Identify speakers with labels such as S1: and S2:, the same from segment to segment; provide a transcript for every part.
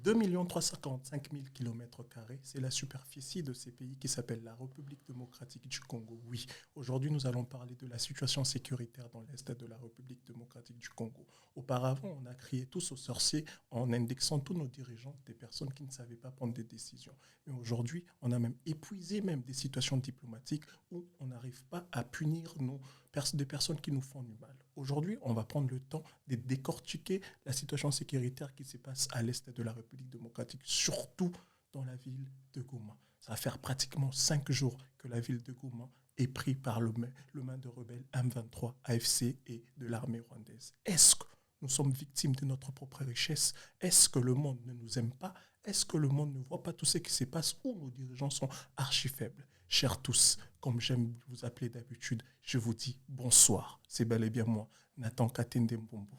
S1: 2 345 000 km², c'est la superficie de ces pays qui s'appelle la République démocratique du Congo. Oui, aujourd'hui, nous allons parler de la situation sécuritaire dans l'Est de la République démocratique du Congo. Auparavant, on a crié tous aux sorciers en indexant tous nos dirigeants, des personnes qui ne savaient pas prendre des décisions. Mais aujourd'hui, on a même épuisé même des situations diplomatiques où on n'arrive pas à punir des personnes qui nous font du mal. Aujourd'hui, on va prendre le temps de décortiquer la situation sécuritaire qui se passe à l'Est de la République démocratique, surtout dans la ville de Goma. Ça va faire pratiquement 5 jours que la ville de Goma est prise par le main de rebelles M23, AFC et de l'armée rwandaise. Est-ce que nous sommes victimes de notre propre richesse? Est-ce que le monde ne nous aime pas? Est-ce que le monde ne voit pas tout ce qui se passe où nos dirigeants sont archi faibles? Chers tous, comme j'aime vous appeler d'habitude, je vous dis bonsoir. C'est bel et bien moi, Nathan Katende Mbombo.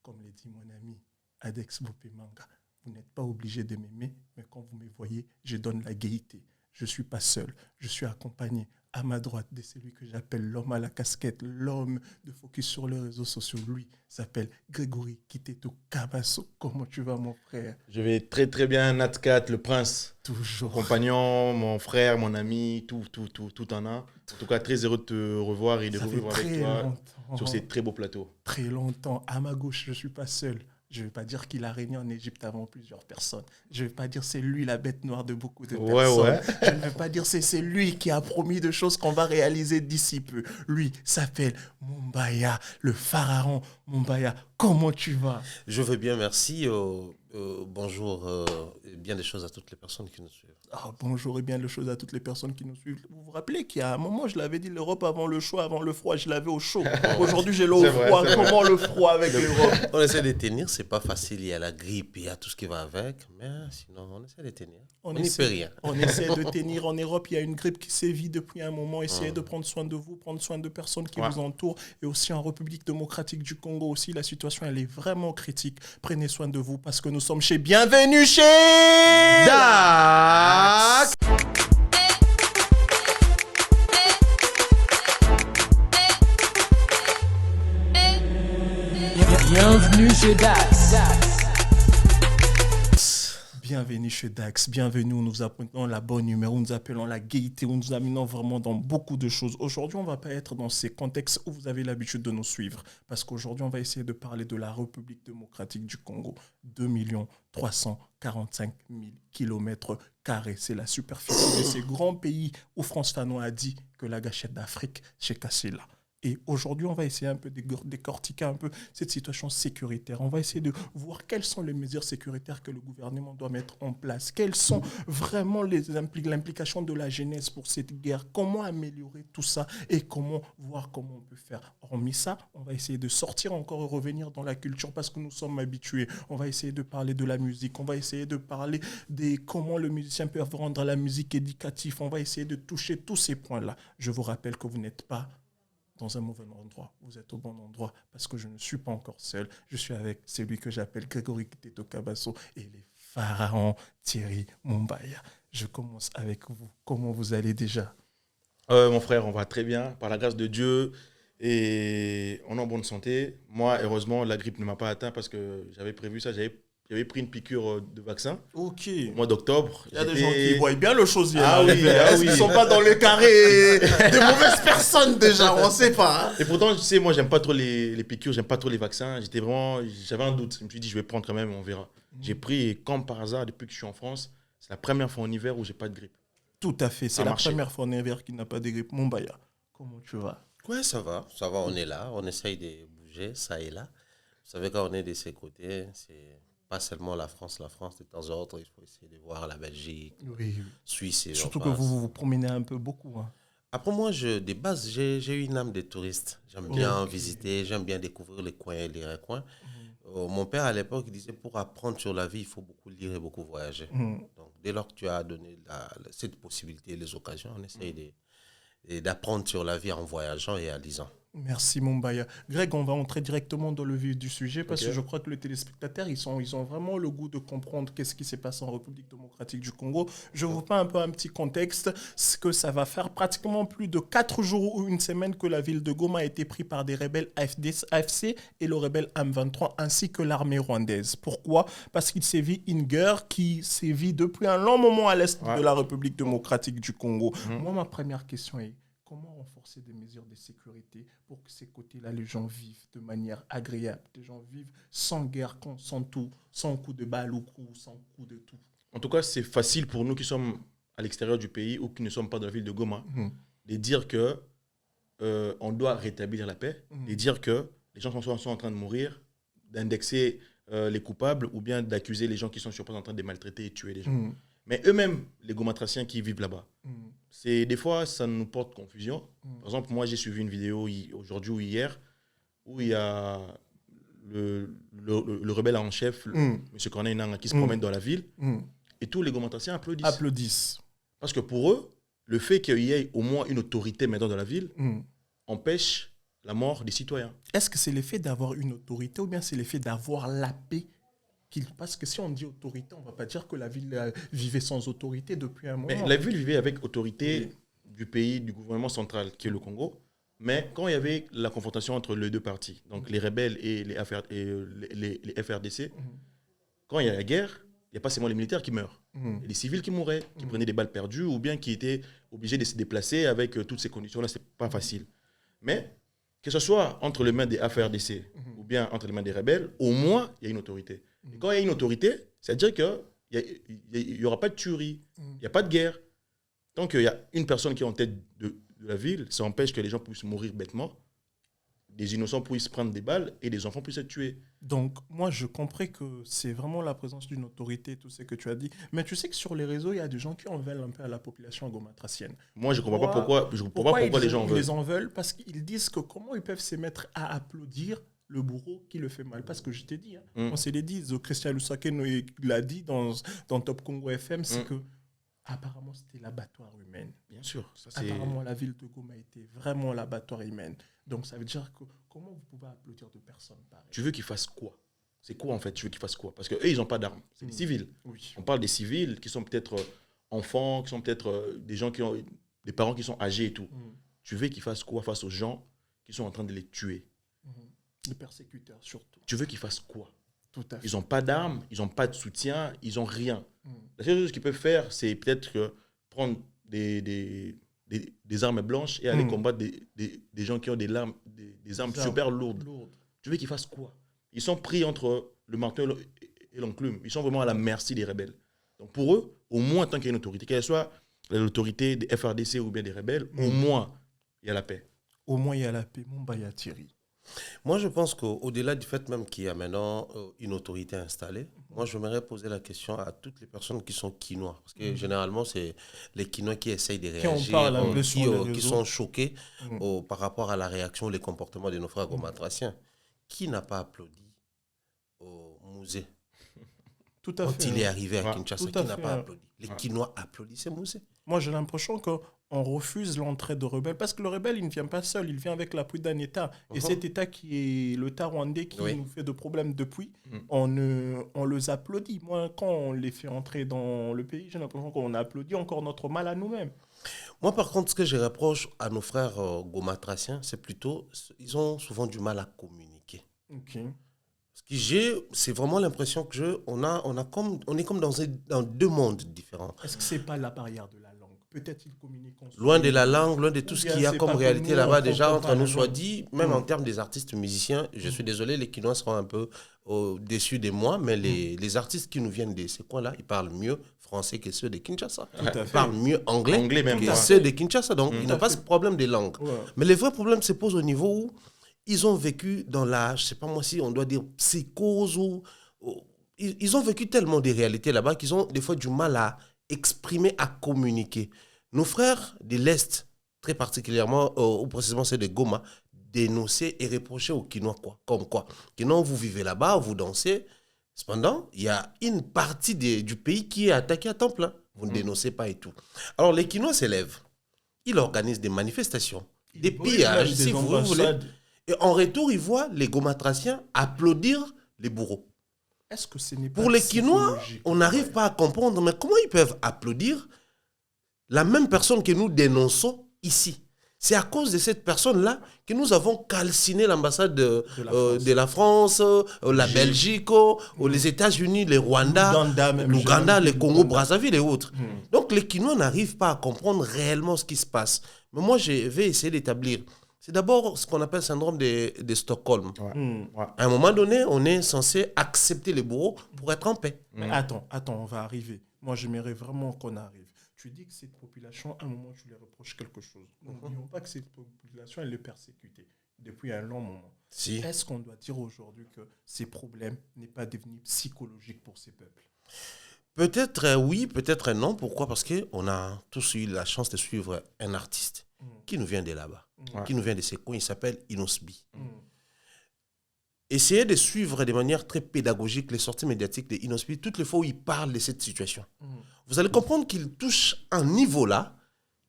S1: Comme l'a dit mon ami Adex Bopemanga, vous n'êtes pas obligé de m'aimer, mais quand vous me voyez, je donne la gaieté. Je ne suis pas seul, je suis accompagné à ma droite de celui que j'appelle l'homme à la casquette, l'homme de focus sur les réseaux sociaux. Lui s'appelle Grégory Kiteto Kabasso. Comment tu vas, mon frère?
S2: Je vais très très bien, Natkat, le prince.
S1: Toujours.
S2: Compagnon, mon frère, mon ami, tout en un. En tout cas, très heureux de te revoir et de revivre avec toi sur ces très beaux plateaux.
S1: Très longtemps. À ma gauche, je ne suis pas seul. Je ne vais pas dire qu'il a régné en Égypte avant plusieurs personnes. Je ne vais pas dire c'est lui la bête noire de beaucoup de personnes.
S2: Ouais.
S1: Je ne vais pas dire c'est lui qui a promis de choses qu'on va réaliser d'ici peu. Lui s'appelle Mumbaya, le pharaon. Mumbaya, comment tu vas?
S3: Je vais bien, merci. Bonjour, bien des choses à toutes les personnes qui nous suivent.
S1: Bonjour et bien les choses à toutes les personnes qui nous suivent. Vous vous rappelez qu'il y a un moment, je l'avais dit, l'Europe avant le chaud, avant le froid, je l'avais au chaud. Aujourd'hui, j'ai l'eau au froid. Comment le froid avec l'Europe?
S3: On essaie de tenir, c'est pas facile. Il y a la grippe, il y a tout ce qui va avec, mais sinon, on essaie de tenir. On n'y peut rien.
S1: On essaie de tenir. En Europe, il y a une grippe qui sévit depuis un moment. Essayez de prendre soin de vous, prendre soin de personnes qui vous entourent. Et aussi en République démocratique du Congo aussi, la situation, elle est vraiment critique. Prenez soin de vous parce que nous sommes chez Bienvenue chez
S2: Dax.
S4: Bienvenue chez Dax.
S1: Bienvenue chez Dax, bienvenue où nous apprenons la bonne humeur, où nous appelons la gaieté, où nous amenons vraiment dans beaucoup de choses. Aujourd'hui, on ne va pas être dans ces contextes où vous avez l'habitude de nous suivre, parce qu'aujourd'hui, on va essayer de parler de la République démocratique du Congo. 2 345 000 km². C'est la superficie de ces grands pays où France Fanon a dit que la gâchette d'Afrique, c'est cassé là. Et aujourd'hui, on va essayer un peu de décortiquer un peu cette situation sécuritaire. On va essayer de voir quelles sont les mesures sécuritaires que le gouvernement doit mettre en place. Quelles sont vraiment l'implication de la jeunesse pour cette guerre. Comment améliorer tout ça et comment voir comment on peut faire. Hormis ça, on va essayer de sortir encore et revenir dans la culture parce que nous sommes habitués. On va essayer de parler de la musique. On va essayer de parler de comment le musicien peut rendre la musique éducative. On va essayer de toucher tous ces points-là. Je vous rappelle que vous n'êtes pas dans un mauvais endroit. Vous êtes au bon endroit parce que je ne suis pas encore seul. Je suis avec celui que j'appelle Grégory Kiteto Kabasso et les pharaons Thierry Mumbaya. Je commence avec vous. Comment vous allez déjà?
S2: Mon frère, on va très bien, par la grâce de Dieu, et on est en bonne santé. Moi, heureusement, la grippe ne m'a pas atteint parce que j'avais prévu ça, j'avais pris une piqûre de vaccin
S1: Ok.
S2: au mois d'octobre.
S1: Il y a des gens qui voient bien le chosier.
S2: Ils
S1: ne sont pas dans le carré des mauvaises personnes déjà, on ne sait pas. Hein.
S2: Et pourtant, tu sais, moi, j'aime pas trop les piqûres, j'aime pas trop les vaccins. J'avais un doute. Je me suis dit, je vais prendre quand même, on verra. J'ai pris, et comme par hasard, depuis que je suis en France, c'est la première fois en hiver où j'ai pas de grippe.
S1: Tout à fait, c'est la première fois en hiver qu'il n'a pas de grippe. Mumbaya, comment tu vas?
S3: Ouais, ça va, on est là, on essaye de bouger, ça et là. Vous savez, quand on est de ces côtés, c'est pas seulement la France de temps en temps, il faut essayer de voir la Belgique, Suisse et
S1: surtout que vous vous promenez un peu beaucoup. Hein.
S3: Après moi, de base, j'ai eu une âme de touriste. J'aime bien visiter, j'aime bien découvrir les coins et les recoins. Mon père, à l'époque, il disait pour apprendre sur la vie, il faut beaucoup lire et beaucoup voyager. Donc, dès lors que tu as donné cette possibilité et les occasions, on essaye d'apprendre sur la vie en voyageant et en lisant.
S1: Merci Mumbaya. Greg, on va entrer directement dans le vif du sujet parce
S2: Ok.
S1: que je crois que les téléspectateurs, ils ont vraiment le goût de comprendre qu'est-ce qui s'est passé en République démocratique du Congo. Je vous fais un peu un petit contexte. Ce que ça va faire pratiquement plus de 4 jours ou une semaine que la ville de Goma a été prise par des rebelles AFC et le rebelle M23 ainsi que l'armée rwandaise. Pourquoi? Parce qu'il sévit une guerre qui sévit depuis un long moment à l'est
S2: Ouais.
S1: de la République démocratique du Congo.
S2: Mhm.
S1: Moi, ma première question est comment renforcer des mesures de sécurité pour que ces côtés-là, les gens vivent de manière agréable, les gens vivent sans guerre, sans tout, sans coup de balle ou sans coup de tout.
S2: En tout cas, c'est facile pour nous qui sommes à l'extérieur du pays ou qui ne sommes pas dans la ville de Goma de dire que on doit rétablir la paix, de dire que les gens sont en train de mourir, d'indexer les coupables ou bien d'accuser les gens qui sont sur place en train de maltraiter et tuer les gens. Mais eux-mêmes, les Gomatraciens qui vivent là-bas, des fois, ça nous porte confusion. Par exemple, moi, j'ai suivi une vidéo aujourd'hui ou hier où il y a le rebelle en chef, M. Corneille Nangaa, qui se promène dans la ville et tous les Gomatraciens applaudissent. Parce que pour eux, le fait qu'il y ait au moins une autorité maintenant dans la ville empêche la mort des citoyens.
S1: Est-ce que c'est l'effet d'avoir une autorité ou bien c'est l'effet d'avoir la paix? Parce que si on dit autorité, on ne va pas dire que la ville vivait sans autorité depuis un moment.
S2: Mais la ville vivait avec autorité du pays, du gouvernement central, qui est le Congo. Mais quand il y avait la confrontation entre les deux partis, donc les rebelles et les FRDC, quand il y a la guerre, il n'y a pas seulement les militaires qui meurent. Il y a des civils qui mouraient, qui prenaient des balles perdues ou bien qui étaient obligés de se déplacer avec toutes ces conditions-là. Ce n'est pas facile. Mais que ce soit entre les mains des FRDC ou bien entre les mains des rebelles, au moins, il y a une autorité. Et quand il y a une autorité, c'est-à-dire qu'il n'y aura pas de tuerie, il n'y a pas de guerre. Tant qu'il y a une personne qui est en tête de la ville, ça empêche que les gens puissent mourir bêtement, des innocents puissent prendre des balles et des enfants puissent être tués.
S1: Donc, moi, je comprends que c'est vraiment la présence d'une autorité, tout ce que tu as dit. Mais tu sais que sur les réseaux, il y a des gens qui en veulent un peu à la population gomatracienne.
S2: Moi, je ne comprends pas pourquoi les gens en veulent.
S1: Ils en veulent parce qu'ils disent que comment ils peuvent se mettre à applaudir le bourreau qui le fait mal. Parce que je t'ai dit, on se l'est dit, Christian Lusake l'a dit dans Top Congo FM, c'est que apparemment, c'était l'abattoir humain.
S2: Bien sûr.
S1: Apparemment, la ville de Goma était vraiment l'abattoir humain. Donc, ça veut dire que comment vous pouvez applaudir de personnes pareilles?
S2: Tu veux qu'ils fassent quoi? C'est quoi, en fait, tu veux qu'ils fassent quoi? Parce qu'eux, ils n'ont pas d'armes. C'est des civils.
S1: Oui.
S2: On parle des civils qui sont peut-être enfants, qui sont peut-être des gens qui ont des parents qui sont âgés et tout. Tu veux qu'ils fassent quoi face aux gens qui sont en train de les tuer?
S1: Les persécuteurs, surtout.
S2: Tu veux qu'ils fassent quoi?
S1: Tout à fait.
S2: Ils n'ont pas d'armes, ils n'ont pas de soutien, ils n'ont rien. La seule chose qu'ils peuvent faire, c'est peut-être prendre des armes blanches et aller combattre des gens qui ont des armes super lourdes. Tu veux qu'ils fassent quoi? Ils sont pris entre le marteau et l'enclume. Ils sont vraiment à la merci des rebelles. Donc pour eux, au moins tant qu'il y a une autorité, qu'elle soit l'autorité des FRDC ou bien des rebelles, au moins il y a la paix.
S1: Au moins il y a la paix. Mumbaya Thierry.
S3: Moi, je pense qu'au-delà du fait même qu'il y a maintenant une autorité installée, moi, j'aimerais poser la question à toutes les personnes qui sont quinois. Parce que généralement, c'est les quinois qui essayent de réagir, qui sont choqués par rapport à la réaction, les comportements de nos frères gomatraciens. Qui n'a pas applaudi au musée
S1: Tout à
S3: quand
S1: fait.
S3: il est arrivé à Kinshasa? Qui n'a pas
S1: fait.
S3: applaudi? Les Quinois applaudissaient Musée.
S1: Moi, j'ai l'impression qu'on refuse l'entrée de rebelles parce que le rebelle, il ne vient pas seul, il vient avec l'appui d'un État. Et cet État qui est l'État rwandais qui nous fait de problèmes depuis, on les applaudit. Moi, quand on les fait entrer dans le pays, j'ai l'impression qu'on applaudit encore notre mal à nous-mêmes.
S3: Moi, par contre, ce que je reproche à nos frères gomatraciens, c'est plutôt, ils ont souvent du mal à communiquer.
S1: Ok.
S3: C'est vraiment l'impression que on est comme dans deux mondes différents.
S1: Est-ce que c'est pas la barrière de la langue? Peut-être ils communiquent
S3: loin de la langue, loin de tout ce qu'il y a comme réalité là-bas déjà entre nous, soit dit, même en termes des artistes musiciens. Je suis désolé, les Quinois seront un peu déçus de moi, mais les artistes qui nous viennent de ces coins-là, ils parlent mieux français que ceux de Kinshasa. Ils parlent mieux anglais
S2: même
S3: que ceux de Kinshasa. Donc, il n'y a pas ce problème de langue.
S1: Ouais.
S3: Mais le vrai problème se pose au niveau où ils ont vécu dans la, je ne sais pas moi si on doit dire psychose ou ils ont vécu tellement des réalités là-bas qu'ils ont des fois du mal à exprimer, à communiquer. Nos frères de l'Est, très particulièrement, ou précisément ceux de Goma, dénonçaient et reprochaient aux Quinois quoi, comme quoi. Quinois, vous vivez là-bas, vous dansez. Cependant, il y a une partie du pays qui est attaquée à temps plein. Vous ne dénoncez pas et tout. Alors les Quinois s'élèvent. Ils organisent des manifestations. des pillages, si vous voulez. Et en retour, ils voient les gomatraciens applaudir les bourreaux.
S1: Est-ce que ce n'est pas
S3: Pour les Quinois, on n'arrive pas à comprendre, mais comment ils peuvent applaudir la même personne que nous dénonçons ici? C'est à cause de cette personne-là que nous avons calciné l'ambassade de la France, la Belgique, les États-Unis, les Rwanda, l'Ouganda, le Congo, Brazzaville et autres. Donc les Quinois n'arrivent pas à comprendre réellement ce qui se passe. Mais moi, je vais essayer d'établir. C'est d'abord ce qu'on appelle le syndrome de Stockholm. À un moment donné, on est censé accepter les bourreaux pour être en paix.
S1: Mais attends, on va arriver. Moi, j'aimerais vraiment qu'on arrive. Tu dis que cette population, à un moment, tu lui reproches quelque chose. N'oublions pas que cette population, elle est persécutée depuis un long moment.
S3: Si.
S1: Est-ce qu'on doit dire aujourd'hui que ces problèmes n'est pas devenu psychologique pour ces peuples?
S3: Peut-être oui, peut-être non. Pourquoi? Parce qu'on a tous eu la chance de suivre un artiste qui nous vient de là-bas, qui nous vient de ces coins. Il s'appelle Inosbi. Essayez de suivre de manière très pédagogique les sorties médiatiques de Inosbi toutes les fois où il parle de cette situation. Vous allez comprendre qu'il touche un niveau là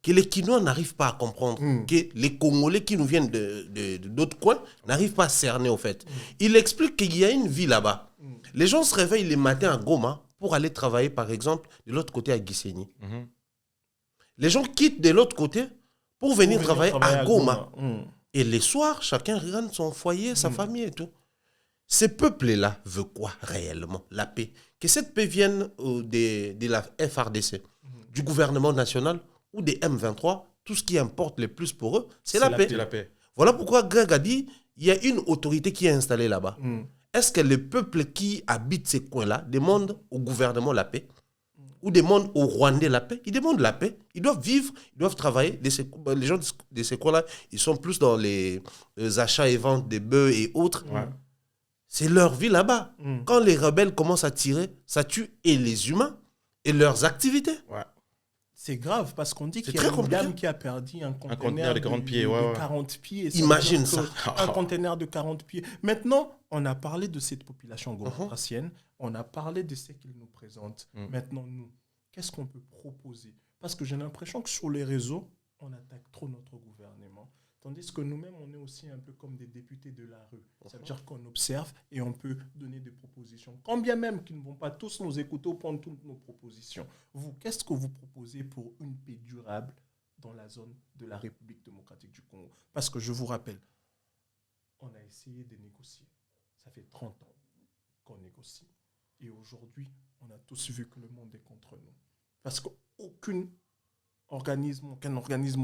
S3: que les Quinois n'arrivent pas à comprendre, que les Congolais qui nous viennent d'autres coins n'arrivent pas à cerner au fait. Il explique qu'il y a une vie là-bas. Les gens se réveillent les matins à Goma pour aller travailler, par exemple, de l'autre côté à Gisenyi. Les gens quittent de l'autre côté pour venir travailler à Goma. Et les soirs, chacun regarde son foyer, sa famille et tout. Ces peuples-là veulent quoi réellement? La paix. Que cette paix vienne de la FRDC, du gouvernement national ou des M23, tout ce qui importe le plus pour eux, c'est la paix. Voilà pourquoi Greg a dit il y a une autorité qui est installée là-bas. Est-ce que les peuples qui habitent ces coins-là demandent au gouvernement la paix ou demandent aux Rwandais la paix? Ils demandent la paix. Ils doivent vivre, ils doivent travailler. Les gens de ces coins-là, ils sont plus dans les achats et ventes des bœufs et autres. C'est leur vie là-bas. Quand les rebelles commencent à tirer, ça tue et les humains et leurs activités.
S1: C'est grave parce qu'on dit qu'il y a une dame qui a perdu un conteneur
S2: de 40 pieds.
S1: De 40 pieds.
S3: Imagine ça.
S1: Un conteneur de 40 pieds. Maintenant, on a parlé de cette population gomatracienne. On a parlé de ce qu'ils nous présentent. Maintenant, nous, qu'est-ce qu'on peut proposer? Parce que j'ai l'impression que sur les réseaux, on attaque trop notre gouvernement. Tandis que nous-mêmes, on est aussi un peu comme des députés de la rue. Ça veut dire qu'on observe et on peut donner des propositions. Quand bien même qu'ils ne vont pas tous nous écouter ou prendre toutes nos propositions. Vous, qu'est-ce que vous proposez pour une paix durable dans la zone de la République démocratique du Congo? Parce que je vous rappelle, on a essayé de négocier. Ça fait 30 ans qu'on négocie. Et aujourd'hui, on a tous vu que le monde est contre nous. Parce qu'aucun organisme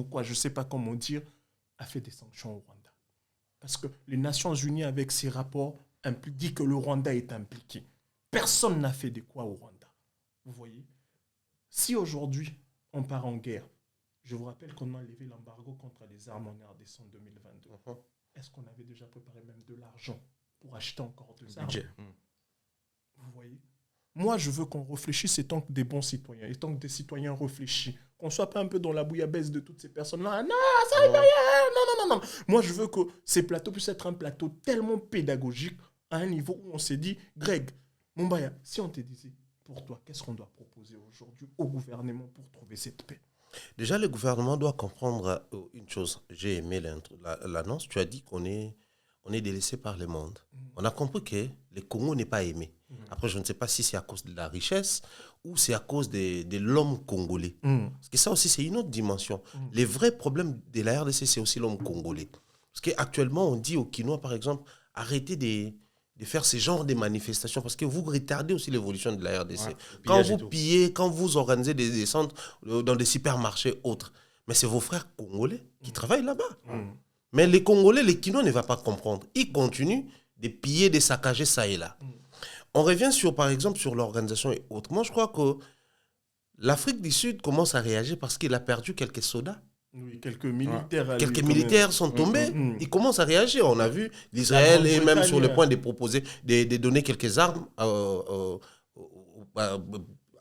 S1: ou quoi, je ne sais pas comment dire, a fait des sanctions au Rwanda. Parce que les Nations Unies, avec ces rapports, dit que le Rwanda est impliqué. Personne n'a fait de quoi au Rwanda. Vous voyez? Si aujourd'hui, on part en guerre, je vous rappelle qu'on a levé l'embargo contre les armes en RDC en 2022. Est-ce qu'on avait déjà préparé même de l'argent pour acheter encore des armes? Vous voyez? Moi, je veux qu'on réfléchisse étant que des bons citoyens, étant que des citoyens réfléchis, qu'on ne soit pas un peu dans la bouillabaisse de toutes ces personnes-là. Non, ça va rien. Non. Moi, je veux que ces plateaux puissent être un plateau tellement pédagogique à un niveau où on s'est dit, Greg, Mumbaya, si on te disait, pour toi, qu'est-ce qu'on doit proposer aujourd'hui au gouvernement pour trouver cette paix?
S3: Déjà, le gouvernement doit comprendre une chose. J'ai aimé l'annonce. Tu as dit qu'on est délaissé par le monde. On a compris que le Congo n'est pas aimé. Après, je ne sais pas si c'est à cause de la richesse ou c'est à cause de l'homme congolais. Parce que ça aussi, c'est une autre dimension. Les vrais problèmes de la RDC, c'est aussi l'homme congolais. Parce qu'actuellement, on dit aux Quinois, par exemple, arrêtez de faire ce genre de manifestations parce que vous retardez aussi l'évolution de la RDC. Quand vous pillez, quand vous organisez des centres dans des supermarchés autres, mais c'est vos frères congolais qui travaillent là-bas. Mais les Congolais, les Quinois ne vont pas comprendre. Ils continuent de piller, de saccager ça et là. On revient par exemple sur l'organisation et autres. Moi, je crois que l'Afrique du Sud commence à réagir parce qu'il a perdu quelques soldats.
S1: Oui, quelques militaires.
S3: Quelques militaires sont tombés. Ils commencent à réagir. On a vu l'Israël est même sur le point de proposer, de donner quelques armes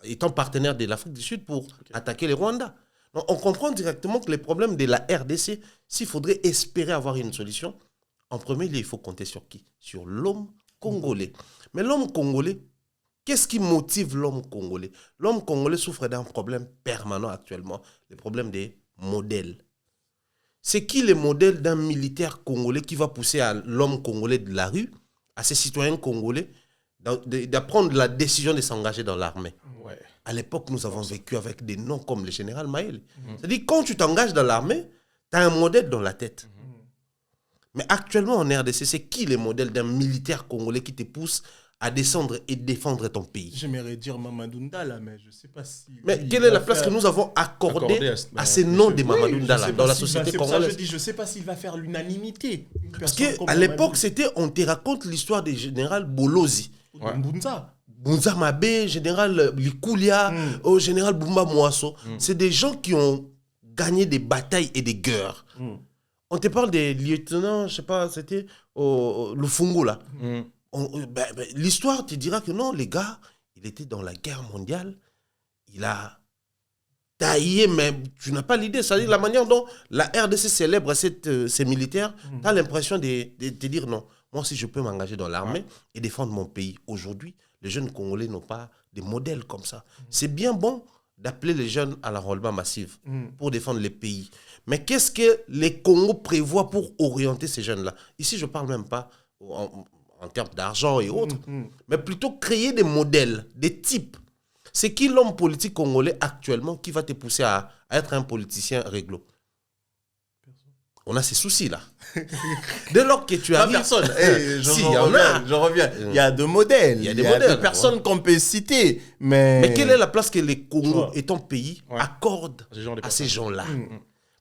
S3: étant partenaire de l'Afrique du Sud pour attaquer les Rwandais. Donc, on comprend directement que les problèmes de la RDC, s'il faudrait espérer avoir une solution, en premier lieu, il faut compter sur qui? Sur l'homme congolais. Mais l'homme congolais, qu'est-ce qui motive l'homme congolais? L'homme congolais souffre d'un problème permanent actuellement, le problème des modèles. C'est qui les modèles d'un militaire congolais qui va pousser à l'homme congolais de la rue, à ses citoyens congolais, d'apprendre la décision de s'engager dans l'armée?
S2: Ouais.
S3: À l'époque, nous avons vécu avec des noms comme le général Maël. C'est-à-dire, quand tu t'engages dans l'armée, tu as un modèle dans la tête. Mais actuellement, en RDC, c'est qui les modèles d'un militaire congolais qui te pousse à descendre et défendre ton pays?
S1: J'aimerais dire Mamadou Ndala, mais je ne sais pas si...
S3: Mais quelle est la place que nous avons accordée à ces noms de Mamadou Ndala dans la société congolaise?
S1: Je ne sais pas s'il va faire l'unanimité.
S3: Parce qu'à l'époque, on te raconte l'histoire du général Bolozi.
S1: Ouais.
S3: Bunza Mabé, général Likoulia, au général Bumba Mouasso. C'est des gens qui ont gagné des batailles et des guerres. On te parle des lieutenants, je sais pas, c'était le Fungo là. L'histoire te dira que non, les gars, il était dans la guerre mondiale, il a taillé, mais tu n'as pas l'idée. C'est-à-dire la manière dont la RDC célèbre ces militaires, tu as l'impression de te dire non. Moi aussi, je peux m'engager dans l'armée et défendre mon pays. Aujourd'hui, les jeunes Congolais n'ont pas des modèles comme ça. C'est bien bon d'appeler les jeunes à l'enrôlement massif pour défendre les pays. Mais qu'est-ce que les Congos prévoient pour orienter ces jeunes-là? Ici, je ne parle même pas en termes d'argent et autres, mais plutôt créer des modèles, des types. C'est qui l'homme politique congolais actuellement qui va te pousser à être un politicien réglo? On a ces soucis-là. Dès lors que tu arrives...
S1: Personne.
S3: Je
S1: reviens. Il y a deux modèles.
S3: Il y a des modèles.
S1: De personnes qu'on peut citer. Mais
S3: quelle est la place que les Congos, étant pays, accordent à ces gens-là?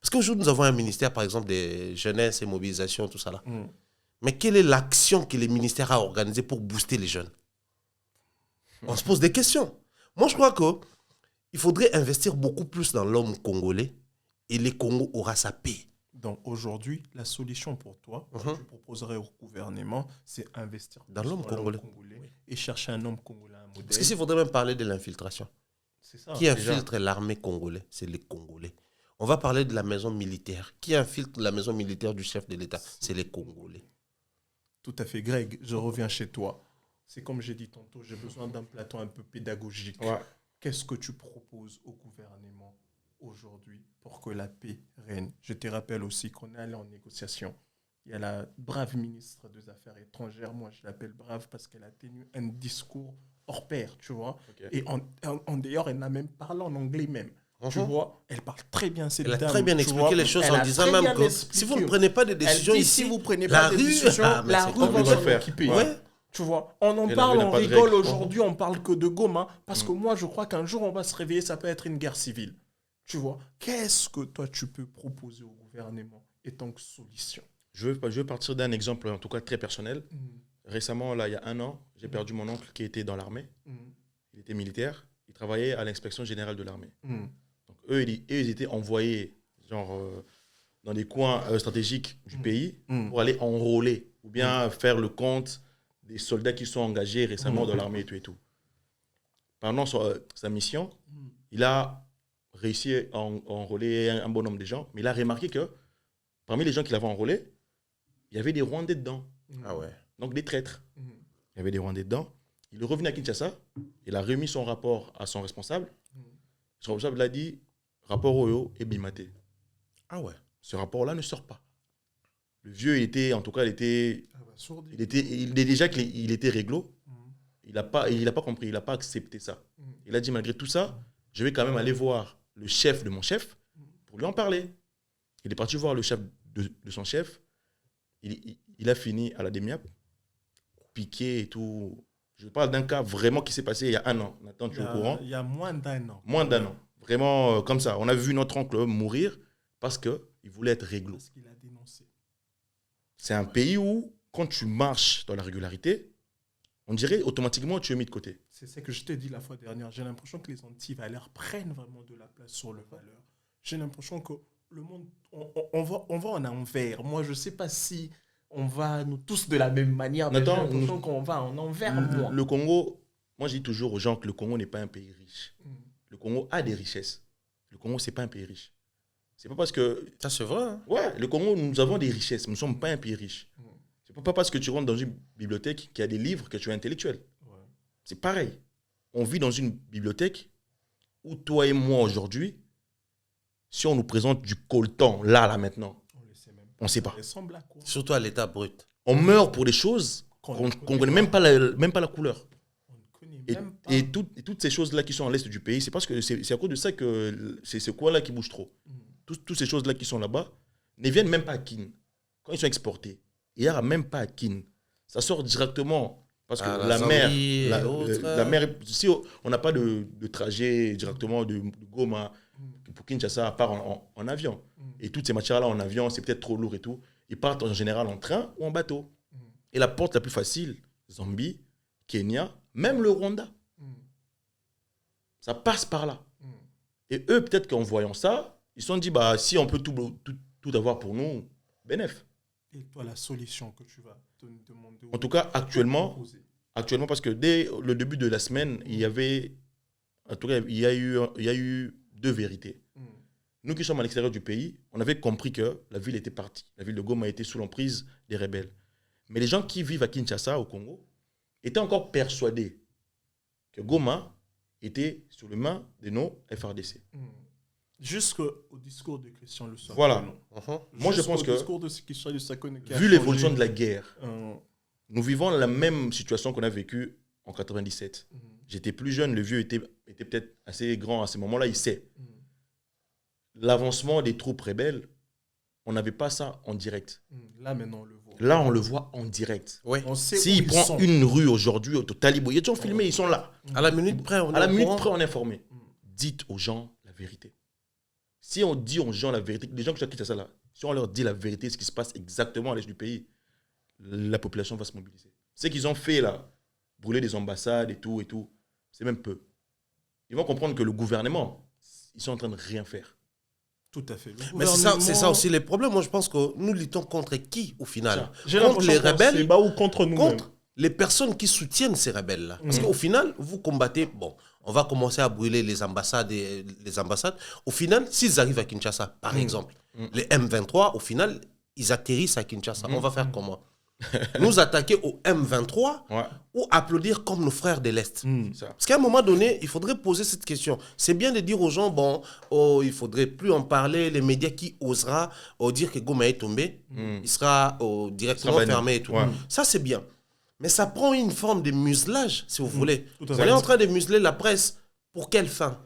S3: Parce qu'aujourd'hui, nous avons un ministère, par exemple, des jeunesse et mobilisation, tout ça là. Mais quelle est l'action que les ministères ont organisée pour booster les jeunes? On se pose des questions. Moi, je crois qu'il faudrait investir beaucoup plus dans l'homme congolais et les Congos aura sa paix.
S1: Donc aujourd'hui, la solution pour toi, que je proposerais au gouvernement, c'est investir
S3: dans l'homme congolais
S1: et chercher un homme congolais, un modèle.
S3: Parce qu'il faudrait même parler de l'infiltration.
S1: C'est ça.
S3: Qui infiltre l'armée congolaise? C'est les Congolais. On va parler de la maison militaire. Qui infiltre la maison militaire du chef de l'État? C'est les Congolais.
S1: Tout à fait, Greg. Je reviens chez toi. C'est comme j'ai dit tantôt, j'ai besoin d'un plateau un peu pédagogique. Qu'est-ce que tu proposes au gouvernement aujourd'hui pour que la paix règne? Je te rappelle aussi qu'on est allé en négociation. Il y a la brave ministre des Affaires étrangères, moi je l'appelle brave parce qu'elle a tenu un discours hors pair, tu vois. Et d'ailleurs, elle n'a même parlé en anglais même. Tu vois, elle parle très bien cette dame.
S3: Elle a très bien expliqué les choses en disant même que si vous ne prenez pas de décisions ici,
S1: si vous ne prenez pas de décisions, la rue va
S2: le faire.
S1: Tu vois, on en parle, on rigole aujourd'hui, on parle que de Goma, parce que moi je crois qu'un jour on va se réveiller, ça peut être une guerre civile. Tu vois, qu'est-ce que toi tu peux proposer au gouvernement étant que solution?
S2: Je veux partir d'un exemple, en tout cas très personnel. Récemment, là, il y a 1 an, j'ai perdu mon oncle qui était dans l'armée. Il était militaire. Il travaillait à l'inspection générale de l'armée. Donc, eux, ils étaient envoyés dans des coins stratégiques du pays pour aller enrôler ou bien faire le compte des soldats qui sont engagés récemment dans l'armée et tout. Pendant sa mission, il a réussi à enrôler un bon nombre de gens, mais il a remarqué que parmi les gens qu'il avait enrôlés, il y avait des Rwandais dedans.
S3: Ah ouais.
S2: Donc des traîtres. Il y avait des Rwandais dedans. Il est revenu à Kinshasa, il a remis son rapport à son responsable. Son responsable l'a dit, rapport Oyo est bimaté.
S3: Ah ouais.
S2: Ce rapport-là ne sort pas. Le vieux, il était déjà qu'il était réglo. Il n'a pas compris, il n'a pas accepté ça. Il a dit, malgré tout ça, je vais quand même aller voir le chef de mon chef pour lui en parler. Il est parti voir le chef de son chef. Il a fini à la DEMIAP, piqué et tout. Je parle d'un cas vraiment qui s'est passé il y a 1 an. Nathan, tu es au courant?
S1: Il y a moins d'1 an.
S2: Moins d'1 an. Vraiment comme ça. On a vu notre oncle mourir parce qu'il voulait être réglo.
S1: Parce qu'il a dénoncé.
S2: C'est un pays où, quand tu marches dans la régularité, on dirait automatiquement que tu es mis de côté.
S1: C'est ce que je t'ai dit la fois dernière. J'ai l'impression que les anti-valeurs prennent vraiment de la place sur le valeur. J'ai l'impression que le monde, on va en envers. Moi, je ne sais pas si on va nous tous de la même manière.
S2: Nathan,
S1: j'ai l'impression qu'on va en envers.
S2: Le Congo, moi je dis toujours aux gens que le Congo n'est pas un pays riche. Le Congo a des richesses. Le Congo, ce n'est pas un pays riche. C'est pas parce que...
S3: Ça, c'est vrai. Hein?
S2: Ouais, le Congo, nous avons des richesses. Nous ne sommes pas un pays riche. C'est pas parce que tu rentres dans une bibliothèque qui a des livres que tu es intellectuel. C'est pareil. On vit dans une bibliothèque où toi et moi aujourd'hui, si on nous présente du coltan, là maintenant, On ne sait pas.
S1: Ça ressemble à quoi?
S3: Surtout à l'état brut.
S2: On meurt pour des choses qu'on ne connaît même pas la couleur.
S1: On ne connaît
S2: Et,
S1: même pas.
S2: et toutes ces choses-là qui sont à l'est du pays, c'est parce que c'est à cause de ça que c'est ce coin-là qui bouge trop. Toutes ces choses-là qui sont là-bas ne viennent même pas à Kin. Quand ils sont exportés, il n'y a même pas à Kin. Ça sort directement parce que la mer, si on n'a pas de trajet directement de Goma pour Kinshasa, à part en avion. Et toutes ces matières-là en avion, c'est peut-être trop lourd et tout. Ils partent en général en train ou en bateau. Et la porte la plus facile, Zambie, Kenya, même le Rwanda. Ça passe par là. Et eux, peut-être qu'en voyant ça, ils se sont dit, bah, si on peut tout avoir pour nous, bénéf.
S1: Et toi, la solution que tu vas te demander...
S2: En tout cas, actuellement, parce que dès le début de la semaine, il y a eu 2 vérités. Nous qui sommes à l'extérieur du pays, on avait compris que la ville était partie. La ville de Goma était sous l'emprise des rebelles. Mais les gens qui vivent à Kinshasa, au Congo, étaient encore persuadés que Goma était sur les mains de nos FRDC.
S1: Jusqu'au discours de Christian Le Sacco.
S2: Voilà. Moi, je pense que, vu l'évolution de la guerre, nous vivons la même situation qu'on a vécue en 97. J'étais plus jeune, le vieux était peut-être assez grand à ce moment-là, il sait. L'avancement des troupes rebelles, on n'avait pas ça en direct.
S1: Là, maintenant, on le voit.
S2: Là, on le voit en direct.
S3: Ouais.
S1: On sait
S2: S'il prend une rue aujourd'hui au Talibou, ils sont filmés, ils sont là.
S3: À la minute près, on
S2: est informé. Dites aux gens la vérité. Si on dit aux gens la vérité, les gens qui sont ça là, si on leur dit la vérité, ce qui se passe exactement à l'est du pays, la population va se mobiliser. Ce qu'ils ont fait là, brûler des ambassades et tout, c'est même peu. Ils vont comprendre que le gouvernement, ils sont en train de rien faire.
S1: Tout à fait.
S3: Mais c'est ça aussi les problèmes. Moi, je pense que nous luttons contre qui, au final?
S1: Contre
S3: les rebelles
S1: ou contre nous-mêmes?
S3: Contre les personnes qui soutiennent ces rebelles-là. Parce qu'au final, vous combattez... Bon, on va commencer à brûler les ambassades. Au final, s'ils arrivent à Kinshasa, par exemple, les M23, au final, ils atterrissent à Kinshasa. On va faire comment? Nous attaquer au M23 ou applaudir comme nos frères de l'Est. Parce qu'à un moment donné, il faudrait poser cette question. C'est bien de dire aux gens, bon, il ne faudrait plus en parler. Les médias qui osera dire que Goma est tombé, il sera directement fermé et tout. Ça, c'est bien. Mais ça prend une forme de muselage, si vous voulez. Vous êtes en train de museler la presse. Pour quelle fin?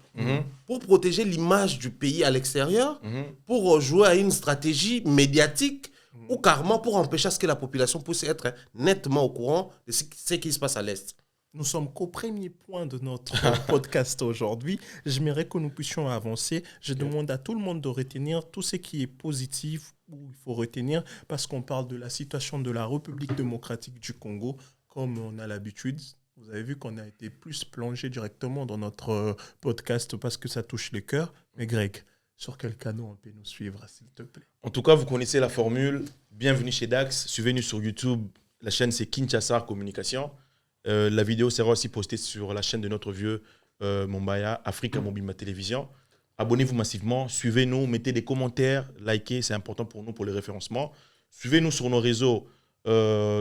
S3: Pour protéger l'image du pays à l'extérieur, pour jouer à une stratégie médiatique ou carrément pour empêcher à ce que la population puisse être nettement au courant de ce qui se passe à l'Est.
S1: Nous sommes qu'au premier point de notre podcast aujourd'hui. J'aimerais que nous puissions avancer. Je demande à tout le monde de retenir tout ce qui est positif ou il faut retenir parce qu'on parle de la situation de la République démocratique du Congo comme on a l'habitude. Vous avez vu qu'on a été plus plongé directement dans notre podcast parce que ça touche le cœur. Mais Greg, sur quel canal on peut nous suivre, s'il te plaît?
S2: En tout cas, vous connaissez la formule. Bienvenue chez Dax. Suivez-nous sur YouTube. La chaîne, c'est Kinshasa Communication. La vidéo sera aussi postée sur la chaîne de notre vieux Mombaya, Africa Mobile Ma Télévision. Abonnez-vous massivement. Suivez-nous. Mettez des commentaires. Likez. C'est important pour nous, pour les référencements. Suivez-nous sur nos réseaux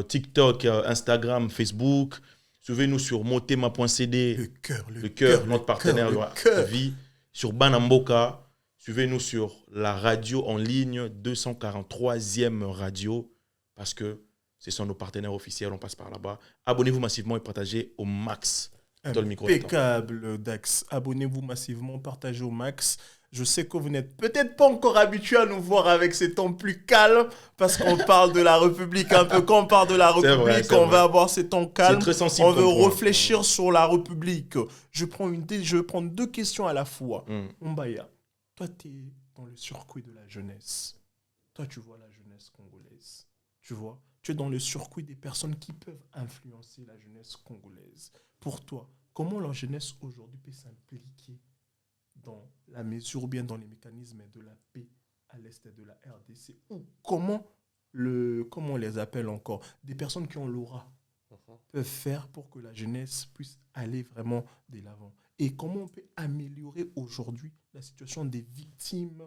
S2: TikTok, Instagram, Facebook. Suivez-nous sur motema.cd. Le cœur, notre partenaire de vie. Sur Banamboka. Suivez-nous sur la radio en ligne, 243e radio, parce que ce sont nos partenaires officiels, on passe par là-bas. Abonnez-vous massivement et partagez au max.
S1: Impeccable, Dax. Abonnez-vous massivement, partagez au max. Je sais que vous n'êtes peut-être pas encore habitués à nous voir avec ces temps plus calmes, parce qu'on parle de la République un peu. Quand on parle de la République, on va avoir ces temps calmes.
S2: Très sensible,
S1: on veut réfléchir sur la République. Je vais prendre 2 questions à la fois. Mbaya. Toi, tu es dans le circuit de la jeunesse. Toi, tu vois la jeunesse congolaise. Tu vois, tu es dans le circuit des personnes qui peuvent influencer la jeunesse congolaise. Pour toi, comment la jeunesse aujourd'hui peut s'impliquer dans la mesure ou bien dans les mécanismes de la paix à l'est de la RDC? Ou comment on les appelle encore? Des personnes qui ont l'aura peuvent faire pour que la jeunesse puisse aller vraiment de l'avant. Et comment on peut améliorer aujourd'hui la situation des victimes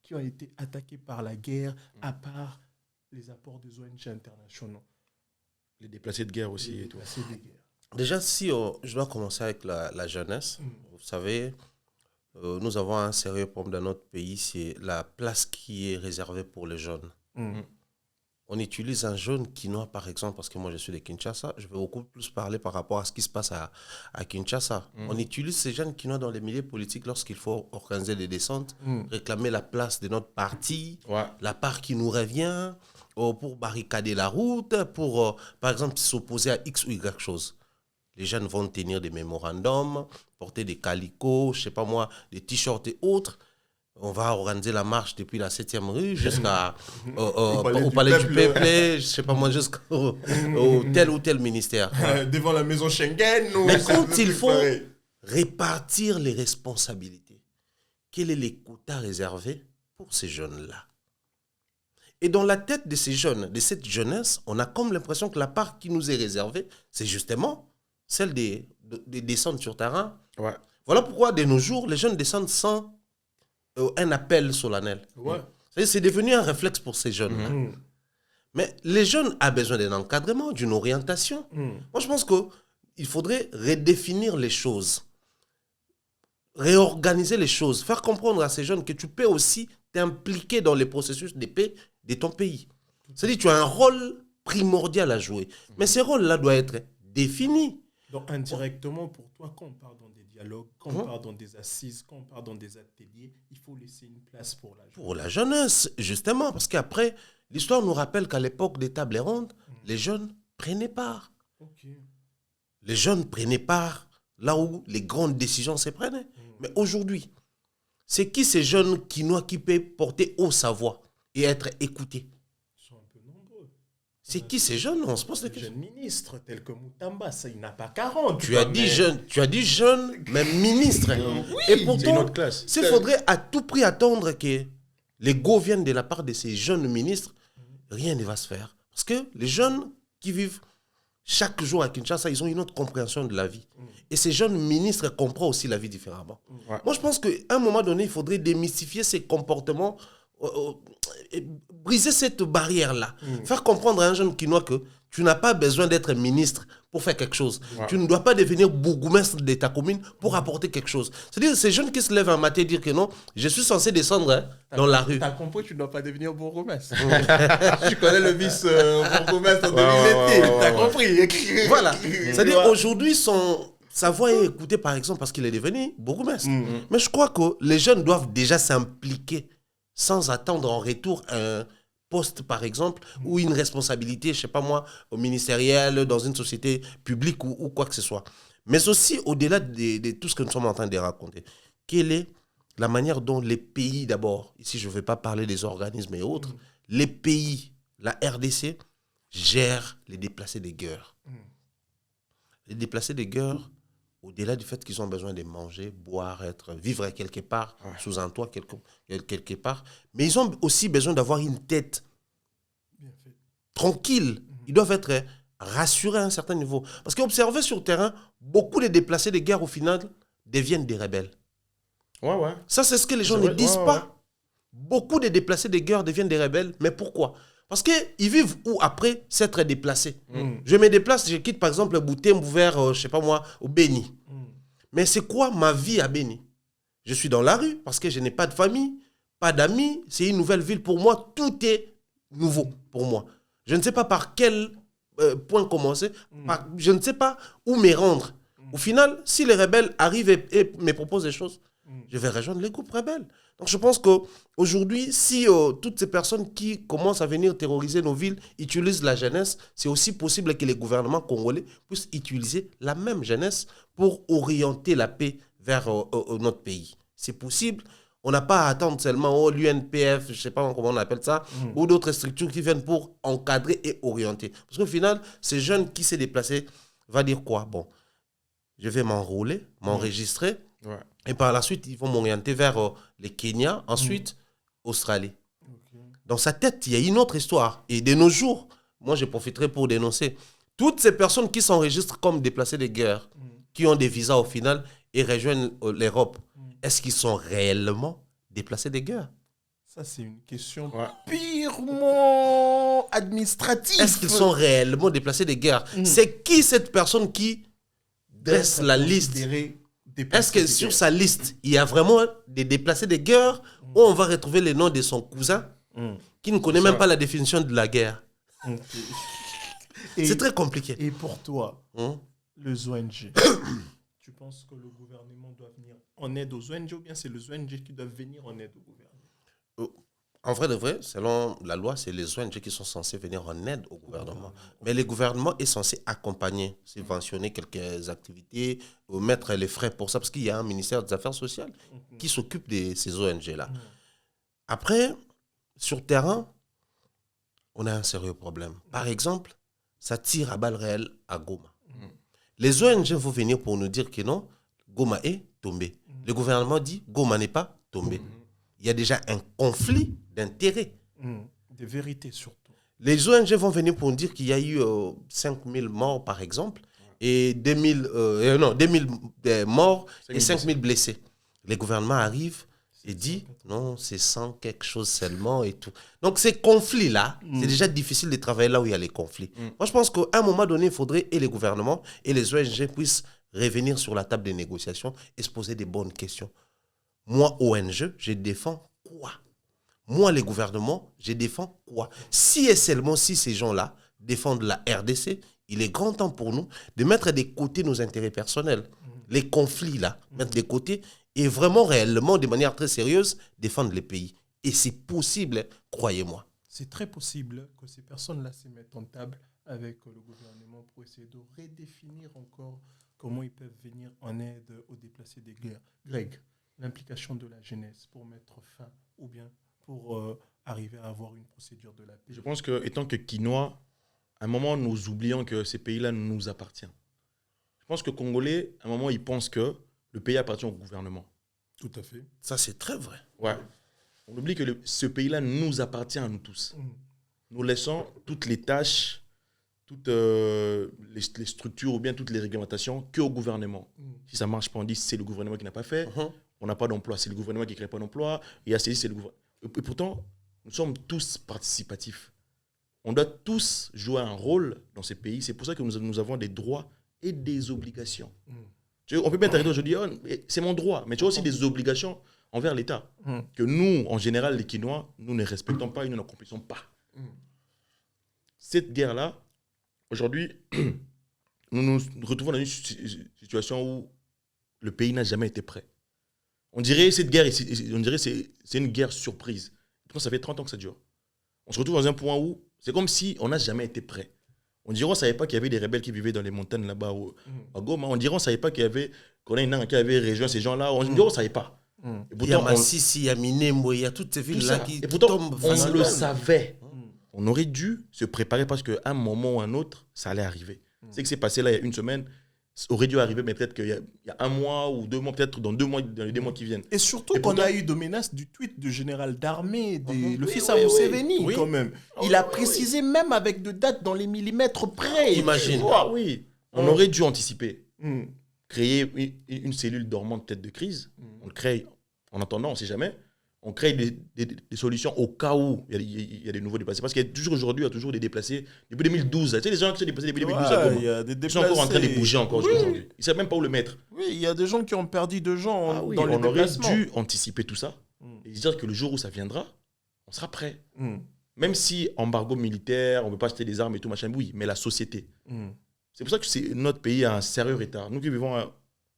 S1: qui ont été attaquées par la guerre, à part les apports des ONG internationaux?
S2: Les déplacés de guerre aussi. Et tout.
S3: Déjà, si je dois commencer avec la jeunesse, vous savez, nous avons un sérieux problème dans notre pays, c'est la place qui est réservée pour les jeunes. on utilise un jeune quinois, par exemple, parce que moi, je suis de Kinshasa, je vais beaucoup plus parler par rapport à ce qui se passe à Kinshasa. On utilise ces jeunes quinois dans les milieux politiques lorsqu'il faut organiser des descentes, réclamer la place de notre parti, la part qui nous revient, pour barricader la route, pour, par exemple, s'opposer à X ou Y chose. Les jeunes vont tenir des mémorandums, porter des calicots, je sais pas moi, des t-shirts et autres. On va organiser la marche depuis la 7e rue jusqu'à au palais du Peuple, je sais pas moi, jusqu'au tel ou tel ministère.
S2: Devant la maison Schengen.
S3: Mais quand il faut répartir les responsabilités, quels sont les quotas réservés pour ces jeunes-là? Et dans la tête de ces jeunes, de cette jeunesse, on a comme l'impression que la part qui nous est réservée, c'est justement celle des descentes sur terrain. Ouais. Voilà pourquoi, de nos jours, les jeunes descendent sans un appel solennel. Ouais. C'est devenu un réflexe pour ces jeunes-là. Mais les jeunes ont besoin d'un encadrement, d'une orientation. Moi, je pense qu'il faudrait redéfinir les choses, réorganiser les choses, faire comprendre à ces jeunes que tu peux aussi t'impliquer dans les processus de paix de ton pays. C'est-à-dire que tu as un rôle primordial à jouer. Mais ce rôle-là doit être défini.
S1: Donc, indirectement, pour toi, quand on parle dans des dialogues, quand on parle dans des assises, quand on parle dans des ateliers, il faut laisser une place pour la jeunesse.
S3: Pour la jeunesse, justement, parce qu'après, l'histoire nous rappelle qu'à l'époque des tables rondes, les jeunes prenaient part. Les jeunes prenaient part là où les grandes décisions se prenaient. Mais aujourd'hui, c'est qui ces jeunes quinois qui peuvent porter haut sa voix et être écoutés?
S1: Ils sont un peu nombreux.
S3: C'est qui ces jeunes? On se pose la
S1: question. Jeunes ministres tels que Moutamba, ça, il n'a pas 40.
S3: Tu as dit jeunes, même ministres.
S2: Oui,
S3: et pourtant,
S2: c'est une autre classe.
S3: Il faudrait à tout prix attendre que les go viennent de la part de ces jeunes ministres. Rien ne va se faire. Parce que les jeunes qui vivent chaque jour à Kinshasa, ils ont une autre compréhension de la vie. Et ces jeunes ministres comprennent aussi la vie différemment. Moi, je pense qu'à un moment donné, il faudrait démystifier ces comportements, briser cette barrière-là. Faire comprendre à un jeune quinois que tu n'as pas besoin d'être ministre pour faire quelque chose. Tu ne dois pas devenir bourgmestre de ta commune pour apporter quelque chose. C'est-à-dire ces jeunes qui se lèvent un matin et disent que non, je suis censé descendre dans la rue.
S1: Tu as compris, tu ne dois pas devenir bourgmestre. Tu connais le vice-bourgmestre de l'Illété. Tu as compris.
S3: Voilà. C'est-à-dire aujourd'hui, sa voix est écoutée, par exemple, parce qu'il est devenu bourgmestre. Mais je crois que les jeunes doivent déjà s'impliquer sans attendre en retour un poste, par exemple, ou une responsabilité, je ne sais pas moi, au ministériel, dans une société publique ou quoi que ce soit. Mais aussi, au-delà de tout ce que nous sommes en train de raconter, quelle est la manière dont les pays, d'abord, ici je ne vais pas parler des organismes et autres, les pays, la RDC, gèrent les déplacés de guerre. Les déplacés de guerre, au-delà du fait qu'ils ont besoin de manger, boire, vivre quelque part, sous un toit quelque part, mais ils ont aussi besoin d'avoir une tête tranquille. Ils doivent être rassurés à un certain niveau. Parce qu'observer sur le terrain, beaucoup de déplacés de guerre, au final, deviennent des rebelles. Ça, c'est ce que les gens ne disent pas. Beaucoup de déplacés de guerre deviennent des rebelles. Mais pourquoi? Parce qu'ils vivent où après s'être déplacés? Je me déplace, je quitte par exemple Boutembo vers, je sais pas moi, au Béni. Mais c'est quoi ma vie à Béni? Je suis dans la rue parce que je n'ai pas de famille, pas d'amis. C'est une nouvelle ville pour moi. Tout est nouveau pour moi. Je ne sais pas par quel point commencer. Je ne sais pas où me rendre. Au final, si les rebelles arrivent et me proposent des choses, je vais rejoindre les groupes rebelles. Donc je pense qu'aujourd'hui, si toutes ces personnes qui commencent à venir terroriser nos villes utilisent la jeunesse, c'est aussi possible que les gouvernements congolais puissent utiliser la même jeunesse pour orienter la paix vers notre pays. C'est possible. On n'a pas à attendre seulement l'UNPF, je ne sais pas comment on appelle ça, ou d'autres structures qui viennent pour encadrer et orienter. Parce qu'au final, ces jeunes qui s'est déplacés va dire quoi? Bon, je vais m'enrôler, m'enregistrer. Et par la suite, ils vont m'orienter vers le Kenya, ensuite Australie. Dans sa tête, il y a une autre histoire. Et de nos jours, moi, je profiterai pour dénoncer toutes ces personnes qui s'enregistrent comme déplacés de guerre, qui ont des visas au final et rejoignent l'Europe. Est-ce qu'ils sont réellement déplacés de guerre?
S1: Ça, c'est une question purement administrative.
S3: Est-ce qu'ils sont réellement déplacés de guerre? C'est qui cette personne qui dresse la liste? Est-ce que sur sa liste, il y a vraiment des déplacés de guerre où on va retrouver les noms de son cousin qui ne connaît même pas la définition de la guerre?
S1: Ok. Et,
S3: C'est très compliqué.
S1: et pour toi,
S3: Hein?
S1: les ONG, tu penses que le gouvernement doit venir en aide aux ONG ou bien c'est les ONG qui doivent venir en aide au gouvernement?
S3: En vrai de vrai, selon la loi, c'est les ONG qui sont censés venir en aide au gouvernement. Mais le gouvernement est censé accompagner, subventionner quelques activités, ou mettre les frais pour ça, parce qu'il y a un ministère des Affaires sociales qui s'occupe de ces ONG-là. Après, sur terrain, on a un sérieux problème. Par exemple, ça tire à balles réelles à Goma. Les ONG vont venir pour nous dire que non, Goma est tombé. Le gouvernement dit Goma n'est pas tombé. Il y a déjà un conflit d'intérêts.
S1: Des vérités surtout.
S3: Les ONG vont venir pour nous dire qu'il y a eu 5000 morts, par exemple, et 2000 morts et 5000 blessés. Le gouvernement arrive et dit non, c'est 100 quelque chose seulement et tout. Donc ces conflits-là, c'est déjà difficile de travailler là où il y a les conflits. Moi, je pense qu'à un moment donné, il faudrait et les gouvernements et les ONG puissent revenir sur la table des négociations et se poser des bonnes questions. Moi, ONG, je défends quoi? Moi, les gouvernements, je défends quoi? Si et seulement si ces gens-là défendent la RDC, il est grand temps pour nous de mettre de côté nos intérêts personnels. Les conflits, là, mettre de côté et vraiment, réellement, de manière très sérieuse, défendre les pays. Et c'est possible, croyez-moi.
S1: C'est très possible que ces personnes-là se mettent en table avec le gouvernement pour essayer de redéfinir encore comment ils peuvent venir en aide aux déplacés des guerres. Greg, l'implication de la jeunesse pour mettre fin ou bien pour arriver à avoir une procédure de la paix.
S2: Je pense que, étant que Quinois, à un moment, nous oublions que ces pays-là nous appartiennent. Je pense que Congolais, à un moment, ils pensent que le pays appartient au gouvernement.
S1: Tout à fait.
S3: Ça, c'est très vrai.
S2: Ouais. On oublie que ce pays-là nous appartient à nous tous. Nous laissons toutes les tâches, toutes les structures ou bien toutes les réglementations qu'au gouvernement. Si ça ne marche pas, on dit c'est le gouvernement qui n'a pas fait. On n'a pas d'emploi, c'est le gouvernement qui ne crée pas d'emploi. Et à c'est le gouvernement. Et pourtant, nous sommes tous participatifs. On doit tous jouer un rôle dans ces pays. C'est pour ça que nous avons des droits et des obligations. On peut bien t'arrêter aujourd'hui, oh, c'est mon droit, mais tu as aussi des obligations envers l'État. Que nous, en général, les Quinois, nous ne respectons pas et nous n'accomplissons pas. Cette guerre-là, aujourd'hui, nous nous retrouvons dans une situation où le pays n'a jamais été prêt. On dirait cette guerre, c'est une guerre surprise. Pourtant, ça fait 30 ans que ça dure. On se retrouve dans un point où c'est comme si on n'a jamais été prêt. On dirait qu'on ne savait pas qu'il y avait des rebelles qui vivaient dans les montagnes là-bas à Goma. On dirait qu'on ne savait pas qu'on a une langue qui avait rejoint ces gens-là. On dirait qu'on ne savait pas.
S3: Et pourtant, il y a Massissi, il y a Minembo, il y a toutes ces villes-là qui
S2: et pourtant,
S3: tombent.
S2: On le savait. On aurait dû se préparer parce qu'à un moment ou un autre, ça allait arriver. Ce qui s'est passé là il y a une semaine, ça aurait dû arriver, mais peut-être qu'il y a un mois ou 2 mois, peut-être dans les 2 mois qui viennent.
S1: Et surtout qu'on a eu de menaces du tweet du général d'armée, le fils à Museveni, quand même. Il a précisé même avec de dates dans les millimètres près.
S3: Imagine.
S2: Oui. On aurait dû anticiper. Créer une cellule dormante tête de crise. On le crée en attendant, on ne sait jamais. On crée des solutions au cas où il y a des nouveaux déplacés. Parce qu'il y a toujours aujourd'hui, il y a toujours des déplacés. Depuis 2012, tu sais, les gens qui sont déplacés depuis 2012,
S1: il y a des
S2: ils sont encore en train de bouger encore aujourd'hui. Ils ne savent même pas où le mettre.
S1: Oui, il y a des gens qui ont perdu de gens dans les
S2: on aurait
S1: déplacements.
S2: dû anticiper tout ça et se dire que le jour où ça viendra, on sera prêt. Même si embargo militaire, on ne peut pas acheter des armes et tout, machin, oui, mais la société. C'est pour ça que notre pays a un sérieux retard. Nous qui vivons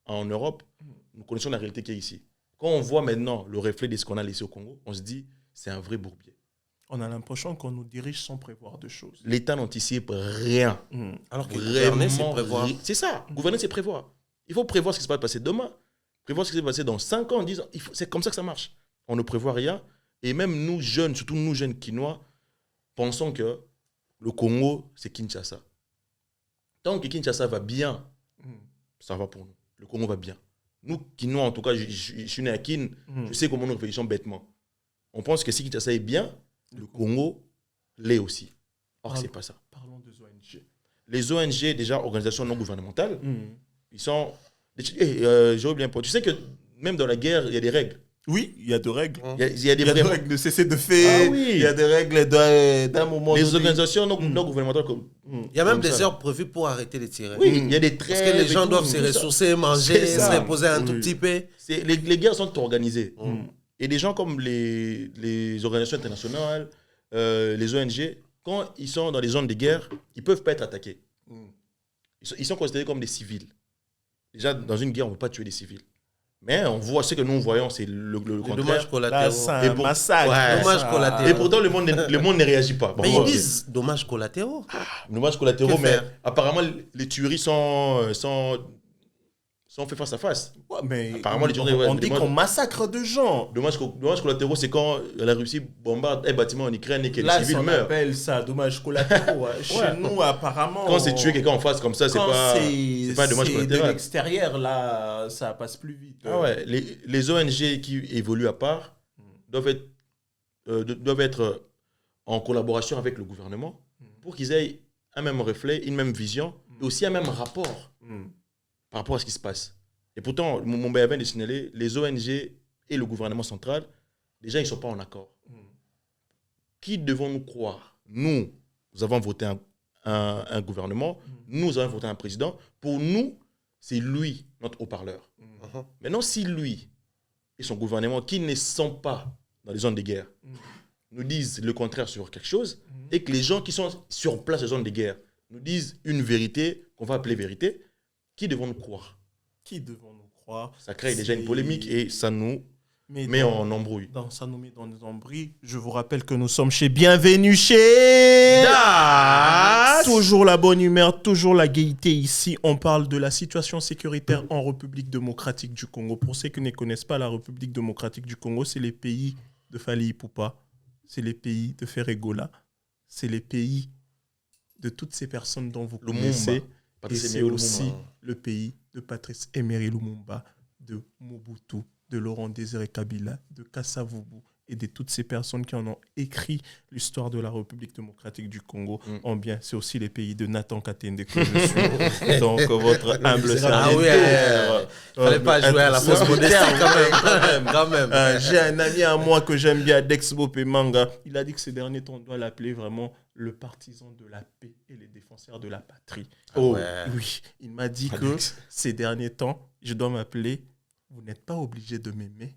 S2: en Europe, nous connaissons la réalité qui est ici. Quand on voit maintenant le reflet de ce qu'on a laissé au Congo, on se dit, c'est un vrai bourbier.
S1: On a l'impression qu'on nous dirige sans prévoir de choses.
S2: L'État n'anticipe rien.
S3: Alors que gouverner, c'est prévoir.
S2: C'est ça. Gouverner, c'est prévoir. Il faut prévoir ce qui se va passer demain. Prévoir ce qui se va passer dans 5 ans, en disant, c'est comme ça que ça marche. On ne prévoit rien. Et même nous, jeunes, surtout nous, jeunes Quinois, pensons que le Congo, c'est Kinshasa. Tant que Kinshasa va bien, ça va pour nous. Le Congo va bien. Nous, Quinois, en tout cas, je suis né à Kin, je sais comment nous réfléchissons bêtement. On pense que si Kinshasa est bien, le Congo l'est aussi. Or, ce n'est pas ça.
S1: Parlons des ONG.
S2: Les ONG, déjà, organisations non gouvernementales, ils sont... j'ai oublié un point. Tu sais que même dans la guerre, il y a des règles.
S1: Oui, il y a des règles.
S2: Il y a des
S1: règles de cesser de faire. Il y a des règles d'un moment.
S2: Les organisations non gouvernementales.
S3: Il y a même des heures prévues pour arrêter de tirer.
S2: Oui, il y a des trêves.
S3: Parce que les gens doivent se ressourcer, manger, se reposer un tout petit peu.
S2: Les guerres sont organisées. Et des gens comme les organisations internationales, les ONG, quand ils sont dans les zones de guerre, ils ne peuvent pas être attaqués. Ils sont considérés comme des civils. Déjà, dans une guerre, on ne peut pas tuer des civils. Mais on voit ce que nous voyons, c'est le contraire.
S3: Dommages collatéraux.
S5: Là, c'est un massacre.
S2: Ouais.
S3: Dommages collatéraux.
S2: Et pourtant, le monde ne réagit pas. Bon,
S3: Mais
S2: bon,
S3: ils disent dommages collatéraux.
S2: dommages collatéraux,
S3: Que
S2: mais
S3: faire?
S2: apparemment, les tueries sont faites face à face.
S5: Ouais, mais
S2: Apparemment, les tueries,
S5: on dit qu'on massacre de gens.
S2: Dommages collatéraux, c'est quand la Russie bombarde un bâtiment en Ukraine et que les
S5: Là,
S2: civils
S5: on
S2: meurent.
S5: appelle ça dommages collatéraux. Chez nous, apparemment.
S2: Quand c'est tuer quelqu'un en face comme ça, c'est pas un dommage
S5: de
S2: collatéral.
S5: l'extérieur, là, ça passe plus vite.
S2: Ah ouais, les ONG qui évoluent à part doivent être en collaboration avec le gouvernement pour qu'ils aient un même reflet, une même vision et aussi un même rapport par rapport à ce qui se passe. Et pourtant, mon vient de signaler, les ONG et le gouvernement central, déjà, ils ne sont pas en accord. Qui devons-nous croire? Nous avons voté un gouvernement, nous avons voté un président. Pour nous, c'est lui, notre haut-parleur. Maintenant, si lui et son gouvernement, qui ne sont pas dans les zones de guerre, nous disent le contraire sur quelque chose, et que les gens qui sont sur place dans les zones de guerre nous disent une vérité qu'on va appeler vérité, qui devons-nous croire?
S5: Qui devons-nous croire?
S2: Ça crée déjà une polémique et ça nous
S5: Mais
S2: met en embrouille.
S5: ça nous met dans des embrouilles. Je vous rappelle que nous sommes chez Bienvenue chez
S2: Das.
S5: Toujours la bonne humeur, toujours la gaieté ici. On parle de la situation sécuritaire en République démocratique du Congo. Pour ceux qui ne connaissent pas la République démocratique du Congo, c'est les pays de Fali Ipupa, c'est les pays de Ferregola, c'est les pays de toutes ces personnes dont vous connaissez. Et c'est aussi le pays de Patrice Emery Lumumba, de Mobutu, de Laurent Désiré Kabila, de Kasavubu et de toutes ces personnes qui en ont écrit l'histoire de la République démocratique du Congo. En bien, c'est aussi les pays de Nathan Katende que je suis. Donc, votre humble serviteur.
S3: Ah oui, il ne fallait pas jouer à la fausse modestie quand même.
S5: J'ai un ami à moi que j'aime bien, Dex Bopemanga. Il a dit que ces derniers temps, on doit l'appeler vraiment le partisan de la paix et les défenseurs de la patrie.
S3: Oh, ouais.
S5: Oui, il m'a dit que ces derniers temps, je dois m'appeler, vous n'êtes pas obligé de m'aimer,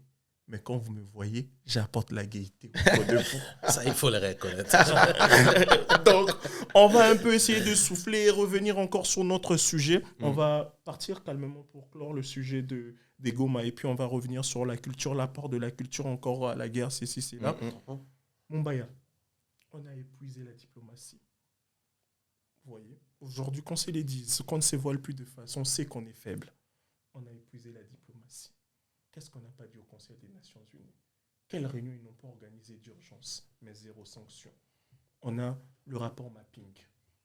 S5: mais quand vous me voyez, j'apporte la gaieté autour de vous.
S3: Ça, il faut le reconnaître.
S5: Donc, on va un peu essayer de souffler et revenir encore sur notre sujet. On va partir calmement pour clore le sujet des Goma et puis on va revenir sur la culture, l'apport de la culture encore à la guerre, c'est ici, c'est là. Mumbaya, on a épuisé la diplomatie. Vous voyez, aujourd'hui, qu'on se les dise, qu'on ne se voile plus de face, on sait qu'on est faible. On a épuisé la diplomatie. Qu'est-ce qu'on n'a pas dit au Conseil des Nations Unies? Quelle réunion ils n'ont pas organisée d'urgence, mais zéro sanction? On a le rapport mapping.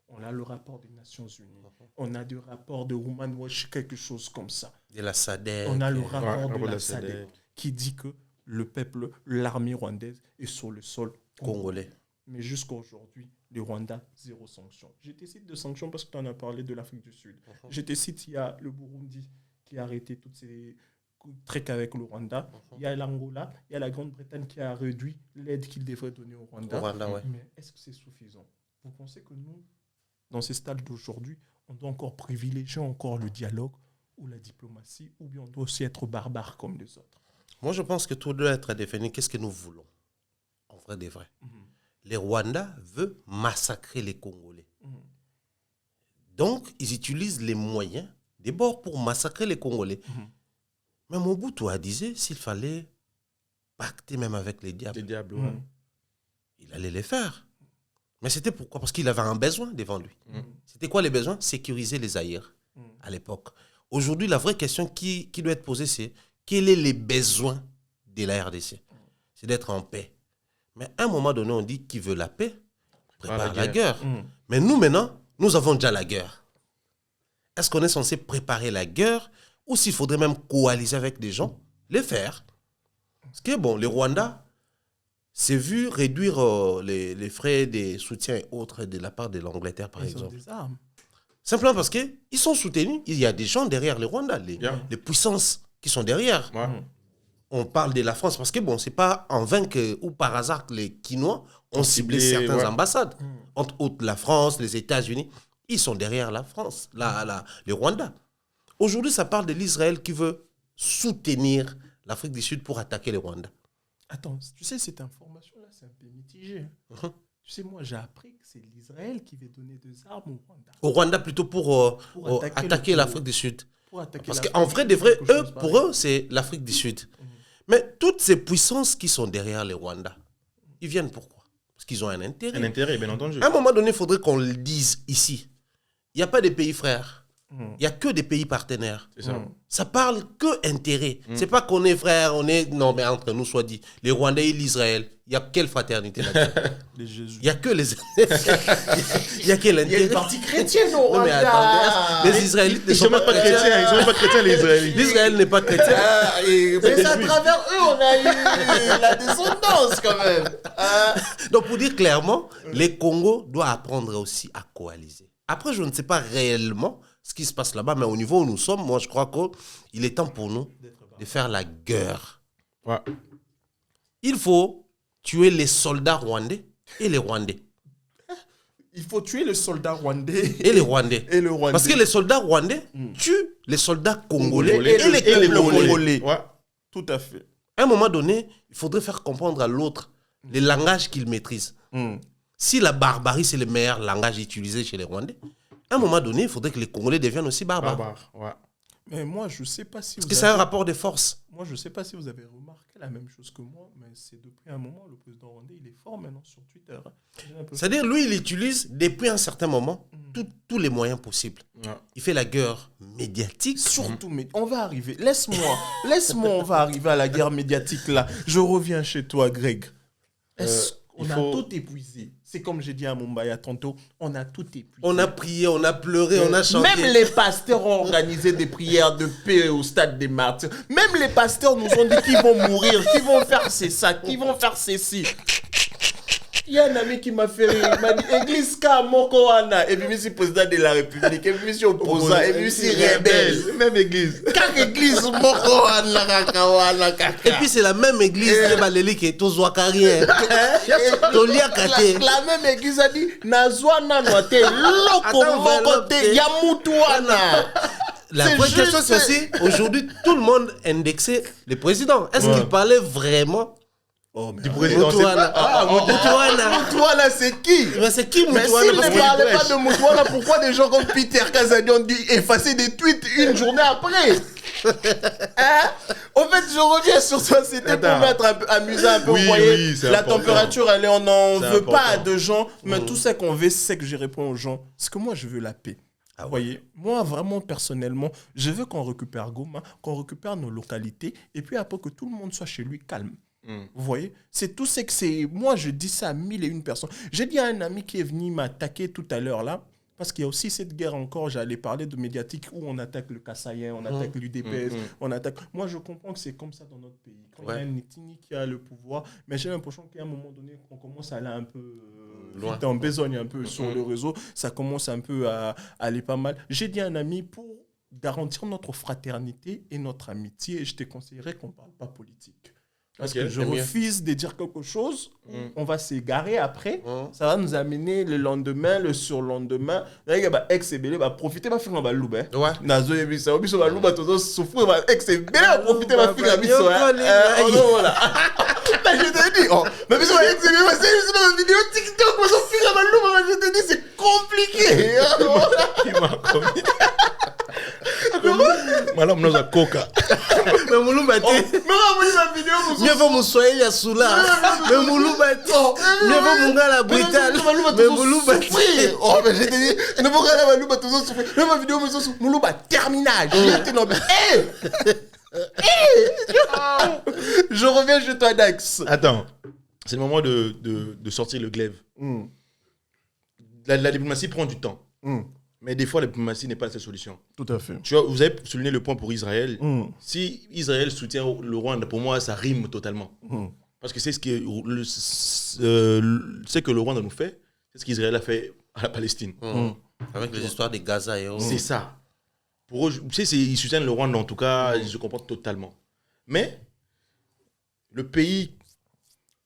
S5: On a le rapport des Nations Unies. On a du rapport de Women Watch, quelque chose comme ça.
S3: De la SADC.
S5: On a le rapport de la SADC qui dit que le peuple, l'armée rwandaise est sur le sol
S3: Congolais.
S5: Mais jusqu'à aujourd'hui, le Rwanda, zéro sanction. Je te cite de sanctions parce que tu en as parlé de l'Afrique du Sud. Je te cite, il y a le Burundi qui a arrêté toutes ces trucs avec le Rwanda. Il y a l'Angola, il y a la Grande-Bretagne qui a réduit l'aide qu'il devrait donner au Rwanda.
S3: Ouais.
S5: Mais est-ce que c'est suffisant? Vous pensez que nous, dans ces stades d'aujourd'hui, on doit encore privilégier encore le dialogue ou la diplomatie, ou bien on doit aussi être barbare comme les autres?
S3: Moi, je pense que tout doit être défini. Qu'est-ce que nous voulons? En vrai des vrais. Les Rwandais veulent massacrer les Congolais. Donc, ils utilisent les moyens des bords pour massacrer les Congolais. Mais Mobutu a dit s'il fallait pacter même avec les diables.
S2: Les diables,
S3: Il allait les faire. Mais c'était pourquoi? Parce qu'il avait un besoin devant lui. C'était quoi les besoins? Sécuriser les Zaïres à l'époque. Aujourd'hui, la vraie question qui doit être posée, c'est quels sont les besoins de la RDC? C'est d'être en paix. Mais à un moment donné, on dit qui veut la paix prépare la guerre. Mais nous, maintenant, nous avons déjà la guerre. Est-ce qu'on est censé préparer la guerre ou s'il faudrait même coaliser avec des gens, les faire? Parce que, bon, les Rwandais s'est vu réduire les frais des soutiens et autres de la part de l'Angleterre, par exemple.
S5: Ils ont des armes.
S3: Simplement parce qu'ils sont soutenus. Il y a des gens derrière les Rwandais, les puissances qui sont derrière. On parle de la France parce que, bon, c'est pas en vain que, ou par hasard que les Quinois ont ciblé certaines ambassades. Entre autres, la France, les États-Unis, ils sont derrière la France, les Rwandais. Aujourd'hui, ça parle de l'Israël qui veut soutenir l'Afrique du Sud pour attaquer les Rwandais.
S5: Attends, tu sais, cette information-là, c'est un peu mitigé. Tu sais, moi, j'ai appris que c'est l'Israël qui veut donner des armes au Rwanda.
S3: Au Rwanda, plutôt pour attaquer
S5: le-
S3: l'Afrique du Sud.
S5: Pour attaquer
S3: Parce
S5: l'Afrique,
S3: qu'en vrai, de vrai,
S5: quelque
S3: eux,
S5: chose
S3: pour
S5: pareil.
S3: eux, c'est l'Afrique du Sud. Mais toutes ces puissances qui sont derrière les Rwandais, ils viennent pourquoi? Parce qu'ils ont un intérêt.
S2: Un intérêt, bien entendu.
S3: À un moment donné, il faudrait qu'on le dise ici. Il n'y a pas de pays frères. Il n'y a que des pays partenaires.
S2: C'est ça.
S3: Ça parle que intérêt. C'est pas qu'on est frères, on est... Non, mais entre nous, soit dit. Les Rwandais et l'Israël, il y a quelle fraternité là-dessus?
S5: Les Jésus.
S3: Il n'y a que les... Il y a quel
S5: Il y a
S3: intérêt?
S5: une partie chrétienne au
S3: Non, mais
S5: Rwanda.
S3: attendez, les Israélites ne
S2: Ils
S3: sont
S2: sont même pas chrétiens. Ils sont même pas chrétiens, les Israélites.
S3: L'Israël n'est pas chrétien.
S5: Mais c'est à travers eux, on a eu la descendance quand même.
S3: Donc, pour dire clairement, les Congos doivent apprendre aussi à coaliser. Après, je ne sais pas réellement ce qui se passe là-bas, mais au niveau où nous sommes, moi, je crois qu'il est temps pour nous de faire la guerre.
S2: Ouais.
S3: Il faut tuer les soldats rwandais et les Rwandais.
S5: Il faut tuer le soldat rwandais
S3: Et les Rwandais.
S5: et le Rwandais.
S3: Parce que les soldats rwandais tuent les soldats congolais
S2: Congolais
S3: et les
S2: et les
S3: Congolais.
S2: Ouais.
S5: Tout à fait.
S3: À un moment donné, il faudrait faire comprendre à l'autre les langages qu'il maîtrise. Si la barbarie, c'est le meilleur langage utilisé chez les Rwandais, à un moment donné, il faudrait que les Congolais deviennent aussi barbares.
S2: Barbare. Ouais.
S5: Mais moi, je sais pas si
S3: Parce
S5: vous
S3: que c'est un
S5: avez...
S3: rapport de force.
S5: Moi, je sais pas si vous avez remarqué la même chose que moi, mais c'est depuis un moment, le président rwandais, il est fort maintenant sur Twitter. Hein. J'ai un peu-
S3: C'est-à-dire, lui, il utilise depuis un certain moment tous les moyens possibles.
S2: Ouais.
S3: Il fait la guerre médiatique.
S5: Surtout, mais on va arriver. Laisse-moi, on va arriver à la guerre médiatique là. Je reviens chez toi, Greg. Est-ce qu'on
S2: il
S5: a
S2: faut-
S5: tout épuisé? C'est comme j'ai dit à Mumbaya tantôt, on a tout épuisé.
S3: On a prié, on a pleuré, on a chanté.
S5: Même les pasteurs ont organisé des prières de paix au stade des martyrs. Même les pasteurs nous ont dit qu'ils vont mourir, qu'ils vont faire ça, qu'ils vont faire ceci. Il y a un ami qui m'a fait rire. Il m'a dit Église Ka Mokoana. Et puis, je suis président de la République. Et puis, je suis opposant. Et puis, je suis rebelle.
S2: Même église.
S5: Car Église Mokoana, Kakawana, Kaka.
S3: Et puis, c'est la même église de Baléli qui est aux Ouakarien. Tolia Kate.
S5: La même église a dit Nazwana Noate, Loko
S3: Attends,
S5: Mokote,
S3: Velope.
S5: Yamutuana.
S3: La
S5: C'est
S3: vraie
S5: juste-
S3: question, c'est aussi, aujourd'hui, tout le monde indexait le président. Est-ce qu'il parlait vraiment
S2: Du président.
S3: Moutouana? Moutouana.
S5: Moutouana, c'est qui?
S3: Mais c'est qui
S5: Mais
S3: Moutouana?
S5: s'il
S3: Parce
S5: ne
S3: que-
S5: parlait pas de Moutouana, pourquoi des gens comme Peter Kazadi ont dû effacer des tweets une journée après? Hein? En fait, je reviens sur ça. C'était pour
S2: Attends.
S5: mettre un peu amusant un peu.
S2: Oui,
S5: vous voyez,
S2: oui, c'est
S5: la
S2: important.
S5: température, elle est, on n'en
S2: C'est
S5: veut pas
S2: important.
S5: de gens. Mais tout ce qu'on veut, c'est que je réponds aux gens. Parce que moi, je veux la paix. Vous voyez, moi, vraiment, personnellement, je veux qu'on récupère Goma, qu'on récupère nos localités, et puis après que tout le monde soit chez lui calme. Vous voyez, c'est tout ce que c'est. Moi, je dis ça à 1001 personnes. J'ai dit à un ami qui est venu m'attaquer tout à l'heure là, parce qu'il y a aussi cette guerre encore. J'allais parler de médiatique où on attaque le Kassaïen, on attaque l'UDPS, on attaque. Moi, je comprends que c'est comme ça dans notre pays. Quand il y a une ethnie qui a le pouvoir, mais j'ai l'impression qu'à un moment donné, on commence à aller un peu
S3: Loin.
S5: vite en besogne un peu sur le réseau. Ça commence un peu à aller pas mal. J'ai dit à un ami pour garantir notre fraternité et notre amitié, je te conseillerais qu'on ne parle pas politique. Parce
S2: Ok,
S5: que je
S3: c'est mieux.
S5: refuse de dire quelque chose, on va s'égarer après,
S3: Mm.
S5: ça va nous amener le lendemain, le surlendemain. Ex et belé, profiter, va faire un balouba.
S3: Ouais.
S5: Nazo et bisa, obiso balouba, tozo souffrir, ex et belé, profiter, va faire un biso.
S3: Balouba,
S5: Voilà. Mais je te dis, mais biso, ex et belé, c'est une vidéo TikTok, mais ça fait un balouba, je te dis, c'est compliqué.
S2: Il m'a commis. Madame nous a coca.
S3: Mais Mouloubati.
S5: Mais on va voir la vidéo, vous
S3: Mieux vaut Moussoye Yassoula. Mais Mouloubati. Mieux vaut Mungala Brital. Mais Mouloubati.
S5: Oh, mais je te dis, tu ne peux pas aller à Moulouba, tout ça souffrir. Même ma vidéo, mais ça souffre. Moulouba, terminage. J'étais non, mais, je reviens chez toi, Dax.
S2: Attends. C'est le moment de sortir le glaive. La diplomatie prend du temps. Mais des fois, la diplomatie n'est pas la seule solution.
S5: Tout à fait.
S2: Tu vois, vous avez souligné le point pour Israël. Si Israël soutient le Rwanda, pour moi, ça rime totalement. Parce que c'est ce que le Rwanda nous fait, c'est ce qu'Israël a fait à la Palestine.
S3: Avec les histoires de Gaza et autres.
S2: C'est ça. Pour eux, tu sais, ils soutiennent le Rwanda, en tout cas, je comprends totalement. Mais le pays,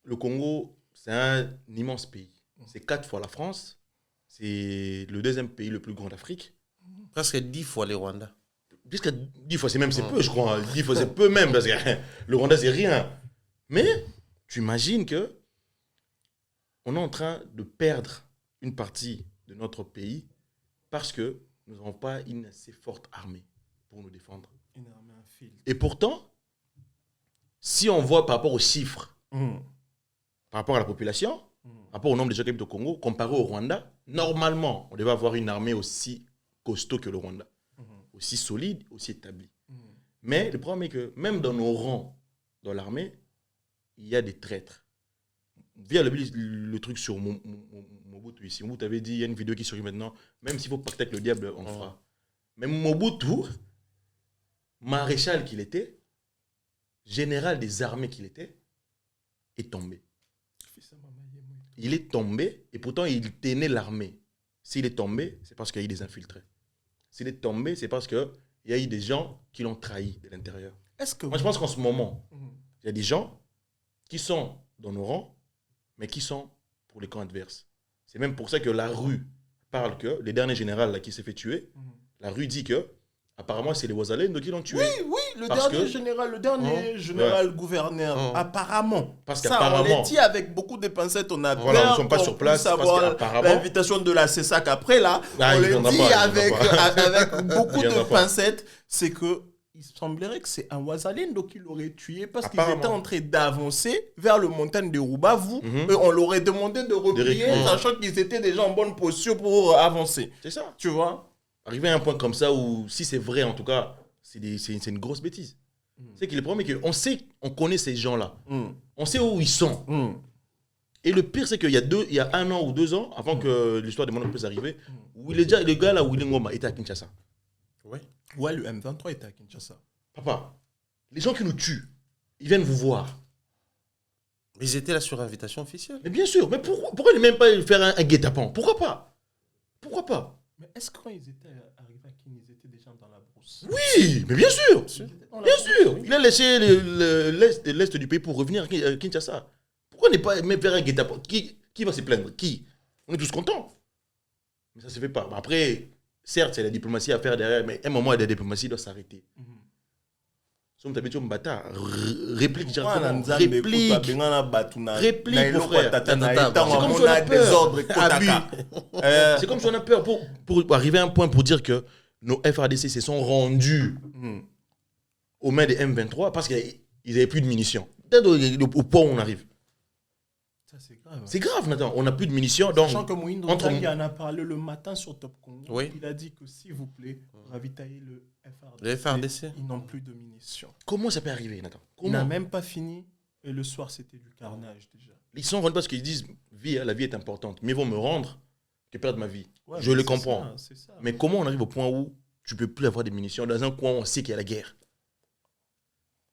S2: le Congo, c'est un immense pays. C'est 4 fois la France. C'est le deuxième pays le plus grand d'Afrique.
S3: Presque 10 fois les Rwandais.
S2: Jusqu'à 10 fois, c'est même c'est peu, je crois. 10 fois, c'est peu même, parce que le Rwanda, c'est rien. Mais tu imagines que on est en train de perdre une partie de notre pays parce que nous n'avons pas une assez forte armée pour nous défendre.
S5: Une armée, un fil.
S2: Et pourtant, si on voit par rapport aux chiffres, par rapport à la population, par rapport au nombre de gens qui habitent au Congo, comparé au Rwanda, normalement, on devait avoir une armée aussi costaud que le Rwanda, aussi solide, aussi établie. Mais le problème est que même dans nos rangs, dans l'armée, il y a des traîtres. Via le truc sur Mobutu ici. Mobutu avait dit, il y a une vidéo qui surgit maintenant, même s'il faut pacter avec le diable, on le fera. Mais Mobutu, maréchal qu'il était, général des armées qu'il était, est tombé. Il est tombé et pourtant il tenait l'armée. S'il est tombé, c'est parce qu'il y a eu des infiltrés. S'il est tombé, c'est parce qu'il y a eu des gens qui l'ont trahi de l'intérieur. Moi, je pense qu'en ce moment, il y a des gens qui sont dans nos rangs, mais qui sont pour les camps adverses. C'est même pour ça que la rue parle que, le dernier général là, qui s'est fait tuer, la rue dit que, apparemment, c'est les Ouazalènes qui l'ont tué.
S5: Oui, le dernier général gouverneur, apparemment.
S2: Parce
S5: ça,
S2: qu'apparemment,
S5: on les dit avec beaucoup de pincettes, on a
S2: voilà,
S5: peur
S2: nous ne sommes pas
S5: qu'on
S2: sur place,
S5: puisse
S2: parce
S5: avoir
S2: qu'apparemment,
S5: l'invitation de la CESAC après, là,
S2: Ah,
S5: on
S2: il
S5: le
S2: viendra
S5: dit
S2: pas,
S5: avec beaucoup
S2: Il viendra
S5: de
S2: pas.
S5: pincettes, c'est que il semblerait que c'est un Ouazalène qui l'aurait tué parce qu'ils
S2: Apparemment.
S5: étaient en train d'avancer vers le montagne de Rubavu et on leur aurait demandé de replier, sachant qu'ils étaient déjà en bonne posture pour avancer.
S2: c'est ça.
S5: Tu vois?
S2: Arriver à un point comme ça où, si c'est vrai, en tout cas, c'est une grosse bêtise. C'est que le problème est qu'on sait, on connaît ces gens-là. On sait où ils sont. Et le pire, c'est qu'il y a 1 an ou 2 ans, avant que l'histoire des Monopoles puisse arriver, où le gars là, Willy Ngoma, était à Kinshasa.
S5: Ouais, le M23 était à Kinshasa.
S2: Papa, les gens qui nous tuent, ils viennent vous voir.
S3: Mais ils étaient là sur invitation officielle.
S2: Mais bien sûr, mais pourquoi ne même pas faire un guet-apens? Pourquoi pas? Pourquoi pas?
S5: Mais est-ce que quand ils étaient arrivés à Kin, ils étaient déjà dans la brousse?
S2: Oui, mais bien sûr.
S5: Dans la
S2: Bien
S5: brousse,
S2: sûr.
S5: oui.
S2: Il a laissé l'est du pays pour revenir à Kinshasa. Pourquoi ne pas même faire un guet-apens? Qui va se plaindre? Qui? On est tous contents. Mais ça ne se fait pas. Après, certes, c'est la diplomatie à faire derrière, mais à un moment, la diplomatie doit s'arrêter. Somme t'habitué au mbata, réplique directement. Réplique, mon frère. C'est comme si on a peur. C'est comme si on a peur pour arriver à un point pour dire que nos FARDC se sont rendus aux mains des M23 parce qu'ils n'avaient plus de munitions. Peut-être au point où on arrive.
S5: Ça, c'est grave.
S2: C'est grave, Nathan. On n'a plus de munitions. Donc,
S5: Sachant que Moïse
S2: entre-
S5: Ndonga, il en a parlé le matin sur Top Congo.
S3: Oui.
S5: Il a dit que s'il vous plaît, ravitaillez le FRDC.
S3: Le FRDC.
S5: Ils n'ont plus de munitions.
S2: comment ça peut arriver, Nathan?
S5: Il n'a
S2: Comment?
S5: même pas fini et le soir, c'était du carnage déjà.
S2: Ils sont rendus parce qu'ils disent la vie est importante. Mieux vaut me rendre que perdre ma vie.
S5: Ouais,
S2: Je
S5: mais
S2: le
S5: c'est
S2: comprends.
S5: ça, c'est ça.
S2: Mais comment on arrive au point où tu ne peux plus avoir des munitions dans un coin où on sait qu'il y a la guerre?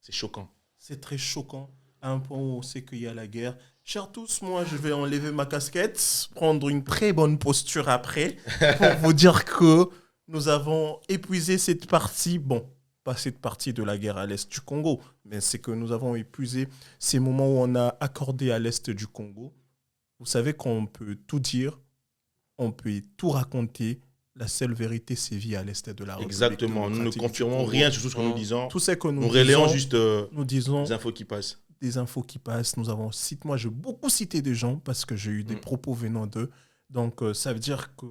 S2: C'est choquant.
S5: C'est très choquant à un point où on sait qu'il y a la guerre. Chers tous, moi, je vais enlever ma casquette, prendre une très bonne posture après pour vous dire que nous avons épuisé cette partie. Bon, pas cette partie de la guerre à l'est du Congo, mais c'est que nous avons épuisé ces moments où on a accordé à l'est du Congo. Vous savez qu'on peut tout dire, on peut tout raconter. La seule vérité sévit à l'est de la République
S2: Exactement. Nous ne
S5: démocratique du
S2: confirmons
S5: Congo.
S2: rien sur tout ce que nous disons.
S5: Tout ce que
S2: Nous relayons
S5: disons,
S2: juste
S5: nous disons
S2: les infos qui passent.
S5: des infos qui passent. Nous avons moi, j'ai beaucoup cité des gens parce que j'ai eu des propos venant d'eux. Donc, ça veut dire qu'à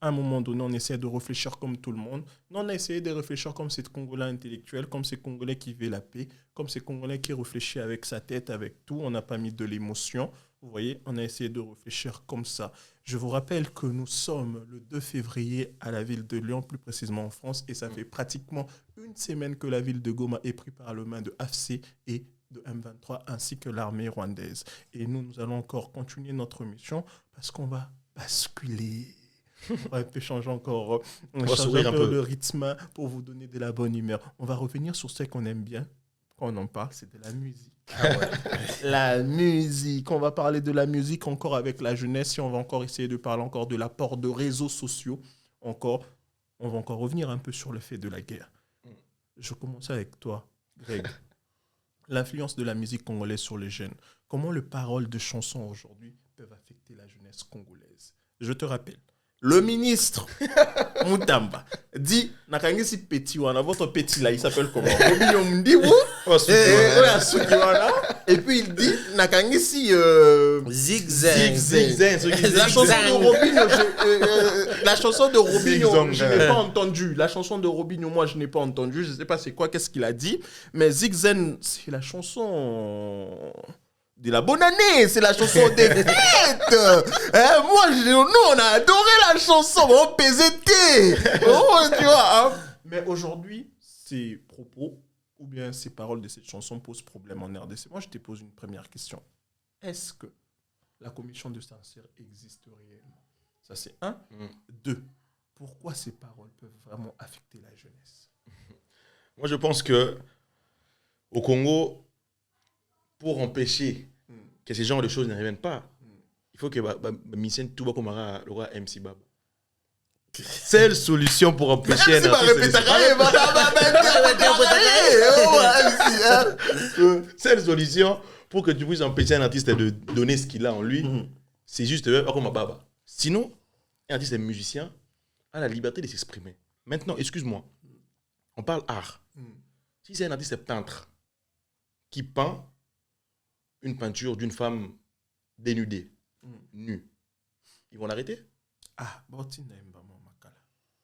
S5: un moment donné, on essaie de réfléchir comme tout le monde. Nous, on a essayé de réfléchir comme ces Congolais intellectuels, comme ces Congolais qui veulent la paix, comme ces Congolais qui réfléchissent avec sa tête, avec tout. On n'a pas mis de l'émotion. Vous voyez, on a essayé de réfléchir comme ça. Je vous rappelle que nous sommes le 2 février à la ville de Lyon, plus précisément en France, et ça fait pratiquement une semaine que la ville de Goma est prise par la main de AFC et de M23 ainsi que l'armée rwandaise. Et nous allons encore continuer notre mission parce qu'on va basculer. On va un peu changer encore
S2: sourire un peu.
S5: le rythme pour vous donner de la bonne humeur. On va revenir sur ce qu'on aime bien quand on en parle, c'est de la musique. La musique. On va parler de la musique encore avec la jeunesse et on va encore essayer de parler encore de l'apport de réseaux sociaux. Encore, on va encore revenir un peu sur le fait de la guerre. Je commence avec toi, Greg. L'influence de la musique congolaise sur les jeunes. Comment les paroles de chansons aujourd'hui peuvent affecter la jeunesse congolaise? Je te rappelle, Le ministre Moutamba dit nakangisi petit wana votre petit là il s'appelle comment Robinho Mundibu et puis il dit nakangisi
S3: Zigzag.
S5: la chanson de Robinho la chanson de Robinho je n'ai pas entendu la chanson de Robinho moi je n'ai pas entendu je sais pas c'est quoi qu'est-ce qu'il a dit mais Zigzag c'est la chanson de la bonne année, c'est la chanson des fêtes. Nous, on a adoré la chanson. Oh, PZT. Oh, tu vois. Hein? Mais aujourd'hui, ces propos ou bien ces paroles de cette chanson posent problème en RDC. Moi, je te pose une première question. Est-ce que la commission de censure existe réellement? Ça, c'est un. Deux, pourquoi ces paroles peuvent vraiment affecter la jeunesse?
S2: Moi, je pense que au Congo, pour empêcher que ces genres de choses ne reviennent pas, il faut que Missien Touba Komara le roi MC Bab. Seule solution pour empêcher un artiste. Seule solution pour que tu puisses empêcher un artiste de donner ce qu'il a en lui, c'est juste comme Baba. Sinon, un artiste musicien a la liberté de s'exprimer. Maintenant, excuse-moi, on parle art. Si c'est un artiste peintre qui peint une peinture d'une femme dénudée, nue, ils vont l'arrêter.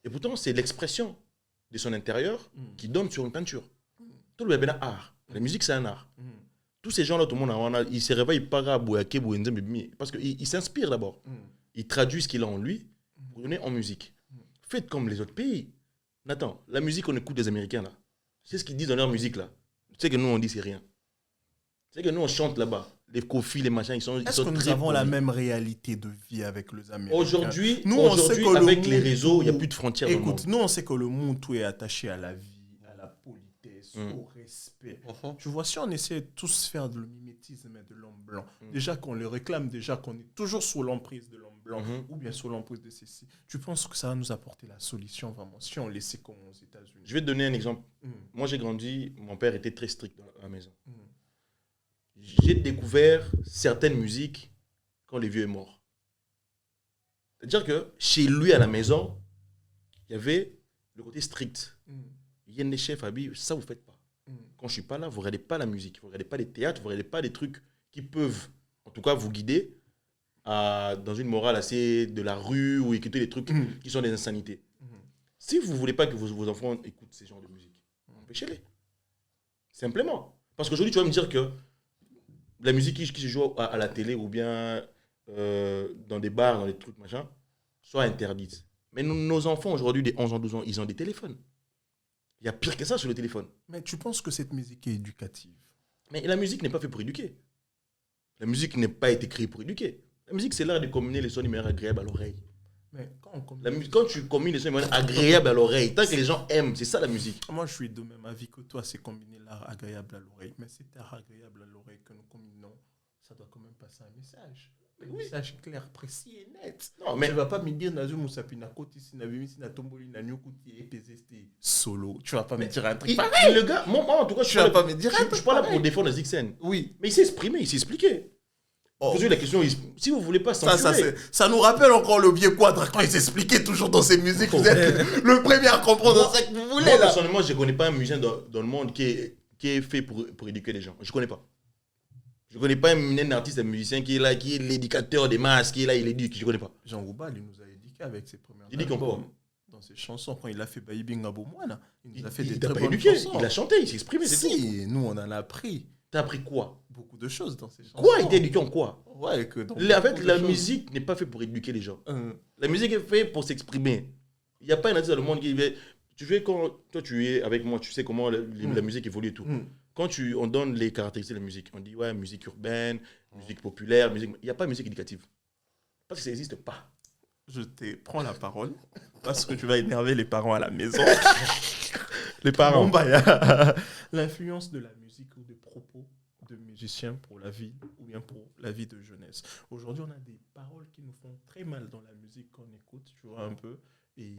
S2: Et pourtant, c'est l'expression de son intérieur qui donne sur une peinture. Tout le monde art. La musique, c'est un art. Tous ces gens-là, tout le monde, ils se réveillent parce qu'ils s'inspirent d'abord. Ils traduisent ce qu'il a en lui pour donner en musique. Faites comme les autres pays. Nathan, la musique, on écoute des Américains là. C'est ce qu'ils disent dans leur musique là. Tu sais que nous, on dit c'est rien. C'est que nous, on chante là-bas. Les Kofi, les machins, ils sont
S5: Est-ce que nous avons la même réalité de vie avec les Américains?
S2: Aujourd'hui, avec les réseaux, il n'y a plus de frontières.
S5: Écoute, nous, on sait que le monde, tout est attaché à la vie, à la politesse, au respect. Tu vois, si on essaie de tous faire le mimétisme de l'homme blanc, déjà qu'on le réclame, déjà qu'on est toujours sous l'emprise de l'homme blanc, ou bien sous l'emprise de ceci, tu penses que ça va nous apporter la solution, vraiment, si on laissait comme aux États-Unis?
S2: Je vais te donner un exemple. Moi, j'ai grandi, mon père était très strict dans la maison. J'ai découvert certaines musiques quand le vieux est mort. C'est-à-dire que chez lui à la maison, il y avait le côté strict. Il y a des chefs habillés, ça vous ne faites pas. Quand je ne suis pas là, vous ne regardez pas la musique, vous ne regardez pas les théâtres, vous ne regardez pas des trucs qui peuvent, en tout cas, vous guider dans une morale assez de la rue ou écouter des trucs qui sont des insanités. Si vous ne voulez pas que vos enfants écoutent ces genres de musique, empêchez-les. Simplement. Parce qu'aujourd'hui, tu vas me dire que la musique qui se joue à la télé ou bien dans des bars, dans des trucs, machin, soit interdite. Mais nos enfants, aujourd'hui, des 11 ans, 12 ans, ils ont des téléphones. Il y a pire que ça sur le téléphone.
S5: Mais tu penses que cette musique est éducative?
S2: Mais la musique n'est pas faite pour éduquer. La musique n'est pas été créée pour éduquer. La musique, c'est l'art de combiner les sons numériques agréables à l'oreille.
S5: Mais
S2: quand tu combines les sons numériques agréables à l'oreille, tant que les gens aiment, c'est ça la musique.
S5: Moi, je suis de même avis que toi, c'est combiner l'art agréable à l'oreille. Mais cet art agréable à l'oreille que nous combinons, ça doit quand même passer un message. Un message clair, précis et net.
S2: Non, mais
S5: tu ne vas pas me dire Nazu Moussapina Koti, si Navimi, si Natomboli, Nanyukuti et PZT solo. Tu ne vas pas me dire un truc pareil.
S2: Le gars, moi, en tout cas, je suis pas là pour défendre Zixen.
S5: Oui.
S2: Mais il s'est exprimé, il s'est expliqué. Posez la question, si vous voulez pas censurer.
S5: Ça nous rappelle encore le vieux Quadra quand il s'expliquait toujours dans ses musiques. Vous êtes le premier à comprendre ça que vous voulez.
S2: Moi, personnellement, je ne connais pas un musicien dans le monde qui est fait pour éduquer les gens. Je ne connais pas. Je ne connais pas un artiste, un musicien qui est là, qui est l'éducateur des masses, qui est là, il éduque. Je ne connais pas.
S5: Jean Rouba, il nous a éduqué avec ses premières
S2: albums.
S5: Dans ses chansons, quand il a fait Baïbi Ngabo Moana, il nous a fait
S2: des
S5: très
S2: bonnes
S5: éduqué.
S2: chansons. Il a chanté, il s'est exprimé, c'est tout.
S5: Si, nous, on en a appris.
S2: T'as appris quoi?
S5: Beaucoup de choses dans ces chansons.
S2: Quoi? Il t'a éduqué en quoi?
S5: Ouais, que
S2: la musique n'est pas faite pour éduquer les gens. La musique est faite pour s'exprimer. Il n'y a pas un artiste dans le monde qui... Tu fais quand toi tu es avec moi, tu sais comment la musique évolue et tout. Quand on donne les caractéristiques de la musique, on dit ouais, musique urbaine, musique populaire, musique... Il n'y a pas de musique éducative. Parce que ça n'existe pas.
S5: Je te prends la parole parce que tu vas énerver les parents à la maison. Les parents. Bon, l'influence de la musique ou des propos de musiciens pour la vie ou bien pour la vie de jeunesse. Aujourd'hui, on a des paroles qui nous font très mal dans la musique qu'on écoute, tu vois un peu. Et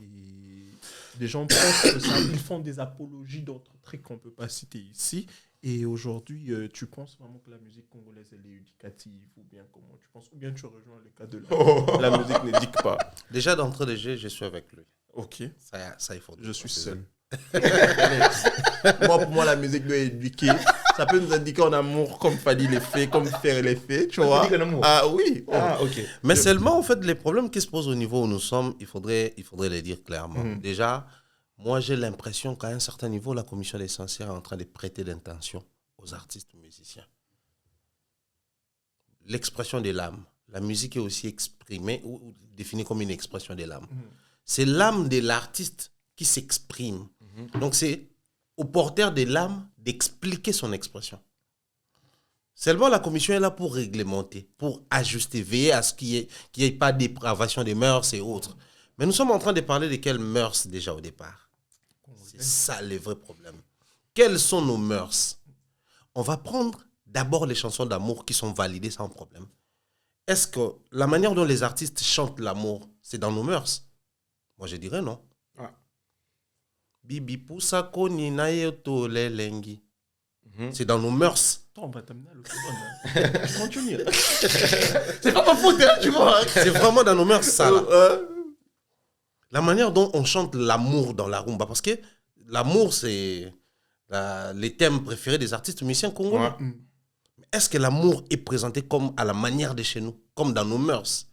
S5: des gens pensent que ça, ils font des apologies d'autres trucs qu'on ne peut pas citer ici. Et aujourd'hui, tu penses vraiment que la musique congolaise, elle est éducative ou bien comment tu penses? Ou bien tu rejoins le cas de la musique n'éduque pas.
S3: Déjà, d'entrée de jeu, je suis avec lui.
S5: Ok,
S3: Ça, il faut.
S5: je suis seul.
S6: Pour moi, la musique doit éduquer. Ça peut nous indiquer en amour comme Fadi les fait, comme faire les faits, tu vois.
S2: indique en amour.
S6: Ah oui.
S2: Ah, ok.
S3: Mais seulement, en fait, les problèmes qui se posent au niveau où nous sommes, il faudrait les dire clairement. Déjà, moi, j'ai l'impression qu'à un certain niveau, la commission des censeurs est en train de prêter l'intention aux artistes musiciens. L'expression de l'âme. La musique est aussi exprimée ou définie comme une expression de l'âme. C'est l'âme de l'artiste qui s'exprime. Donc, c'est au porteur de l'âme d'expliquer son expression. Seulement, la commission est là pour réglementer, pour ajuster, veiller à ce qu'il n'y ait pas de dépravation des mœurs et autres. Mais nous sommes en train de parler de quelles mœurs déjà au départ. C'est ça le vrai problème. Quelles sont nos mœurs? On va prendre d'abord les chansons d'amour qui sont validées sans problème. Est-ce que la manière dont les artistes chantent l'amour, c'est dans nos mœurs? Moi, je dirais non.
S2: Ah.
S3: Bibi poussa koni na yeto lelengi. C'est dans nos mœurs.
S5: Toi, on va t'amener à l'autre. Continue.
S6: C'est pas ma faute, hein, tu vois.
S3: C'est vraiment dans nos mœurs, ça. Là. La manière dont on chante l'amour dans la rumba. Parce que l'amour, c'est les thèmes préférés des artistes musiciens congolais.
S2: Ouais.
S3: Est-ce que l'amour est présenté comme à la manière de chez nous, comme dans nos mœurs?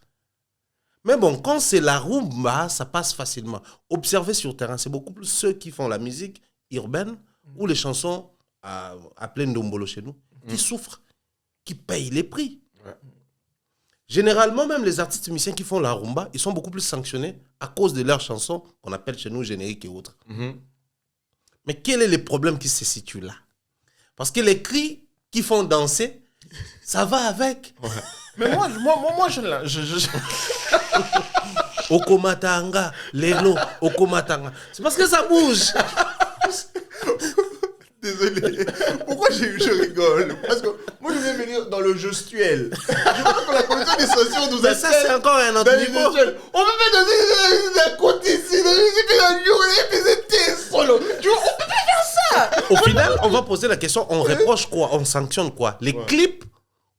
S3: Mais bon, quand c'est la rumba, ça passe facilement. Observez sur terrain, c'est beaucoup plus ceux qui font la musique urbaine ou les chansons à plein d'ombolo chez nous, qui souffrent, qui payent les prix.
S2: Ouais.
S3: Généralement, même les artistes musiciens qui font la rumba, ils sont beaucoup plus sanctionnés à cause de leurs chansons qu'on appelle chez nous génériques et autres. Mais quel est le problème qui se situe là? Parce que les cris qui font danser, ça va avec.
S2: Ouais.
S5: Mais moi, je
S3: Okomatanga, Lelo, Okomatanga. C'est parce que ça bouge.
S6: Désolé. Pourquoi je rigole? Parce que moi, je viens venir dans le gestuel. Je pense que la commission des censures nous
S3: Mais ça, c'est encore un autre
S6: dans le
S3: niveau.
S6: gestuel. On peut pas danser d'un côté ici, dans la journée, puis c'était solo. Tu vois, on peut pas faire ça.
S3: Au final, on va poser la question, on reproche quoi? On sanctionne quoi? Les clips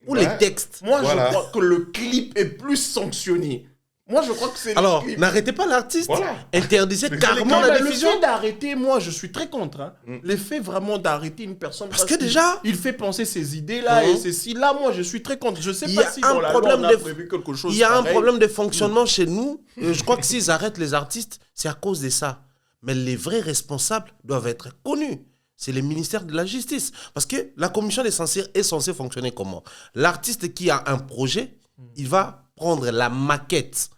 S3: ou les textes?
S6: Moi,
S2: Voilà.
S6: je crois que le clip est plus sanctionné. Moi, je crois que c'est
S3: Alors,
S6: le clip.
S3: n'arrêtez pas l'artiste.
S2: Voilà.
S3: Interdisez carrément
S5: Non,
S3: la
S5: mais le
S3: diffusion.
S5: fait d'arrêter, moi, je suis très contre. Hein. Le fait vraiment d'arrêter une personne.
S3: Parce que
S5: qu'il-
S3: déjà-
S5: Il fait penser ces idées-là et ceci-là. Moi, je suis très contre. Je sais
S3: Il y
S5: pas
S3: a
S5: si
S3: un
S5: dans la loi,
S3: problème
S5: on a
S3: de-
S5: prévu quelque chose
S3: Il y a un
S5: pareil.
S3: problème de fonctionnement chez nous. Je crois que s'ils arrêtent les artistes, c'est à cause de ça. Mais les vrais responsables doivent être connus. C'est le ministère de la Justice. Parce que la commission des censures est censée fonctionner comment? L'artiste qui a un projet, il va prendre la maquette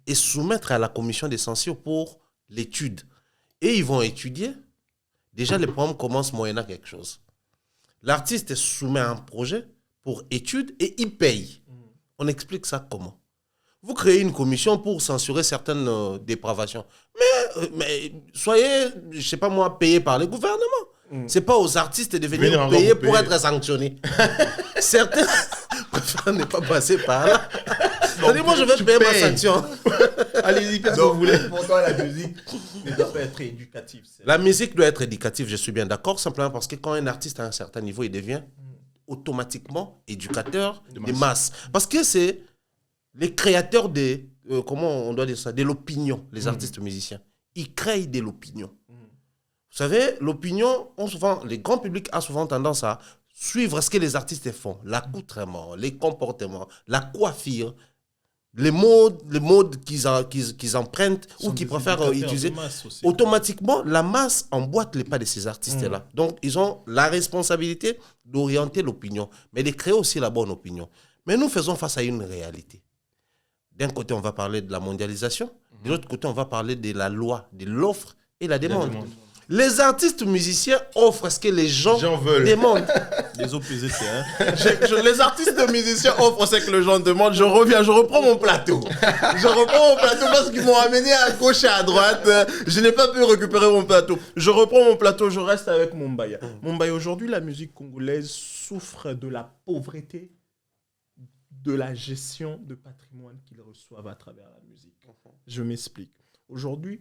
S3: et soumettre à la commission des censures pour l'étude. Et ils vont étudier. Déjà, le programme commence moyennant quelque chose. L'artiste soumet un projet pour étude et il paye. On explique ça comment? Vous créez une commission pour censurer certaines dépravations. Mais soyez, je sais pas moi, payés par le gouvernement. C'est pas aux artistes de
S2: Venir
S3: venir
S2: encore
S3: payer
S2: vous
S3: pour
S2: payer.
S3: être sanctionnés. Certains préfèrent ne pas passer par là. C'est-à-dire, moi, je vais payer ma sanction.
S6: Allez-y, faites ce que vous voulez. Pour toi, la musique
S5: Ne doit pas être éducatif.
S3: La musique doit être éducative, je suis bien d'accord, simplement parce que quand un artiste à un certain niveau, il devient automatiquement éducateur des masses. Parce que c'est les créateurs de, comment on doit dire ça, de l'opinion, les artistes musiciens. Ils créent de l'opinion. Vous savez, l'opinion, les grands publics ont souvent tendance à suivre ce que les artistes font, l'accoutrement, les comportements, la coiffure, les modes qu'ils empruntent ou qu'ils préfèrent utiliser. Automatiquement, la masse emboîte les pas de ces artistes-là. Donc, ils ont la responsabilité d'orienter l'opinion, mais de créer aussi la bonne opinion. Mais nous faisons face à une réalité. D'un côté, on va parler de la mondialisation. De l'autre côté, on va parler de la loi, de l'offre et la demande. Les artistes musiciens offrent ce que les gens
S2: veulent.
S3: demandent.
S5: Les OPZT, hein.
S6: Les artistes musiciens offrent ce que les gens demandent. Je reviens, je reprends mon plateau. Je reprends mon plateau parce qu'ils m'ont amené à gauche et à droite. Je n'ai pas pu récupérer mon plateau.
S5: Je reprends mon plateau, je reste avec Mumbaya. Mumbaya, aujourd'hui, la musique congolaise souffre de la pauvreté, de la gestion de patrimoine qu'ils reçoivent à travers la musique. Je m'explique. Aujourd'hui,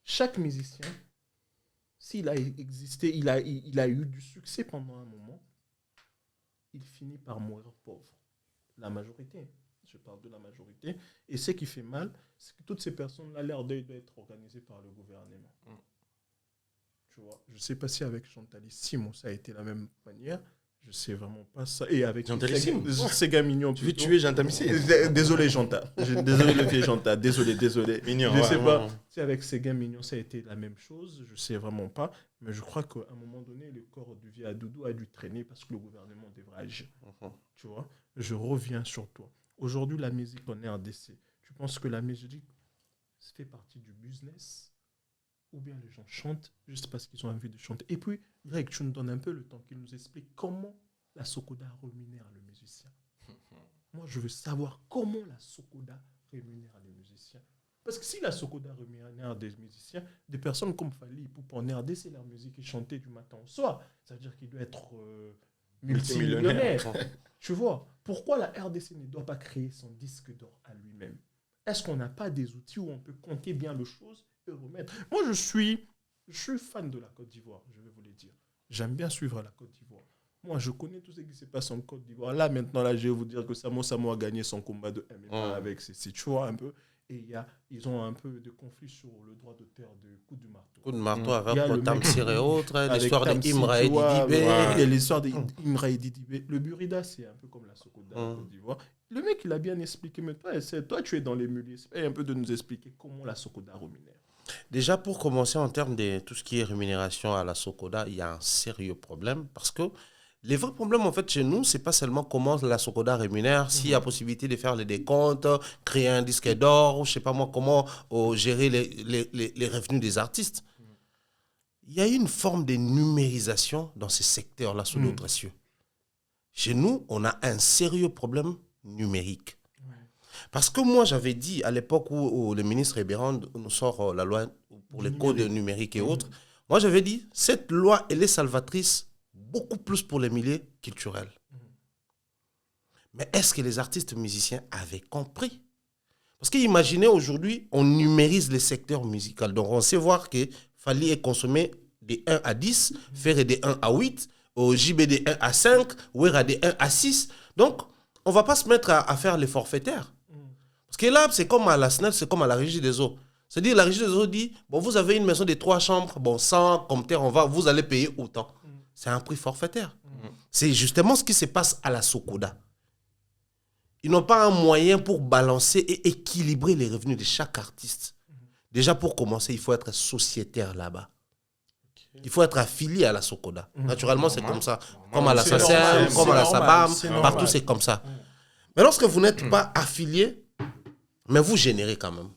S5: chaque musicien s'il a existé, il a eu du succès pendant un moment, il finit par mourir pauvre. La majorité, je parle de la majorité. Et ce qui fait mal, c'est que toutes ces personnes-là, leur deuil doit être organisé par le gouvernement. Tu vois, je ne sais pas si avec Chantalissimo, ça a été la même manière. Je ne sais vraiment pas ça. Et avec Sega Mignon.
S2: Tu veux tuer Janta Missé?
S5: Désolé, Janta. Désolé, le vieil Janta. Désolé.
S2: Mignon,
S5: je ne sais pas si avec Sega Mignon, ça a été la même chose. Je ne sais vraiment pas. Mais je crois qu'à un moment donné, le corps du vieux Doudou a dû traîner parce que le gouvernement devrait agir. Tu vois, je reviens sur toi. Aujourd'hui, la musique en RDC, tu penses que la musique fait partie du business ou bien les gens chantent juste parce qu'ils ont envie de chanter? Et puis, Greg, tu nous donnes un peu le temps qu'il nous explique comment la Socoda rémunère le musicien. Moi, je veux savoir comment la Socoda rémunère les musiciens. Parce que si la Socoda rémunère des musiciens, des personnes comme Fally Ipupa en RDC, leur musique est chantée du matin au soir. Ça veut dire qu'il doit être multimillionnaire. Tu vois, pourquoi la RDC ne doit pas créer son disque d'or à lui-même? Est-ce qu'on n'a pas des outils où on peut compter bien les choses et remettre? Moi, je suis fan de la Côte d'Ivoire, je vais vous le dire. J'aime bien suivre la Côte d'Ivoire. Moi, je connais tout ce qui se passe en Côte d'Ivoire. Là, maintenant, je vais vous dire que Samo a gagné son combat de MMA avec ses tu vois, un peu. Et ils ont un peu de conflit sur le droit d'auteur de Coup de marteau.
S3: Coup de marteau avec Tamsir et autres, l'histoire d'Imra et
S5: Didibé. Et l'histoire d'Imra et Didibé. Le Burida, c'est un peu comme la Socoda en Côte d'Ivoire. Le mec, il a bien expliqué, mais toi, tu es dans les milieux. Essaye un peu de nous expliquer comment la Socoda rémunère.
S3: Déjà, pour commencer, en termes de tout ce qui est rémunération à la Socoda, il y a un sérieux problème parce que les vrais problèmes, en fait, chez nous, c'est pas seulement comment la Socoda rémunère, s'il y a possibilité de faire les décomptes, créer un disque d'or, ou je sais pas moi, comment gérer les revenus des artistes. Il y a une forme de numérisation dans ces secteurs-là sous d'autres cieux. Chez nous, on a un sérieux problème numérique. Parce que moi, j'avais dit à l'époque où le ministre Ebéran nous sort la loi pour les codes numériques et autres, moi, j'avais dit, cette loi, elle est salvatrice beaucoup plus pour les milieux culturels. Mais est-ce que les artistes musiciens avaient compris? Parce qu'imaginez aujourd'hui, on numérise les secteurs musicaux. Donc, on sait voir que Fally est consommé des 1 à 10, Ferré des 1 à 8, JB des 1 à 5, Wera des 1 à 6. Donc, on ne va pas se mettre à faire les forfaitaires. Parce que là, c'est comme à la SNEL, c'est comme à la Régie des eaux. C'est-à-dire, la Régie des eaux dit, bon, vous avez une maison de 3 chambres, bon, 100 comme terre, vous allez payer autant. C'est un prix forfaitaire. C'est justement ce qui se passe à la Socoda. Ils n'ont pas un moyen pour balancer et équilibrer les revenus de chaque artiste. Déjà, pour commencer, il faut être sociétaire là-bas. Il faut être affilié à la Socoda. Naturellement, c'est comme ça. Comme à la SACEM, comme à la SABAM, partout, c'est comme ça. Mais lorsque vous n'êtes pas affilié, mais vous générez quand même.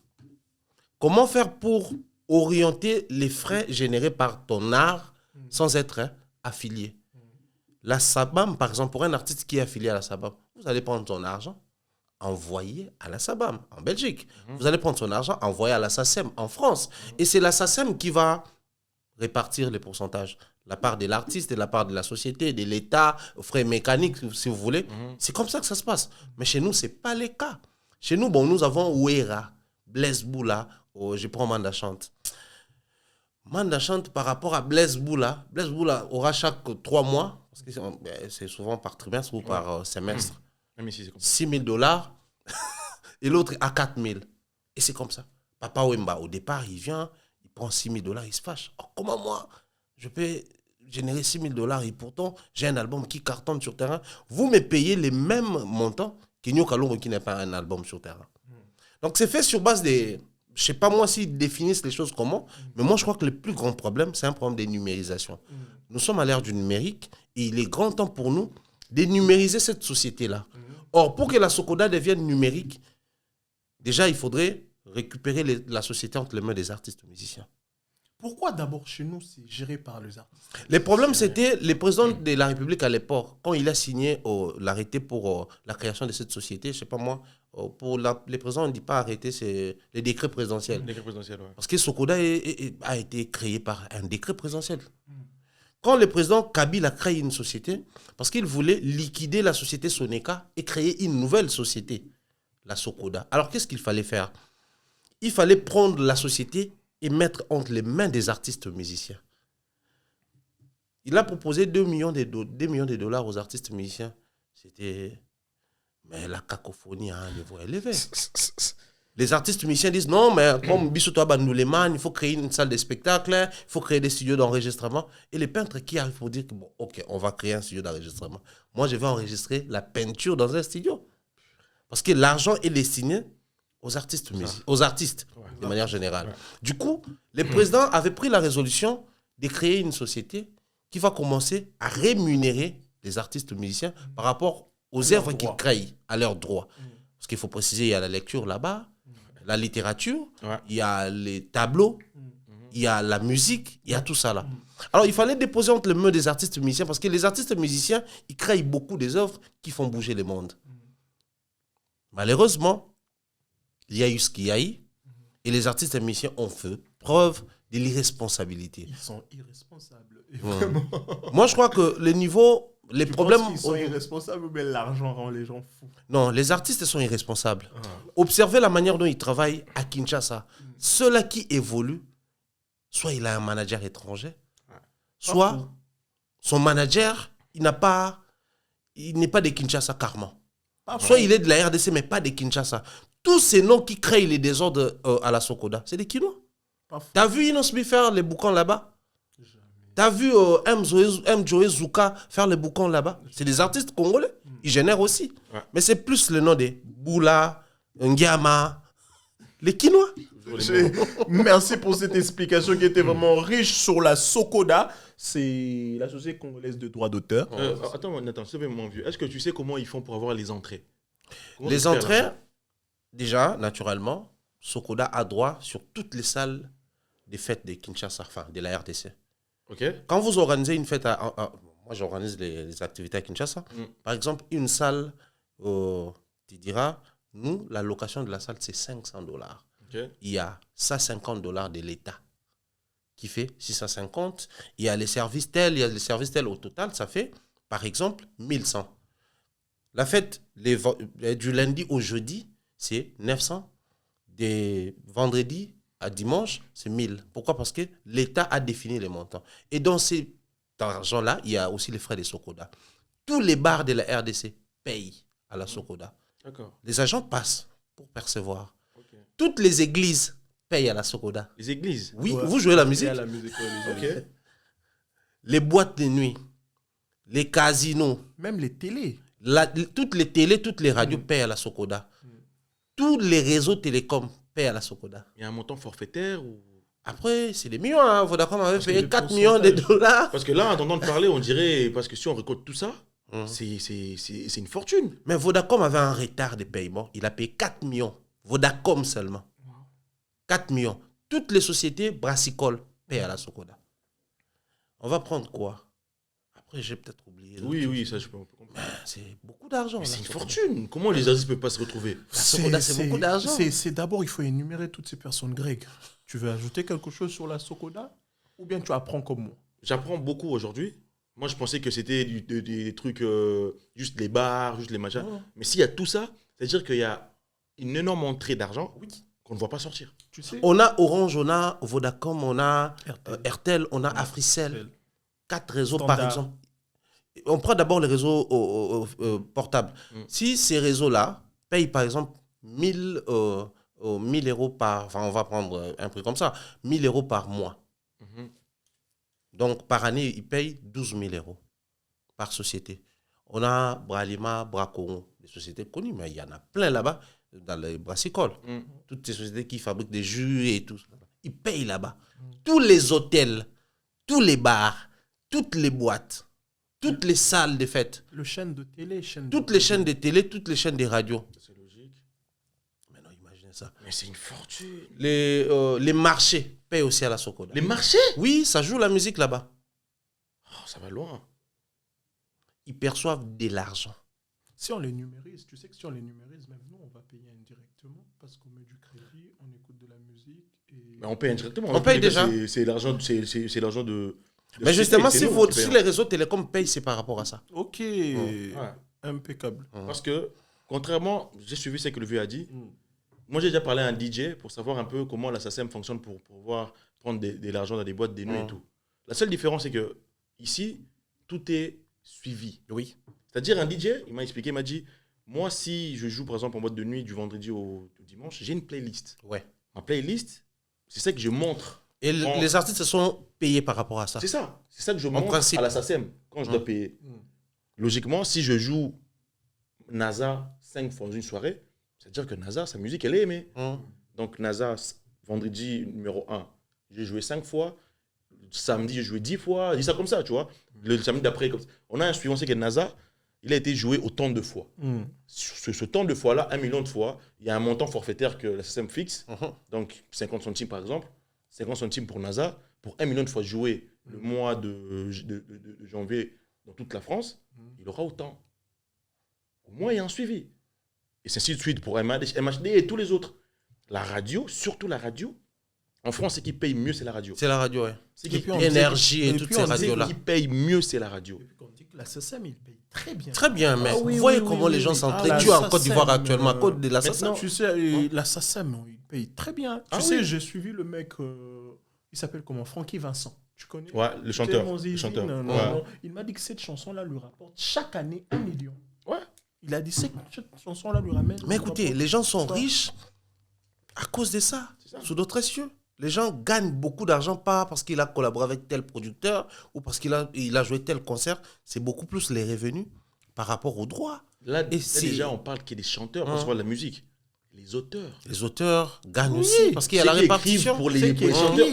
S3: Comment faire pour orienter les frais générés par ton art sans être affilié? La SABAM, par exemple, pour un artiste qui est affilié à la SABAM, vous allez prendre son argent, envoyer à la SABAM en Belgique. Vous allez prendre son argent, envoyer à la SACEM en France. Et c'est la SACEM qui va répartir les pourcentages. La part de l'artiste, et la part de la société, de l'État, frais mécaniques, si vous voulez. C'est comme ça que ça se passe. Mais chez nous, ce n'est pas le cas. Chez nous, bon, nous avons Ouera, Blaise Boula, je prends Manda Chante. Manda Chante, par rapport à Blaise Boula aura chaque 3 mois, parce que c'est souvent par trimestre ou par semestre, 6 000 $, et l'autre à 4 000. Et c'est comme ça. Papa Wemba, au départ, il vient, il prend 6 000 $, il se fâche. Oh, comment moi, je peux générer 6 000 $ et pourtant, j'ai un album qui cartonne sur terrain. Vous me payez les mêmes montants qu'Igno Kalongo qui n'est pas un album sur terrain. Donc, c'est fait sur base des... Je ne sais pas moi s'ils définissent les choses comment, mais moi, je crois que le plus grand problème, c'est un problème de numérisation. Nous sommes à l'ère du numérique et il est grand temps pour nous de numériser cette société-là. Or, pour que la Socoda devienne numérique, déjà, il faudrait récupérer la société entre les mains des artistes musiciens.
S5: Pourquoi d'abord chez nous, c'est géré par les artistes?
S3: Le problème, c'était le président de la République à l'époque, quand il a signé l'arrêté pour la création de cette société, je ne sais pas moi, pour les présidents, on ne dit pas arrêté, c'est les décrets présidentiels.
S2: Le décret présidentiel, ouais.
S3: Parce que Socoda a été créé par un décret présidentiel. Quand le président Kabila a créé une société, parce qu'il voulait liquider la société Soneka et créer une nouvelle société, la Socoda. Alors, qu'est-ce qu'il fallait faire? Il fallait prendre la société et mettre entre les mains des artistes musiciens. Il a proposé 2 millions de dollars aux artistes musiciens. C'était... Mais la cacophonie à un niveau élevé. Les artistes musiciens disent non, mais comme Bissoutoua Bandouleman, il faut créer une salle de spectacle, il faut créer des studios d'enregistrement. Et les peintres qui arrivent pour dire que, bon, ok, on va créer un studio d'enregistrement. Moi, je vais enregistrer la peinture dans un studio. Parce que l'argent est destiné aux artistes, de manière générale. Du coup, les présidents avaient pris la résolution de créer une société qui va commencer à rémunérer les artistes musiciens par rapport aux œuvres qu'ils créent à leurs droits. Parce qu'il faut préciser, il y a la lecture là-bas, la littérature, il y a les tableaux, il y a la musique, il y a tout ça là. Alors, il fallait déposer entre les mains des artistes musiciens parce que les artistes musiciens, ils créent beaucoup des œuvres qui font bouger le monde. Malheureusement, il y a eu ce qu'il y a eu et les artistes musiciens ont fait preuve de l'irresponsabilité.
S5: Ils sont irresponsables.
S3: Moi, je crois que les problèmes...
S5: Ils sont irresponsables, mais l'argent rend les gens fous.
S3: Non, les artistes sont irresponsables. Observez la manière dont ils travaillent à Kinshasa. Ceux-là qui évoluent, soit il a un manager étranger, soit son manager, il n'est pas de Kinshasa carrément. Soit il est de la RDC, mais pas de Kinshasa. Tous ces noms qui créent les désordres à la Sokoda, c'est des Kinois. T'as vu Inos Smith faire les boucans là-bas? T'as vu M. Joe Zouka faire les boucans là-bas? C'est des artistes congolais. Ils génèrent aussi. Mais c'est plus le nom des Boula, Nguiama, les Kinois.
S5: Merci pour cette explication qui était vraiment riche sur la Sokoda. C'est la Société congolaise de droits d'auteur.
S2: Attends, Nathan, c'est mon vieux. Est-ce que tu sais comment ils font pour avoir les entrées?
S3: Les entrées, déjà, naturellement, Sokoda a droit sur toutes les salles des fêtes de Kinshasa, enfin, de la RDC. Quand vous organisez une fête, moi j'organise les activités à Kinshasa, par exemple, une salle, tu diras, nous, la location de la salle, c'est $500. Il y a $150 de l'État qui fait 650. Il y a les services tels, il y a les services tels. Au total, ça fait, par exemple, 1100. La fête du lundi au jeudi, c'est 900. Des vendredis à dimanche, c'est 1000. Pourquoi? Parce que l'État a défini les montants. Et dans cet argent-là, il y a aussi les frais de Sokoda. Tous les bars de la RDC payent à la Sokoda. Les agents passent pour percevoir. Toutes les églises payent à la Sokoda.
S2: Les églises?
S3: Oui, vous jouez la musique. Les boîtes de nuit, les casinos.
S5: Même les télés.
S3: Toutes les télés, toutes les radios payent à la Sokoda. Tous les réseaux télécoms payent à la Sokoda.
S2: Il y a un montant forfaitaire ou...
S3: Après, c'est des millions. Hein. Vodacom avait payé 4 millions de dollars.
S2: Parce que là, en entendant parler, on dirait... Parce que si on récolte tout ça, c'est une fortune.
S3: Mais Vodacom avait un retard de paiement. Il a payé 4 millions. Vodacom seulement. 4 millions. Toutes les sociétés brassicoles payent à la Sokoda. On va prendre quoi? Après, j'ai peut-être oublié.
S2: Oui, ça, je peux comprendre.
S3: C'est beaucoup d'argent.
S2: Mais c'est une fortune. Comment les artistes ne peuvent pas se retrouver?
S3: La Sokoda, c'est beaucoup d'argent.
S5: C'est d'abord, il faut énumérer toutes ces personnes, Greg. Tu veux ajouter quelque chose sur la Sokoda? Ou bien tu apprends comme moi?
S2: J'apprends beaucoup aujourd'hui. Moi, je pensais que c'était des trucs, juste les bars, juste les machins. Mais s'il y a tout ça, c'est-à-dire qu'il y a une énorme entrée d'argent qu'on ne voit pas sortir.
S5: Tu sais?
S3: On a Orange, on a Vodacom, on a RTL, on a Africell. 4 réseaux par exemple. On prend d'abord les réseaux portables. Si ces réseaux-là payent par exemple 1000 euros par... Enfin, on va prendre un prix comme ça. 1000 euros par mois. Donc, par année, ils payent 12 000 euros par société. On a Bralima, Bracoron, des sociétés connues, mais il y en a plein là-bas, dans les brassicoles. Toutes ces sociétés qui fabriquent des jus et tout. Ils payent là-bas. Tous les hôtels, tous les bars, toutes les boîtes, toutes les salles de fête.
S5: Le chaîne de télé,
S3: toutes les chaînes de télé, toutes les chaînes de radio.
S2: C'est logique.
S3: Mais non, imaginez ça.
S2: Mais c'est une fortune.
S3: Les marchés payent aussi à la Sokoda.
S2: Les marchés?
S3: Oui, ça joue la musique là-bas.
S2: Oh, ça va loin.
S3: Ils perçoivent de l'argent.
S5: Si on les numérise, tu sais que si on les numérise, même nous, on va payer indirectement parce qu'on met du crédit, on écoute de la musique. Et...
S2: Mais on paye indirectement.
S3: On paye déjà.
S2: C'est l'argent de...
S3: Mais justement, si les réseaux télécoms payent, c'est par rapport à ça.
S5: Ok. Impeccable.
S2: Parce que, contrairement, j'ai suivi ce que le vieux a dit. Moi, j'ai déjà parlé à un DJ pour savoir un peu comment la SACEM fonctionne pour pouvoir prendre de l'argent dans des boîtes de nuit et tout. La seule différence, c'est que ici, tout est suivi.
S3: Oui.
S2: C'est-à-dire, un DJ, il m'a expliqué, il m'a dit, moi, si je joue, par exemple, en boîte de nuit du vendredi au dimanche, j'ai une playlist.
S3: Ouais.
S2: Ma playlist, c'est ça que je montre.
S3: Et les artistes se sont payés par rapport à ça.
S2: C'est ça. C'est ça que je montre
S3: principe.
S2: à la SACEM quand je dois payer. Logiquement, si je joue NASA 5 fois dans une soirée, c'est-à-dire que NASA, sa musique, elle est aimée. Donc, NASA, vendredi numéro 1, j'ai joué 5 fois. Samedi, j'ai joué 10 fois. Je dis ça comme ça, tu vois. Le samedi d'après, comme ça. On a un suivant, c'est que NASA, il a été joué autant de fois. Sur ce temps de fois-là, 1 million de fois, il y a un montant forfaitaire que la SACEM fixe. Donc, 50 centimes par exemple. 50 centimes pour NASA. Pour 1 million de fois joué le mois de janvier dans toute la France, il aura autant. Au moins, il y a un suivi. Et c'est ainsi de suite pour MHD et tous les autres. La radio, surtout la radio, en France, ce qui paye mieux, c'est la radio.
S3: C'est la radio, ouais.
S2: C'est qui
S3: Énergie et toutes ces radios-là.
S2: Ce qui paye mieux, c'est la radio.
S5: Et puis on dit que la SACEM, il paye très bien.
S3: Très bien, mais
S5: oui,
S3: vous voyez
S5: oui,
S3: comment
S5: oui,
S3: les gens
S5: oui.
S3: s'entretuent en Côte d'Ivoire actuellement à cause de la SACEM.
S5: Tu sais, la SACEM, il paye très bien. Tu sais, j'ai suivi le mec, il s'appelle comment? Francky Vincent. Tu connais?
S2: Ouais, le chanteur.
S5: Non. Il m'a dit que cette chanson-là lui rapporte chaque année 1 million.
S2: Ouais.
S5: Il a dit que cette chanson-là lui ramène.
S3: Mais écoutez, les gens sont riches à cause de ça, sous d'autres cieux. Les gens gagnent beaucoup d'argent pas parce qu'il a collaboré avec tel producteur ou parce qu'il a joué tel concert. C'est beaucoup plus les revenus par rapport aux droits.
S2: Là déjà, on parle qu'il y a des chanteurs pour savoir la musique. Les auteurs.
S3: Les auteurs gagnent aussi parce qu'il y a la répartition.
S2: Pour les chanteurs.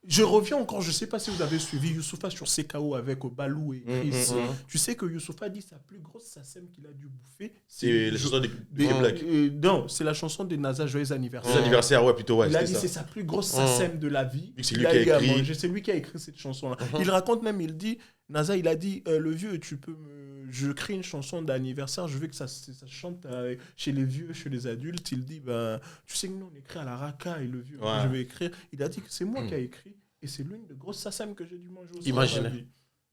S5: Je reviens encore, je ne sais pas si vous avez suivi Youssoupha sur CKO avec Balou et Chris. Tu sais que Youssoupha dit sa plus grosse SACEM qu'il a dû bouffer.
S2: C'est la chanson de Black.
S5: Non, c'est la chanson de NASA Joyeux Anniversaire.
S2: Joyeux anniversaire, ouais, plutôt, ouais.
S5: Il a dit c'est sa plus grosse SACEM de la vie.
S2: C'est lui qui a écrit.
S5: C'est lui qui a écrit cette chanson-là. Il raconte même, il dit, NASA, il a dit, le vieux, je crée une chanson d'anniversaire, je veux que ça chante chez les vieux, chez les adultes. Il dit, tu sais que nous, on écrit à la raka et le vieux, je vais écrire. Il a dit que c'est moi qui ai écrit. Et c'est l'une des grosses SACEM que j'ai dû manger aussi.
S3: Imaginez.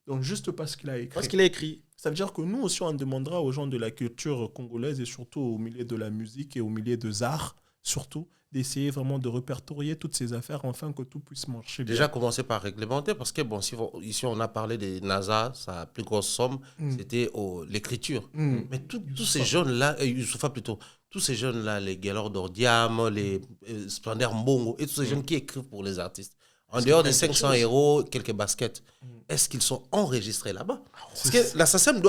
S5: Donc, juste parce qu'il a écrit.
S2: Parce qu'il a écrit.
S5: Ça veut dire que nous aussi, on demandera aux gens de la culture congolaise et surtout au milieu de la musique et au milieu des arts, surtout, d'essayer vraiment de répertorier toutes ces affaires afin que tout puisse marcher bien.
S3: Déjà, commencer par réglementer parce que, bon, ici, on a parlé de NASA, sa plus grosse somme, c'était l'écriture. Mais tous ces jeunes-là, Youssoupha plutôt, tous ces jeunes-là, les Gaylord Diam, les Splendeur Mbongo et tous ces jeunes qui écrivent pour les artistes, en dehors des 500 euros, quelques baskets, est-ce qu'ils sont enregistrés là-bas? Parce que la SACEM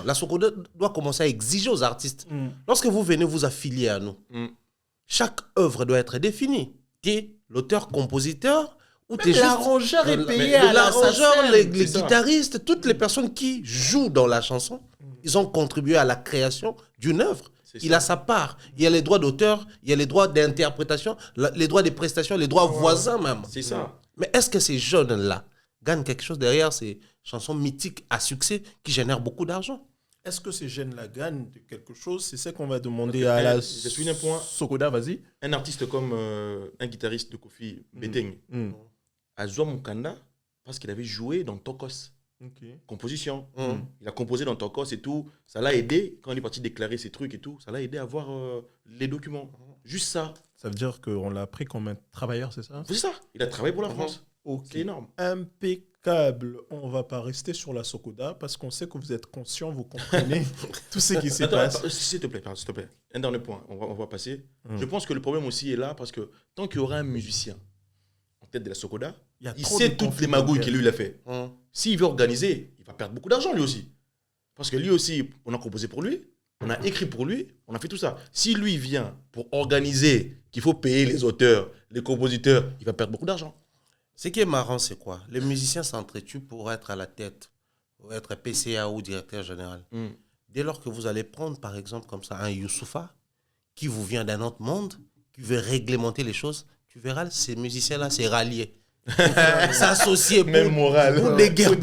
S3: la Sokoda doit commencer à exiger aux artistes. Lorsque vous venez vous affilier à nous, chaque œuvre doit être définie. Qui est l'auteur-compositeur ou t'es juste
S5: l'arrangeur est payé à la
S3: l'arrangeur,
S5: SACEM.
S3: les guitaristes, toutes les personnes qui jouent dans la chanson, ils ont contribué à la création d'une œuvre. Il a sa part. Il y a les droits d'auteur, il y a les droits d'interprétation, les droits des prestations, les droits voisins même.
S2: C'est ça.
S3: Mais est-ce que ces jeunes-là gagnent quelque chose derrière ces chansons mythiques à succès qui génèrent beaucoup d'argent?
S5: Est-ce que ces jeunes-là gagnent de quelque chose? C'est ça qu'on va demander à la
S2: Je suis un point.
S5: Sokoda, vas-y.
S2: Un artiste comme un guitariste de Kofi Beteng, Azwa Mukanda, parce qu'il avait joué dans Tokos. Composition. Il a composé dans Tokos et tout. Ça l'a aidé, quand il est parti déclarer ses trucs et tout, ça l'a aidé à avoir les documents. Juste ça.
S5: Ça veut dire qu'on l'a pris comme un travailleur, c'est ça?
S2: C'est ça. Il a travaillé pour la France. C'est énorme.
S5: Impeccable. On ne va pas rester sur la Sokoda parce qu'on sait que vous êtes conscient, vous comprenez tout ce qui se passe.
S2: S'il te plaît. Un dernier point, on va passer. Je pense que le problème aussi est là parce que tant qu'il y aura un musicien en tête de la Sokoda, il sait toutes les magouilles qu'il lui a fait. S'il veut organiser, il va perdre beaucoup d'argent lui aussi. Parce que lui aussi, on a composé pour lui, on a écrit pour lui, on a fait tout ça. Si lui vient pour organiser qu'il faut payer les auteurs, les compositeurs, il va perdre beaucoup d'argent.
S3: Ce qui est marrant, c'est quoi? Les musiciens s'entretuent pour être à la tête, pour être PCA ou directeur général. Dès lors que vous allez prendre, par exemple, comme ça, un Youssoupha, qui vous vient d'un autre monde, qui veut réglementer les choses, tu verras ces musiciens-là, c'est ralliés. S'associer pour,
S2: moral.
S3: Pour dégager.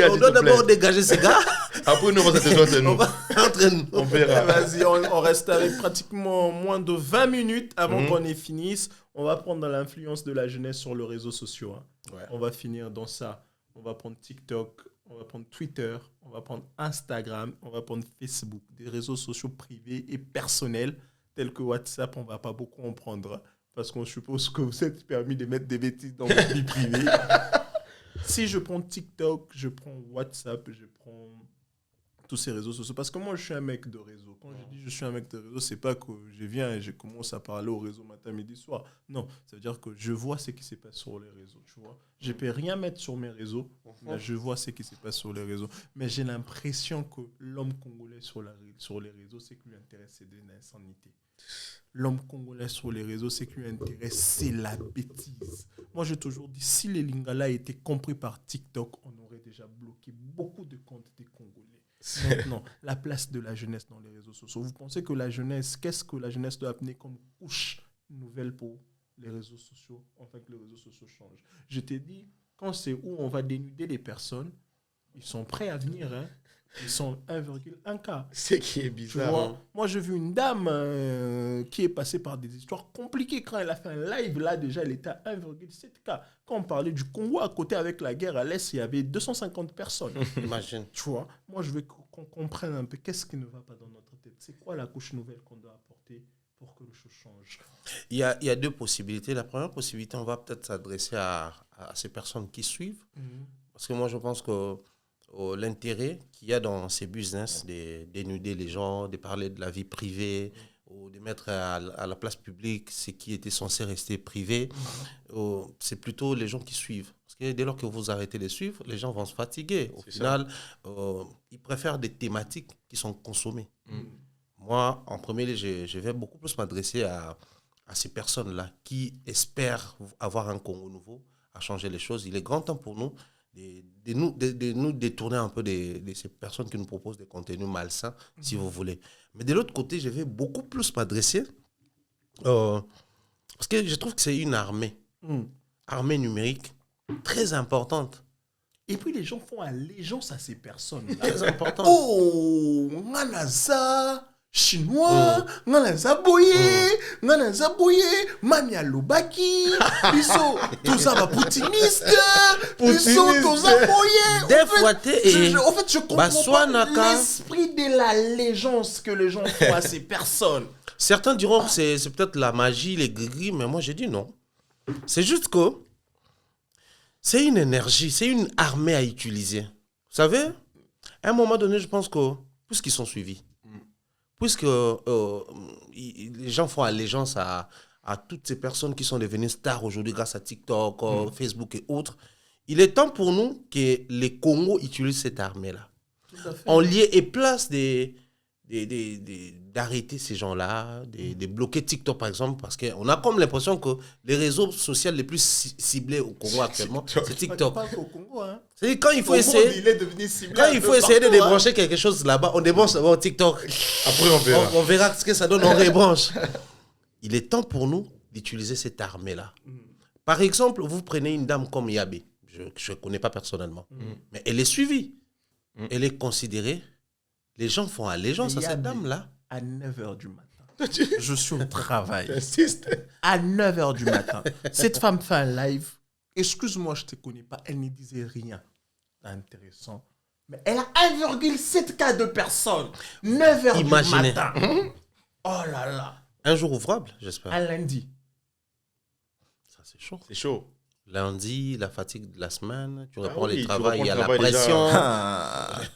S3: On doit d'abord dégager ces gars.
S2: Après, nous, on va s'attendre nous.
S3: Entre nous.
S2: On verra.
S5: Vas-y, on reste avec pratiquement moins de 20 minutes avant qu'on ait fini. On va prendre l'influence de la jeunesse sur les réseaux sociaux. Ouais. On va finir dans ça. On va prendre TikTok, on va prendre Twitter, on va prendre Instagram, on va prendre Facebook, des réseaux sociaux privés et personnels tels que WhatsApp. On ne va pas beaucoup en prendre parce qu'on suppose que vous êtes permis de mettre des bêtises dans votre vie privée. Si je prends TikTok, je prends WhatsApp, je prends tous ces réseaux sociaux. Parce que moi, je suis un mec de réseau. Quand je dis je suis un mec de réseau, c'est pas que je viens et je commence à parler au réseau matin, midi, soir. Non, ça veut dire que je vois ce qui se passe sur les réseaux, tu vois. Je peux rien mettre sur mes réseaux, mais je vois ce qui se passe sur les réseaux. Mais j'ai l'impression que l'homme congolais sur les réseaux, ce qui lui intéresse, c'est de l'insanité. L'homme congolais sur les réseaux, ce qui lui intéresse, c'est la bêtise. Moi, j'ai toujours dit, si les Lingala étaient compris par TikTok, on aurait déjà bloqué beaucoup de comptes des Congolais. Maintenant, la place de la jeunesse dans les réseaux sociaux. Vous pensez que la jeunesse, qu'est-ce que la jeunesse doit amener comme couche nouvelle pour les réseaux sociaux, enfin que les réseaux sociaux changent? Je t'ai dit, quand c'est où on va dénuder les personnes, ils sont prêts à venir, hein. Ils sont 1,1 cas.
S2: C'est qui est
S5: Tu
S2: bizarre.
S5: vois, moi, j'ai vu une dame qui est passée par des histoires compliquées. Quand elle a fait un live, là, déjà, elle était à 1,7 cas. Quand on parlait du Congo, à côté, avec la guerre à l'Est, il y avait 250 personnes.
S3: Imagine.
S5: Tu vois, moi, je veux qu'on comprenne un peu qu'est-ce qui ne va pas dans notre tête. C'est quoi la couche nouvelle qu'on doit apporter pour que les choses changent?
S3: Il y a deux possibilités. La première possibilité, on va peut-être s'adresser à ces personnes qui suivent. Parce que moi, je pense que l'intérêt qu'il y a dans ces business, de dénuder les gens, de parler de la vie privée, ou de mettre à la place publique ce qui était censé rester privé, c'est plutôt les gens qui suivent. Parce que dès lors que vous arrêtez de suivre, les gens vont se fatiguer. Au final, ils préfèrent des thématiques qui sont consommées. Moi, en premier lieu, je vais beaucoup plus m'adresser à ces personnes-là qui espèrent avoir un Congo nouveau, à changer les choses. Il est grand temps pour nous de nous détourner un peu de ces personnes qui nous proposent des contenus malsains, si vous voulez. Mais de l'autre côté, je vais beaucoup plus m'adresser, parce que je trouve que c'est une armée numérique très importante.
S5: Et puis, les gens font allégeance à ces personnes.
S3: Très importante.
S5: Oh, nganaza chinois, nganaza boye, nganaza boye, mania lobaki, biso, toza ba poutiniste, biso, toza boye.
S3: Des fois,
S5: En fait, je comprends pas l'esprit de l'allégeance que les gens font à ces personnes.
S3: Certains diront que c'est peut-être la magie, les gris, mais moi, j'ai dit non. C'est juste que c'est une énergie, c'est une armée à utiliser. Vous savez, à un moment donné, je pense que, puisqu'ils sont suivis, puisque les gens font allégeance à toutes ces personnes qui sont devenues stars aujourd'hui grâce à TikTok, Facebook et autres, il est temps pour nous que les Congos utilisent cette armée-là. On lié et place d'arrêter ces gens-là, de bloquer TikTok par exemple, parce qu'on a comme l'impression que les réseaux sociaux les plus ciblés au Congo actuellement, c'est TikTok.
S5: Pas au Congo, hein.
S3: C'est quand il faut essayer, de débrancher quelque chose là-bas, on débranche d'abord TikTok.
S2: Après, on verra.
S3: On verra ce que ça donne, on rebranche. Il est temps pour nous d'utiliser cette armée-là. Par exemple, vous prenez une dame comme Yabé, je ne connais pas personnellement, mais elle est suivie, elle est considérée. Les gens font allégeance à cette dame-là.
S5: À 9h du matin. Je suis au travail.
S2: J'insiste.
S5: À 9h du matin. Cette femme fait un live. Excuse-moi, je ne te connais pas. Elle ne disait rien d'intéressant. Mais elle a 1,7 cas de personnes. 9h
S3: Imaginez.
S5: du matin. Oh là là.
S3: Un jour ouvrable, j'espère.
S5: Un lundi.
S3: Ça, c'est chaud.
S2: C'est chaud.
S3: Lundi, la fatigue de la semaine, tu reprends
S2: oui,
S3: le
S2: tu
S3: travail, il y a la
S2: reprends le travail
S3: pression.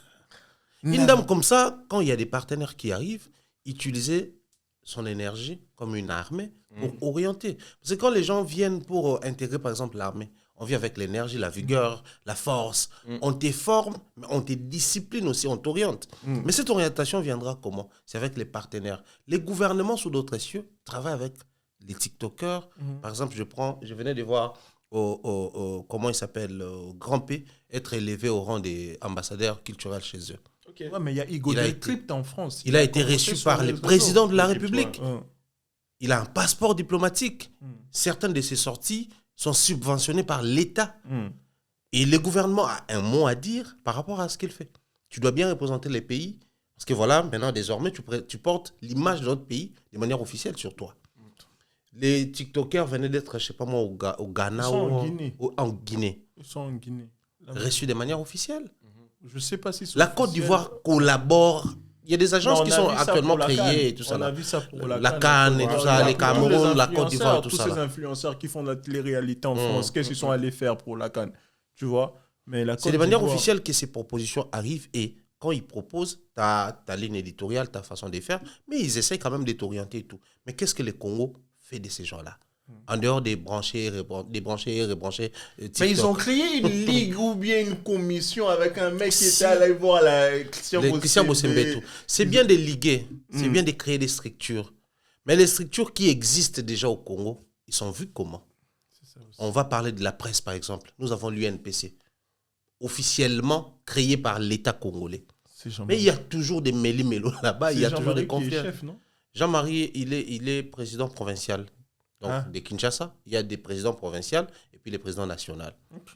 S3: Une dame comme ça, quand il y a des partenaires qui arrivent, utiliser son énergie comme une armée pour orienter. Parce que quand les gens viennent pour intégrer, par exemple, l'armée, on vient avec l'énergie, la vigueur, la force. On te forme, mais on te discipline aussi, on t'oriente. Mais cette orientation viendra comment? C'est avec les partenaires. Les gouvernements sous d'autres cieux travaillent avec les TikTokers. Par exemple, je venais de voir comment il s'appelle, Grand P, être élevé au rang des ambassadeurs culturels chez eux.
S5: Ouais, mais il y a Hugo Décrypte en France.
S3: Il a été reçu par le président de la République. Il a un passeport diplomatique. Certaines de ses sorties sont subventionnées par l'État. Et le gouvernement a un mot à dire par rapport à ce qu'il fait. Tu dois bien représenter les pays. Parce que voilà, maintenant, désormais, tu portes l'image de notre pays de manière officielle sur toi. Les TikTokers venaient d'être, je ne sais pas moi, au Ghana ou en Guinée.
S5: Ils sont en Guinée.
S3: Reçus de manière officielle.
S5: Je ne sais pas si
S3: la Côte d'Ivoire collabore. Il y a des agences qui sont actuellement créées et tout ça.
S5: On a vu ça pour
S3: la Cannes et tout ça, les Cameroun, la Côte d'Ivoire et tout ça.
S5: Tous ces influenceurs qui font la télé-réalité en France, qu'est-ce qu'ils sont allés faire pour la Cannes? Tu vois? Mais la
S3: C'est
S5: Côte
S3: de manière
S5: d'Ivoire-
S3: officielle que ces propositions arrivent et quand ils proposent, tu as ta ligne éditoriale, ta façon de faire, mais ils essayent quand même de t'orienter et tout. Mais qu'est-ce que le Congo fait de ces gens-là? En dehors des branchés, rebranchés,
S6: Mais ils ont créé une ligue ou bien une commission avec un mec qui était allé voir la
S3: Christian Bossembe et tout. C'est bien de liguer, c'est bien de créer des structures. Mais les structures qui existent déjà au Congo, ils sont vus comment? On va parler de la presse, par exemple. Nous avons l'UNPC, officiellement créé par l'État congolais. Mais il y a toujours des méli-mélos là-bas, il y a toujours des conflits.
S5: chef, non?
S3: Jean-Marie, il est président provincial. Donc, de Kinshasa, il y a des présidents provinciaux et puis les présidents nationaux.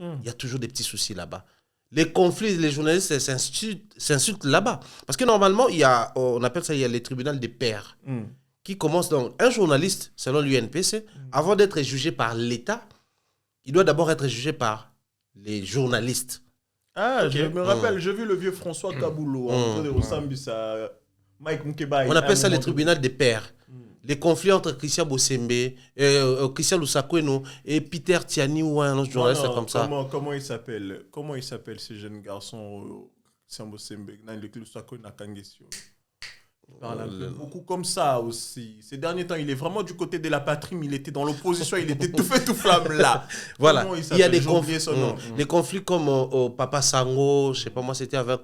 S3: Il y a toujours des petits soucis là-bas. Les conflits, les journalistes s'insultent là-bas. Parce que normalement, on appelle ça, il y a les tribunaux des pairs qui commencent. Donc, un journaliste, selon l'UNPC, avant d'être jugé par l'État, il doit d'abord être jugé par les journalistes.
S5: Je me rappelle, j'ai vu le vieux François Kaboulou en train de ressembler à Mike Mukeba.
S3: On appelle ça les tribunaux des pairs. Les conflits entre Christian Bossembe, Christian Lusakoueno et Peter Tiani ou un autre journaliste comme ça.
S5: Comment il s'appelle? Comment il s'appelle ce jeune garçon Christian Bossembe dans le club Lusakoueno à Kangesio? Il parle un peu beaucoup comme ça aussi. Ces derniers temps, il est vraiment du côté de la patrie, mais il était dans l'opposition, il était tout fait tout flamme là.
S3: Voilà, il y a des
S5: conflits.
S3: Des conflits comme Papa Sango, je sais pas moi, c'était avec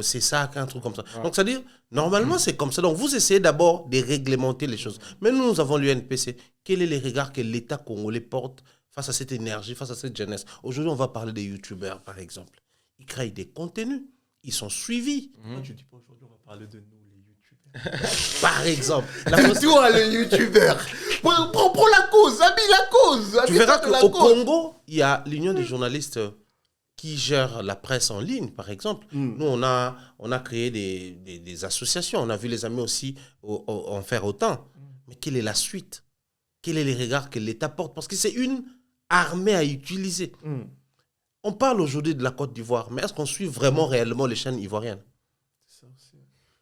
S3: c'est ça, un truc comme ça. Donc, c'est-à-dire, normalement, c'est comme ça. Donc, vous essayez d'abord de réglementer les choses. Mais nous avons l'UNPC. Quel est le regard que l'État congolais porte face à cette énergie, face à cette jeunesse? Aujourd'hui, on va parler des youtubeurs, par exemple. Ils créent des contenus. Ils sont suivis.
S5: Je dis pas aujourd'hui, on va parler de nous, les youtubeurs.
S3: Par exemple.
S6: Toi, le youtubeur. Prends la cause, habille la cause.
S3: Tu verras qu'au Congo, il y a l'Union des journalistes qui gère la presse en ligne, par exemple. Nous, on a créé des associations. On a vu les amis aussi en faire autant. Mais quelle est la suite? Quel est le regard que l'État porte? Parce que c'est une armée à utiliser. On parle aujourd'hui de la Côte d'Ivoire, mais est-ce qu'on suit vraiment réellement les chaînes ivoiriennes?
S5: Ça aussi.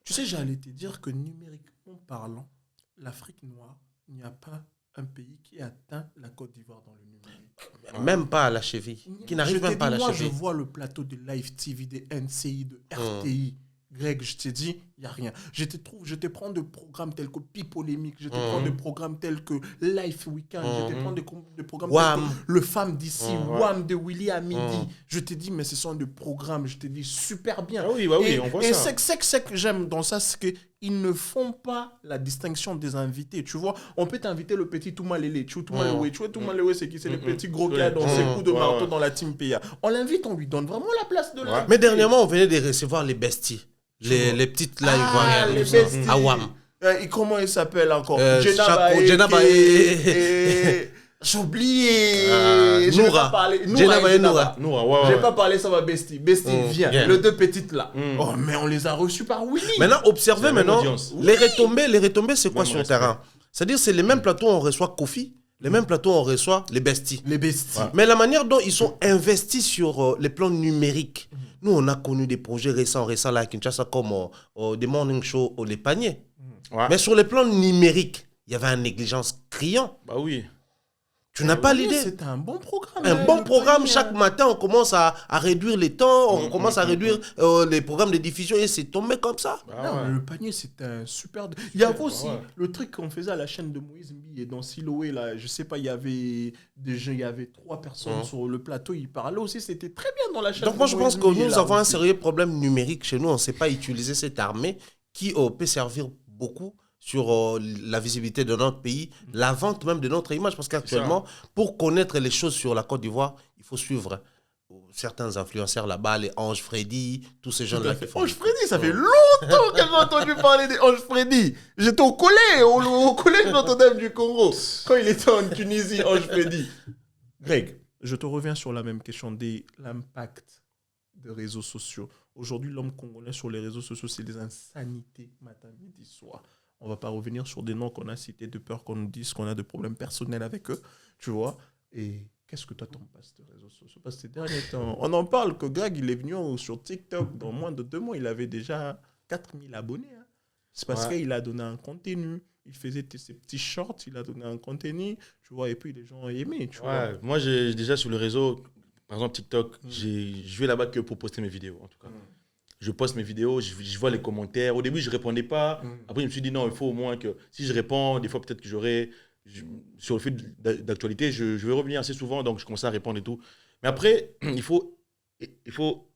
S5: Tu sais, j'allais te dire que numériquement parlant, l'Afrique noire, il n'y a pas un pays qui atteint la Côte d'Ivoire dans le numérique.
S3: Même pas à la cheville. Qui n'arrive même pas à la
S5: moi,
S3: cheville.
S5: je vois le plateau de Live TV, de NCI, de RTI. Greg, je t'ai dit, il n'y a rien. Je te prends de programmes tels que Pipolémique, je te prends de programmes tels que Life Weekend, je te prends de programmes tels que Le Femme d'ici, Wham de Willy à midi. Je te dis, mais ce sont des programmes, je te dis, super bien.
S2: Ah oui, on voit ça.
S5: Et c'est que j'aime dans ça, c'est qu'ils ne font pas la distinction des invités. Tu vois, on peut t'inviter le petit Toumalele. Tu vois, Toumalele, c'est qui? C'est le petit gros gars dans ses coups de marteau dans la team PA. On l'invite, on lui donne vraiment la place de l'invité.
S3: Mais dernièrement, on venait de recevoir les besties. Les petites là ivoiriennes.
S5: Les besties.
S3: Awam.
S5: Et comment il s'appelle encore?
S3: Jenaba
S5: et... J'ai oublié.
S3: Noura. Jenaba et Noura.
S5: J'ai pas parlé, ça va Bestie. Bestie, viens. Les deux petites là. Oh, mais on les a reçus par Willy.
S3: Maintenant, observez les retombées, c'est quoi sur le terrain? C'est-à-dire, c'est les mêmes plateaux où on reçoit Kofi, les mêmes plateaux où on reçoit les besties.
S5: Les besties.
S3: Mais la manière dont ils sont investis sur les plans numériques. Nous, on a connu des projets récents là à Kinshasa comme des morning show Les Paniers. Mais sur les plans numériques, il y avait une négligence criante.
S2: Bah oui.
S3: Tu n'as pas l'idée.
S5: C'était un bon programme.
S3: Un bon programme. Chaque matin, on commence à réduire les temps, on commence à réduire les programmes de diffusion et c'est tombé comme ça.
S5: Non, le panier, c'était un super... Il y avait aussi le truc qu'on faisait à la chaîne de Moïse Mbi et dans Siloé, là, je sais pas, il y avait 3 personnes sur le plateau, ils parlaient aussi, c'était très bien dans la chaîne.
S3: Donc moi, je pense que nous avons un sérieux problème numérique chez nous. On ne sait pas utiliser cette armée qui peut servir beaucoup sur la visibilité de notre pays, la vente même de notre image. Parce qu'actuellement, pour connaître les choses sur la Côte d'Ivoire, il faut suivre certains influenceurs là-bas, les Ange Freddy, tous ces gens-là qui font...
S6: Ange Freddy, ça fait longtemps que j'ai entendu parler d'Ange Freddy. J'étais au collège Notre-Dame du Congo, quand il était en Tunisie, Ange Freddy.
S5: Greg, je te reviens sur la même question de l'impact des réseaux sociaux. Aujourd'hui, l'homme congolais sur les réseaux sociaux, c'est des insanités matin, midi, soir. On ne va pas revenir sur des noms qu'on a cités de peur qu'on nous dise qu'on a des problèmes personnels avec eux, tu vois. Et qu'est-ce que toi t'en passes des réseaux sociaux? Parce que ces derniers temps, on en parle que Greg, il est venu sur TikTok, dans moins de 2 mois, il avait déjà 4000 abonnés. Hein. C'est parce qu'il a donné un contenu. Il faisait ses petits shorts, il a donné un contenu, tu vois, et puis les gens ont aimé, tu vois.
S2: Moi, déjà sur le réseau, par exemple, TikTok, je vais là-bas que pour poster mes vidéos, en tout cas. Je poste mes vidéos, je vois les commentaires. Au début, je ne répondais pas. Après, je me suis dit, non, il faut au moins que si je réponds, des fois, peut-être que sur le fil d'actualité, je vais revenir assez souvent, donc je commence à répondre et tout. Mais après, il faut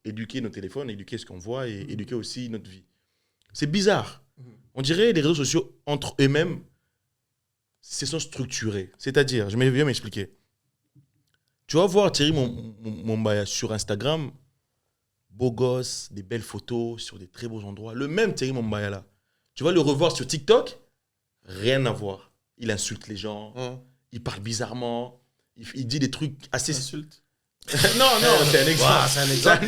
S2: éduquer nos téléphones, éduquer ce qu'on voit et éduquer aussi notre vie. C'est bizarre. On dirait les réseaux sociaux, entre eux-mêmes, se sont structurés. C'est-à-dire, je vais m'expliquer. Tu vas voir Thierry Mombaya sur Instagram, beau gosse, des belles photos sur des très beaux endroits. Le même Thierry Mombaya là. Tu vas le revoir sur TikTok, rien à voir. Il insulte les gens, il parle bizarrement, il dit des trucs assez...
S5: Insulte.
S2: non, c'est un exemple.
S3: C'est un exemple.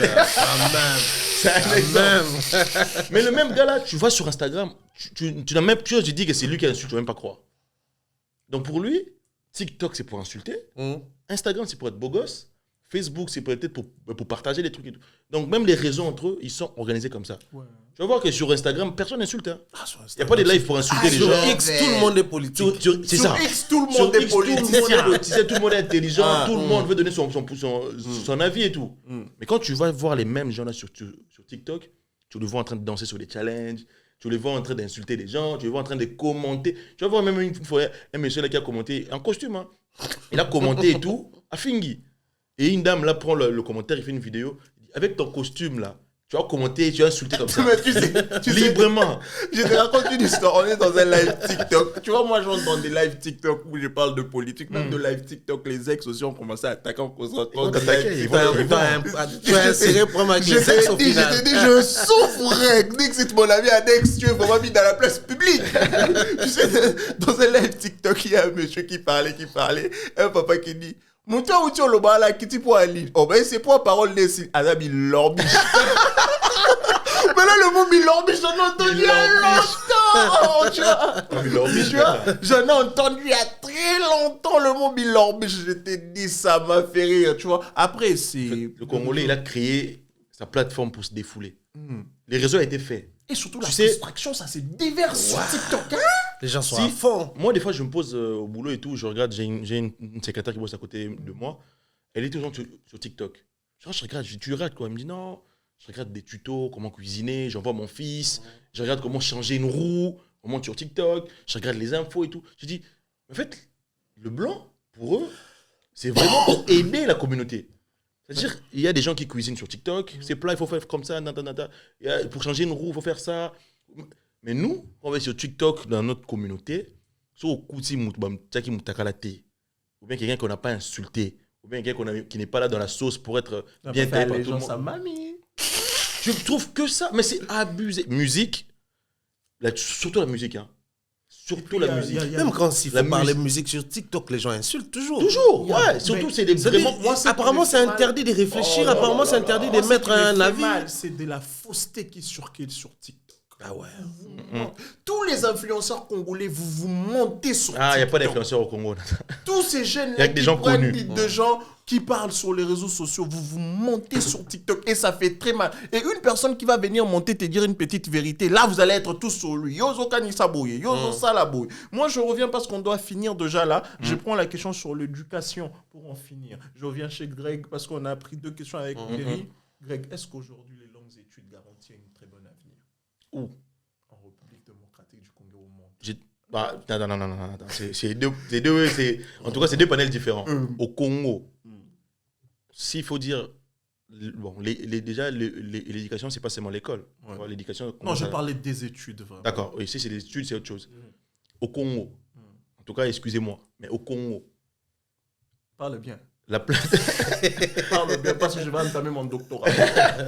S2: C'est un exemple. Mais le même gars là, tu vas sur Instagram, tu n'as même plus, je dis que c'est lui qui insulte, tu ne vas même pas croire. Donc pour lui, TikTok c'est pour insulter, Instagram c'est pour être beau gosse, Facebook c'est peut-être pour partager des trucs et tout. Donc même les réseaux entre eux, ils sont organisés comme ça. Ouais. Tu vas voir que sur Instagram, personne n'insulte. Hein. Il n'y a pas de live pour insulter les gens.
S3: Sur X, tout le monde est politique.
S2: C'est ça.
S6: Sur X, tout le monde est politique.
S2: Tout le monde est intelligent, tout le monde veut donner son avis et tout. Mais quand tu vas voir les mêmes gens là sur TikTok, tu les vois en train de danser sur des challenges, tu les vois en train d'insulter les gens, tu les vois en train de commenter. Tu vas voir même une fois un monsieur là qui a commenté en costume. Hein. Il a commenté et tout, à Fingi. Et une dame là prend le commentaire, il fait une vidéo. Avec ton costume là, tu as commenté, tu as insulté comme ça.
S6: Mais tu
S2: librement.
S6: Je te raconte une histoire. On est dans un live TikTok. Tu vois, moi, j'entre dans des lives TikTok où je parle de politique. Même de live TikTok, les ex aussi ont commencé à attaquer en cause.
S3: Tu as inséré pour avec les ex au final.
S6: Je t'ai dit, je souffrais. Dès que c'est mon ami Adex, tu es vraiment mis dans la place publique. Tu sais, dans un live TikTok, il y a un monsieur qui parlait. Un papa qui dit, mon toit où tu as le bas là, qui tu peux aller. Oh ben, c'est pour parole des Adam, il l'orbiche. Mais là, le mot Milorbiche, j'en ai entendu il y a longtemps. J'en ai entendu il y a très longtemps le mot Milorbiche. Je t'ai dit, ça m'a fait rire, tu vois. Après, c'est...
S2: Le Congolais, il a créé sa plateforme pour se défouler. Les réseaux ont été faits.
S5: Et surtout, la distraction, ça s'est divers sur TikTok. Hein.
S3: Les gens sont à fond.
S2: Moi, des fois, je me pose au boulot et tout, je regarde, j'ai une secrétaire qui bosse à côté de moi. Elle est toujours sur TikTok. Je regarde, tu regardes quoi? Elle me dit non. Je regarde des tutos, comment cuisiner, j'envoie mon fils, je regarde comment changer une roue, on monte sur TikTok, je regarde les infos et tout. Je dis, en fait, le blanc, pour eux, c'est vraiment pour aider la communauté. C'est-à-dire, il y a des gens qui cuisinent sur TikTok, ces plats, il faut faire comme ça, pour changer une roue, il faut faire ça. Mais nous, quand on va sur TikTok, dans notre communauté, soit au Kouti Moutaki Moutakalate, ou bien quelqu'un qu'on n'a pas insulté, ou bien quelqu'un qui n'est pas là dans la sauce pour être bien taillé par tout le monde.
S5: Sa mamie.
S2: Tu trouves que ça, mais c'est abusé. Musique, surtout la musique, hein. Surtout la musique.
S3: Même quand il faut parler musique sur TikTok, les gens insultent toujours.
S2: Toujours, ouais. Surtout, c'est des vraiment.
S3: Apparemment, c'est interdit de réfléchir. Apparemment, c'est interdit de mettre un avis.
S5: C'est de la fausseté qui circule sur TikTok.
S3: Ah ouais.
S5: Tous les influenceurs congolais, vous montez sur TikTok.
S2: Ah, il n'y a pas d'influenceurs au Congo.
S5: Tous ces jeunes-là qui prennent des gens qui parlent sur les réseaux sociaux, vous montez sur TikTok et ça fait très mal. Et une personne qui va venir monter te dire une petite vérité, là, vous allez être tous sur lui. Yozo Kanisaboye, Yozo Salaboye. Moi, je reviens parce qu'on doit finir déjà là. Je prends la question sur l'éducation pour en finir. Je reviens chez Greg parce qu'on a pris 2 questions avec Thierry. Greg, est-ce qu'aujourd'hui, les longues études garantissent une très bonne avenir?
S2: Où?
S5: En République démocratique du Congo au monde.
S2: Non. En tout cas, c'est 2 panels différents. Au Congo, s'il faut dire, bon, déjà, l'éducation, c'est pas seulement l'école.
S5: Ouais.
S2: L'éducation.
S5: Non, je parlais des études. Vraiment.
S2: D'accord, oui, si c'est des études, c'est autre chose. Au Congo, en tout cas, excusez-moi, mais au Congo.
S5: Parle bien.
S2: Parle
S5: bien, parce que je vais entamer mon doctorat.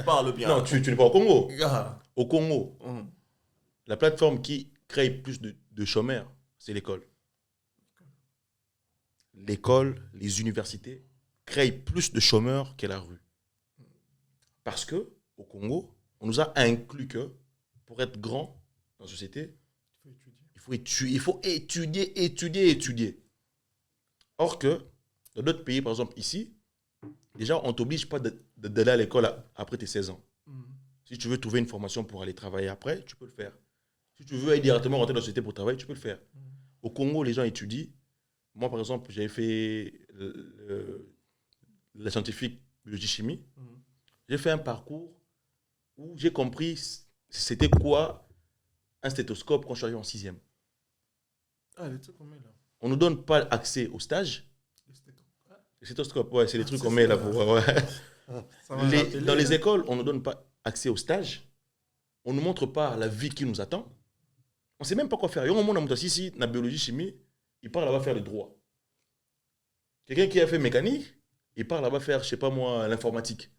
S5: Parle bien.
S2: Non, tu n'es pas au Congo.
S5: Ah.
S2: Au Congo, la plateforme qui crée plus de chômeurs, c'est l'école. L'école, les universités créent plus de chômeurs que la rue. Parce que au Congo, on nous a inclus que pour être grand dans la société, il faut étudier. Or que dans d'autres pays, par exemple ici, déjà on ne t'oblige pas d'aller à l'école après tes 16 ans. Si tu veux trouver une formation pour aller travailler après, tu peux le faire. Si tu veux aller directement rentrer dans la société pour travailler, tu peux le faire. Au Congo, les gens étudient. Moi, par exemple, j'avais fait la scientifique biologie-chimie, j'ai fait un parcours où j'ai compris c'était quoi un stéthoscope quand je suis arrivé en 6e.
S5: Ah, les trucs qu'on met là.
S2: On ne nous donne pas accès au stage. Le stéthoscope, ouais, c'est les trucs
S5: c'est
S2: qu'on met là
S5: ça.
S2: pour... ouais.
S5: Ça m'a rappelé,
S2: Dans les
S5: là.
S2: écoles, on ne nous donne pas accès au stage. On ne nous montre pas la vie qui nous attend. On ne sait même pas quoi faire. Il y a un moment où si, dans la biologie-chimie, il part là-bas faire le droit. Quelqu'un qui a fait mécanique, il part là-bas faire, je ne sais pas moi, l'informatique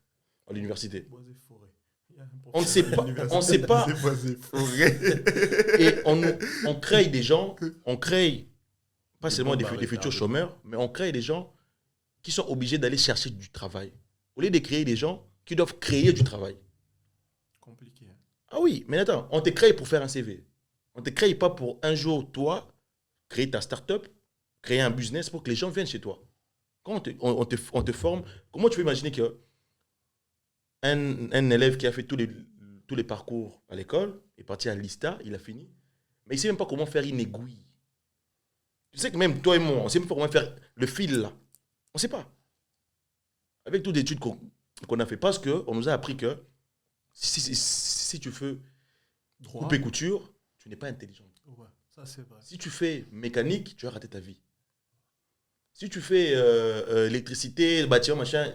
S2: à l'université.
S5: Bois et forêt. Il y a un
S2: On ne sait pas. On ne sait pas. Et on crée des gens, on crée pas seulement des futurs chômeurs, mais on crée des gens qui sont obligés d'aller chercher du travail. Au lieu de créer des gens qui doivent créer du travail.
S5: Compliqué. Hein.
S2: Ah oui, mais attends, on te crée pour faire un CV. On ne te crée pas pour un jour, toi, créer ta start-up, créer un business pour que les gens viennent chez toi. Quand on te forme, comment tu peux imaginer qu'un élève qui a fait tous les parcours à l'école est parti à l'ISTA, il a fini, mais il ne sait même pas comment faire une aiguille. Tu sais que même toi et moi, on ne sait même pas comment faire le fil là. On ne sait pas. Avec toutes les études qu'on a fait, parce qu'on nous a appris que si tu fais couper couture, tu n'es pas intelligent.
S5: Ouais, ça c'est vrai.
S2: Si tu fais mécanique, tu vas rater ta vie. Si tu fais électricité, bâtiment, machin,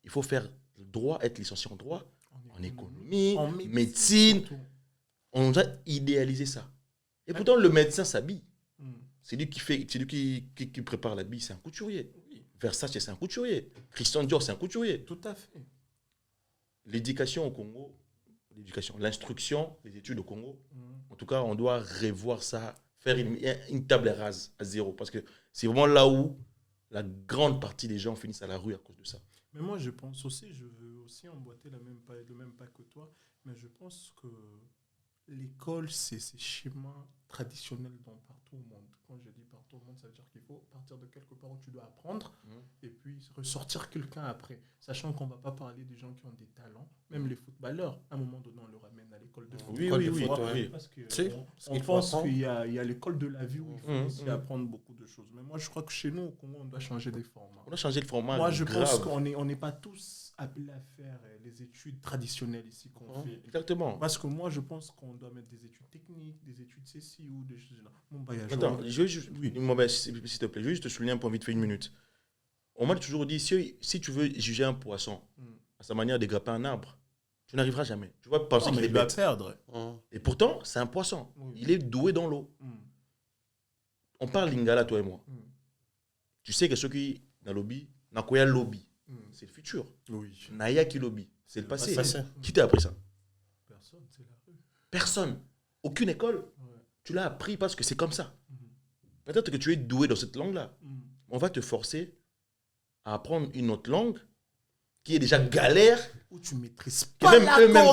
S2: il faut faire le droit, être licencié en droit, en économie, en médecine. On nous a idéalisé ça. Et pourtant, le médecin s'habille. C'est lui qui prépare l'habit, c'est un couturier. Versace, c'est un couturier. Christian Dior, c'est un couturier.
S5: Tout à fait.
S2: L'éducation au Congo, l'instruction, les études au Congo, en tout cas, on doit revoir ça, faire une table rase à zéro. Parce que c'est vraiment là où la grande partie des gens finissent à la rue à cause de ça.
S5: Mais moi, je pense aussi, je veux aussi emboîter le même pas que toi, mais je pense que l'école, c'est ces schémas traditionnels dans partout au monde. Quand je dis partout au monde, ça veut dire qu'il faut partir de quelque part où tu dois apprendre et puis ressortir quelqu'un après. Sachant qu'on ne va pas parler des gens qui ont des talents, même les footballeurs. À un moment donné, on le ramène à l'école de foot.
S2: Oui.
S5: Parce que on pense qu'il y a l'école de la vie où il faut aussi apprendre beaucoup de choses. Mais moi, je crois que chez nous, au Congo, on doit changer des formats.
S2: On doit changer le format.
S5: Moi, je pense qu'on n'est pas tous appelés à faire les études traditionnelles ici qu'on fait.
S2: Exactement.
S5: Parce que moi, je pense qu'on doit mettre des études techniques, des études ceci ou des choses là.
S2: Attends, s'il te plaît, je vais juste te souligner un point vite fait, une minute. On m'a toujours dit, si tu veux juger un poisson à sa manière de grimper un arbre, tu n'arriveras jamais. Tu vas penser qu'il est bête.
S5: Va perdre.
S2: Et pourtant, c'est un poisson. Il est doué dans l'eau. On parle lingala, toi et moi. Tu sais que ceux qui dans le lobby, Nakoya lobby, c'est le futur. Naya qui lobby, c'est le passé. Qui t'a appris ça?
S5: Personne, c'est la rue.
S2: Personne. Aucune école. Tu l'as appris parce que c'est comme ça. Peut-être que tu es doué dans cette langue-là. On va te forcer à apprendre une autre langue qui est déjà galère.
S5: Où tu maîtrises pas
S2: Même eux-mêmes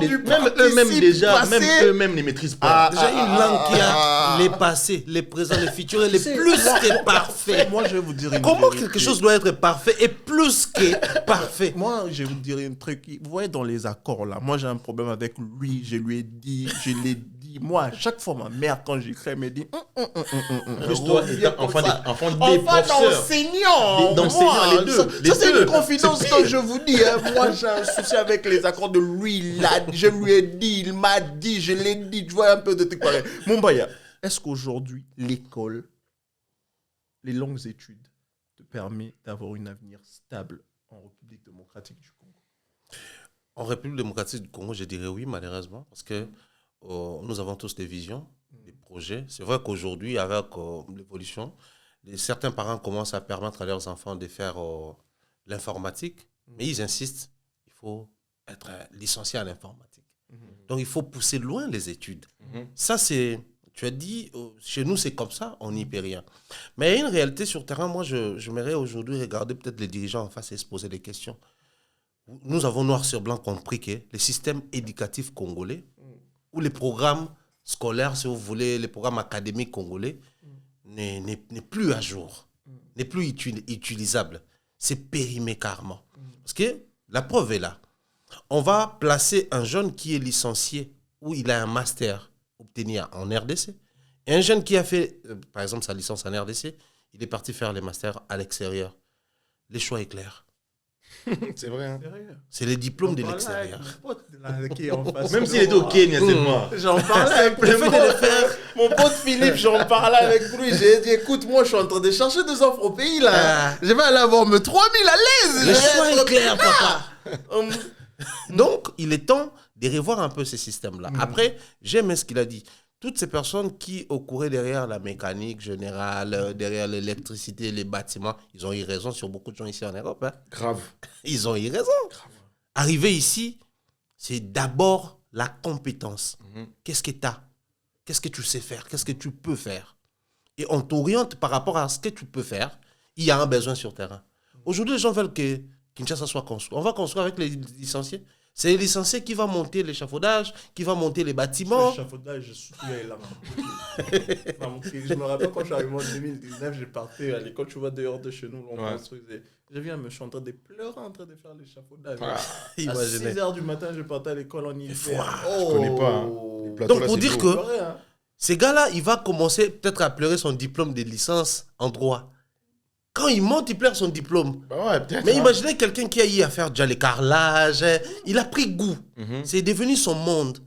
S2: ne maîtrisent pas.
S3: Déjà, une langue qui a les passés, les présents, les futurs, elle est plus que parfait.
S5: Moi, je vais vous dire une
S3: Comment
S5: vérité.
S3: quelque chose doit être parfait et plus que parfait?
S5: Moi, je vais vous dire un truc. Vous voyez, dans les accords, là, moi, j'ai un problème avec lui. Je lui ai dit, je l'ai dit. Moi, à chaque fois, ma mère, quand j'écris, elle me dit...
S2: Plus toi, enfant des professeurs.
S5: D'enseignants,
S2: les deux.
S5: Ça, c'est une confidence que je vous dis. Hein. Moi, j'ai un souci avec les accords de lui. Je lui ai dit, il m'a dit, je l'ai dit. Tu vois un peu de trucs pareils. Mumbaya, est-ce qu'aujourd'hui, l'école, les longues études, te permet d'avoir un avenir stable en République démocratique du Congo?
S3: En République démocratique du Congo, je dirais oui, malheureusement, parce que nous avons tous des visions, des projets. C'est vrai qu'aujourd'hui, avec l'évolution, certains parents commencent à permettre à leurs enfants de faire l'informatique, mais ils insistent, il faut être licencié à l'informatique. Donc, il faut pousser loin les études. Ça, c'est... Tu as dit, chez nous, c'est comme ça, on n'y peut rien. Mais il y a une réalité sur le terrain. Moi, j'aimerais aujourd'hui regarder peut-être les dirigeants en face et se poser des questions. Nous avons noir sur blanc compris que le système éducatif congolais, ou les programmes scolaires, si vous voulez, les programmes académiques congolais, n'est plus à jour, n'est plus utilisable. C'est périmé carrément. Parce que la preuve est là. On va placer un jeune qui est licencié ou il a un master obtenu en RDC. Et un jeune qui a fait, par exemple, sa licence en RDC, il est parti faire les masters à l'extérieur. Le choix est clair.
S2: C'est vrai. Hein.
S3: C'est les diplômes de
S5: J'en parlais
S3: l'extérieur.
S5: avec mon pote, là, qui est en face
S2: Même
S5: de
S2: s'il était au
S5: moi.
S2: Kenya, c'est moi.
S5: J'en parlais avec mon pote Philippe, j'en parlais avec lui. J'ai dit, écoute, moi, je suis en train de chercher des offres au pays, là.
S3: Ah.
S5: Je vais aller avoir me 3000 à l'aise.
S3: Le
S5: Je vais
S3: choix
S5: être
S3: est clair, papa.
S5: Hum,
S3: Donc, il est temps de revoir un peu ces systèmes-là. Après, j'aime ce qu'il a dit. Toutes ces personnes qui couraient derrière la mécanique générale, derrière l'électricité, les bâtiments, ils ont eu raison sur beaucoup de gens ici en Europe. Hein.
S2: Grave.
S3: Ils ont eu raison. Arriver ici, c'est d'abord la compétence. Qu'est-ce que tu as? Qu'est-ce que tu sais faire? Qu'est-ce que tu peux faire? Et on t'oriente par rapport à ce que tu peux faire. Il y a un besoin sur terrain. Aujourd'hui, les gens veulent que Kinshasa soit construit. On va construire avec les licenciés. C'est les licenciés qui vont monter l'échafaudage, qui vont monter les bâtiments.
S5: L'échafaudage, je suis là. Je me rappelle quand je suis arrivé en 2019, j'ai parti à l'école, tu vois, dehors de chez nous, on construisait. Je viens, je suis en train de pleurer, en train de faire l'échafaudage. À
S3: Imaginez.
S5: 6h du matin, je partais à l'école en hiver.
S2: Je connais pas. Hein. Les plateaux,
S3: Donc,
S2: là,
S3: pour
S2: c'est
S3: dire
S2: lourd.
S3: que ces gars-là, il va commencer peut-être à pleurer son diplôme de licence en droit. Quand il monte, il pleure son diplôme.
S2: Bah ouais, peut-être.
S3: Mais
S2: hein.
S3: imaginez quelqu'un qui a eu à faire déjà les carrelages. Il a pris goût. C'est devenu son monde.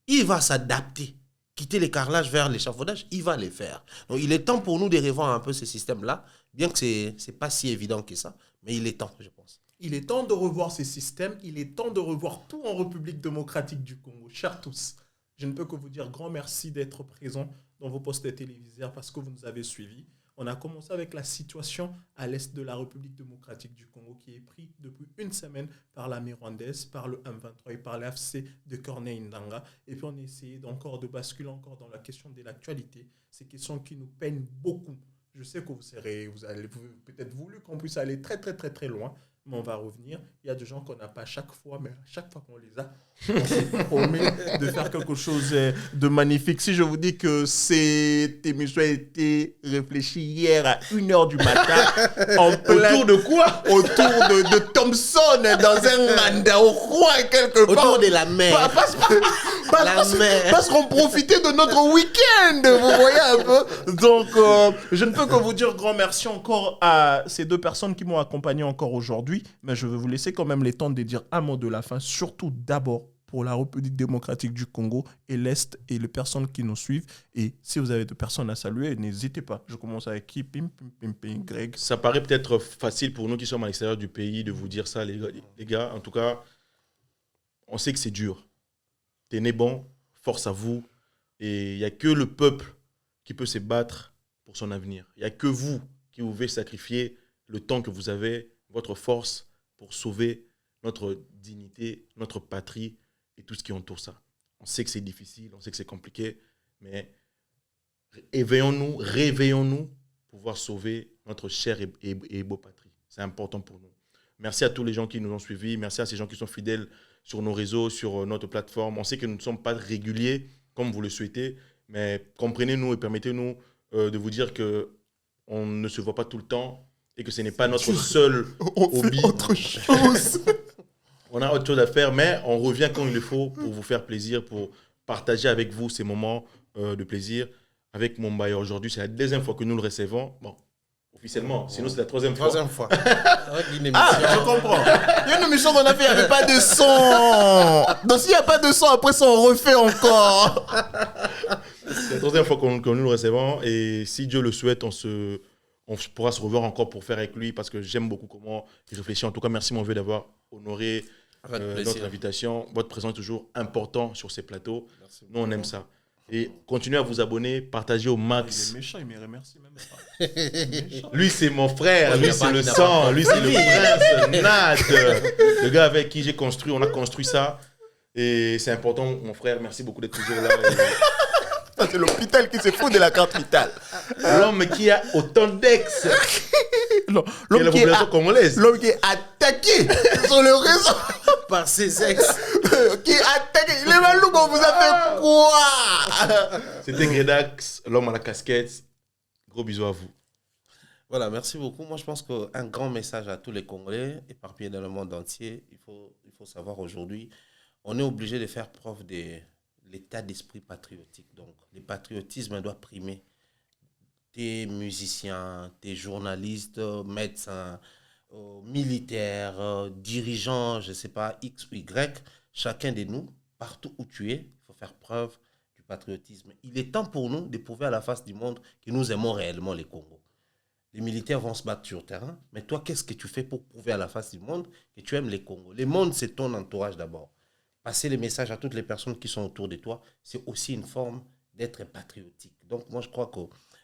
S3: Il va s'adapter. Quitter les carrelages vers l'échafaudage, il va les faire. Donc, il est temps pour nous de revoir un peu ce système-là. Bien que ce n'est pas si évident que ça. Mais il est temps, je pense.
S5: Il est temps de revoir ces systèmes. Il est temps de revoir tout en République démocratique du Congo. Chers tous, je ne peux que vous dire grand merci d'être présents dans vos postes téléviseurs parce que vous nous avez suivis. On a commencé avec la situation à l'est de la République démocratique du Congo qui est prise depuis une semaine par l'armée rwandaise, par le M23 et par l'AFC de Corneille Ndanga. Et puis on a essayé encore de basculer encore dans la question de l'actualité. Ces questions qui nous peinent beaucoup. Je sais que vous allez peut-être voulu qu'on puisse aller très très très très loin, mais on va revenir. Il y a des gens qu'on n'a pas à chaque fois, mais à chaque fois qu'on les a, on se promet de faire quelque chose de magnifique. Si je vous dis que cette émission a été réfléchie hier à 1h du matin,
S2: Autour de quoi?
S5: autour de Thompson, dans un mandat au roi quelque part.
S3: Autour de la mer.
S5: Parce qu'on profitait de notre week-end, vous voyez un peu. Donc, je ne peux que vous dire grand merci encore à ces deux personnes qui m'ont accompagné encore aujourd'hui. Mais je vais vous laisser quand même le temps de dire un mot de la fin, surtout d'abord pour la République démocratique du Congo et l'Est et les personnes qui nous suivent. Et si vous avez des personnes à saluer, n'hésitez pas. Je commence avec qui? Greg.
S2: Ça paraît peut-être facile pour nous qui sommes à l'extérieur du pays de vous dire ça, les gars. En tout cas, on sait que c'est dur. Tenez bon, force à vous. Et il n'y a que le peuple qui peut se battre pour son avenir. Il n'y a que vous qui pouvez sacrifier le temps que vous avez, votre force pour sauver notre dignité, notre patrie et tout ce qui entoure ça. On sait que c'est difficile, on sait que c'est compliqué, mais éveillons-nous, réveillons-nous pour pouvoir sauver notre chère et beau patrie. C'est important pour nous. Merci à tous les gens qui nous ont suivis, merci à ces gens qui sont fidèles sur nos réseaux, sur notre plateforme. On sait que nous ne sommes pas réguliers comme vous le souhaitez, mais comprenez-nous et permettez-nous de vous dire qu'on ne se voit pas tout le temps et que ce n'est pas notre seul hobby.
S5: Autre chose.
S2: On a autre chose à faire, mais on revient quand il le faut pour vous faire plaisir, pour partager avec vous ces moments de plaisir. Avec Mombaye aujourd'hui, c'est la deuxième fois que nous le recevons. Bon, officiellement, sinon c'est la troisième fois.
S3: Troisième fois. Avec une émission.
S5: Ah, je comprends. Il y a une émission qu'on a fait, il n'y avait pas de son. Donc s'il n'y a pas de son, après ça, on refait encore.
S2: C'est la troisième fois que nous le recevons. Et si Dieu le souhaite, on pourra se revoir encore pour faire avec lui parce que j'aime beaucoup comment il réfléchit. En tout cas, merci mon vieux d'avoir honoré notre invitation. Votre présence est toujours important sur ces plateaux.
S3: Merci.
S2: Nous, on aime ça. Et continuez à vous abonner, partagez au
S5: Il
S2: max.
S5: est méchant, il me remercie même pas.
S2: Lui, c'est mon frère,
S3: Il
S2: lui,
S3: n'a
S2: c'est
S3: pas-
S2: le
S3: il n'a
S2: sang,
S3: pas-
S2: lui, c'est le prince, Nat, le gars avec qui j'ai construit, on a construit ça. Et c'est important, mon frère, merci beaucoup d'être toujours là.
S5: Ça, c'est l'hôpital qui se fout de la carte vitale.
S2: L'homme qui a autant d'ex que la
S5: L'homme qui,
S2: population congolaise.
S5: l'homme qui est attaqué sur le réseau.
S3: Par ses ex.
S5: Qui est attaqué. Les Malouks, on vous a fait quoi?
S2: C'était Gredax, l'homme à la casquette. Gros bisous à vous.
S3: Voilà, merci beaucoup. Moi, je pense qu'un grand message à tous les Congolais, éparpillés dans le monde entier, il faut savoir aujourd'hui, on est obligé de faire preuve de l'état d'esprit patriotique. Donc, le patriotisme doit primer. Tes musiciens, tes journalistes, médecins, militaires, dirigeants, je ne sais pas, X ou Y, chacun de nous, partout où tu es, il faut faire preuve du patriotisme. Il est temps pour nous de prouver à la face du monde que nous aimons réellement les Congos. Les militaires vont se battre sur le terrain, mais toi, qu'est-ce que tu fais pour prouver à la face du monde que tu aimes les Congos? Le monde, c'est ton entourage d'abord. Passer les messages à toutes les personnes qui sont autour de toi, c'est aussi une forme d'être patriotique. Donc moi, je crois que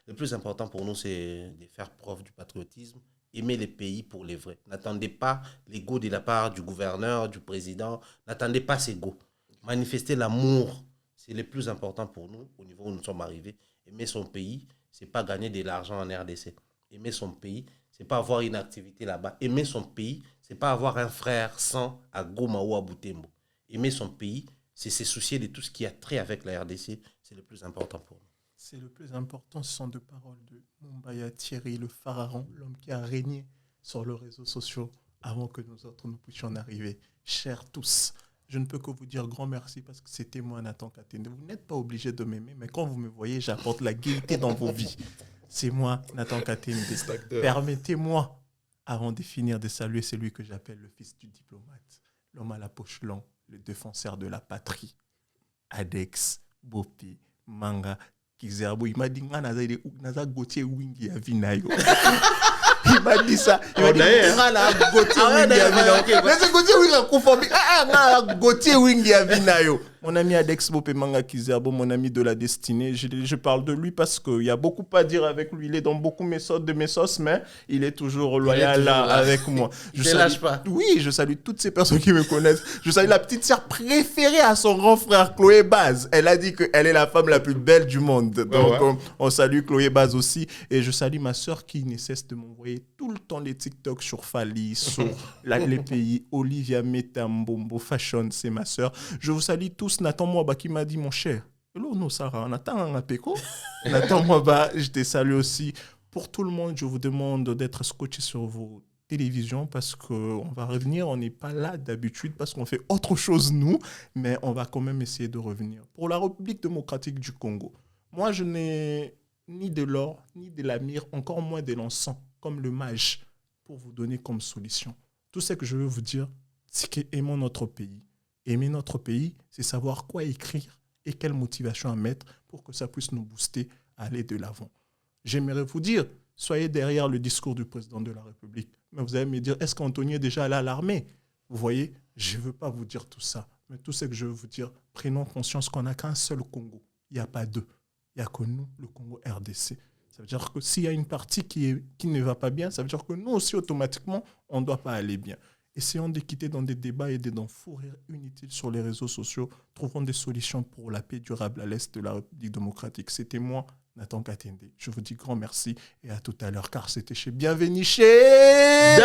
S3: le plus important pour nous, c'est de faire preuve du patriotisme, aimer les pays pour les vrais. N'attendez pas l'ego de la part du gouverneur, du président. N'attendez pas ces go. Manifester l'amour, c'est le plus important pour nous au niveau où nous sommes arrivés. Aimer son pays, c'est pas gagner de l'argent en RDC. Aimer son pays, c'est pas avoir une activité là-bas. Aimer son pays, c'est pas avoir un frère sans à Goma ou à Butembo. Aimer son pays, c'est se soucier de tout ce qui a trait avec la RDC. C'est le plus important pour nous.
S5: C'est le plus important, ce sont deux paroles de Mumbaya Thierry, le pharaon, l'homme qui a régné sur les réseaux sociaux avant que nous autres nous puissions en arriver. Chers tous, je ne peux que vous dire grand merci parce que c'était moi, Nathan Katende. Vous n'êtes pas obligés de m'aimer, mais quand vous me voyez, j'apporte la gaieté dans vos vies. C'est moi, Nathan Katende. Permettez-moi, avant de finir, de saluer celui que j'appelle le fils du diplomate, l'homme à la poche longue, le défenseur de la patrie. Adex, Bopi, Manga, Kizerbo. Il m'a dit naza Gauthier wingi ya vinayo. Il m'a dit ça. Il m'a dit Gauthier wingi ya vinayo. Naza Gauthier wingi ya kufobi. Gauthier wingi ya vinayo. Mon ami Adex Bope Manga Kizerbo, mon ami de la destinée, je parle de lui parce qu'il y a beaucoup à dire avec lui. Il est dans beaucoup de mes sauces, mais il est toujours loyal avec moi.
S3: Je ne lâche pas.
S5: Oui, je salue toutes ces personnes qui me connaissent. Je salue la petite sœur préférée à son grand frère, Chloé Baz. Elle a dit qu'elle est la femme la plus belle du monde. Donc, on salue Chloé Baz aussi. Et je salue ma sœur qui ne cesse de m'envoyer tout le temps les TikTok sur Fali, sur les pays. Olivia Metambombo Fashion, c'est ma sœur. Je vous salue tous. Nathan Mwaba qui m'a dit, mon cher, hello, no, Sarah, Nathan Angapeko. Nathan Mwaba, je te salue aussi. Pour tout le monde, je vous demande d'être scotché sur vos télévisions parce qu'on va revenir. On n'est pas là d'habitude parce qu'on fait autre chose, nous, mais on va quand même essayer de revenir. Pour la République démocratique du Congo, moi, je n'ai ni de l'or, ni de la myrrhe, encore moins de l'encens, comme le mage, pour vous donner comme solution. Tout ce que je veux vous dire, c'est qu'aimons notre pays. Aimer notre pays, c'est savoir quoi écrire et quelle motivation à mettre pour que ça puisse nous booster à aller de l'avant. J'aimerais vous dire, soyez derrière le discours du président de la République. Mais vous allez me dire, est-ce qu'Anthony est déjà allé à l'armée? Vous voyez, je ne veux pas vous dire tout ça. Mais tout ce que je veux vous dire, prenons conscience qu'on n'a qu'un seul Congo. Il n'y a pas deux. Il n'y a que nous, le Congo RDC. Ça veut dire que s'il y a une partie qui ne va pas bien, ça veut dire que nous aussi, automatiquement, on ne doit pas aller bien. Essayons de quitter dans des débats et dans fous rires inutiles sur les réseaux sociaux. Trouvons des solutions pour la paix durable à l'est de la République démocratique. C'était moi, Nathan Katende. Je vous dis grand merci et à tout à l'heure, car c'était chez Bienvenue chez...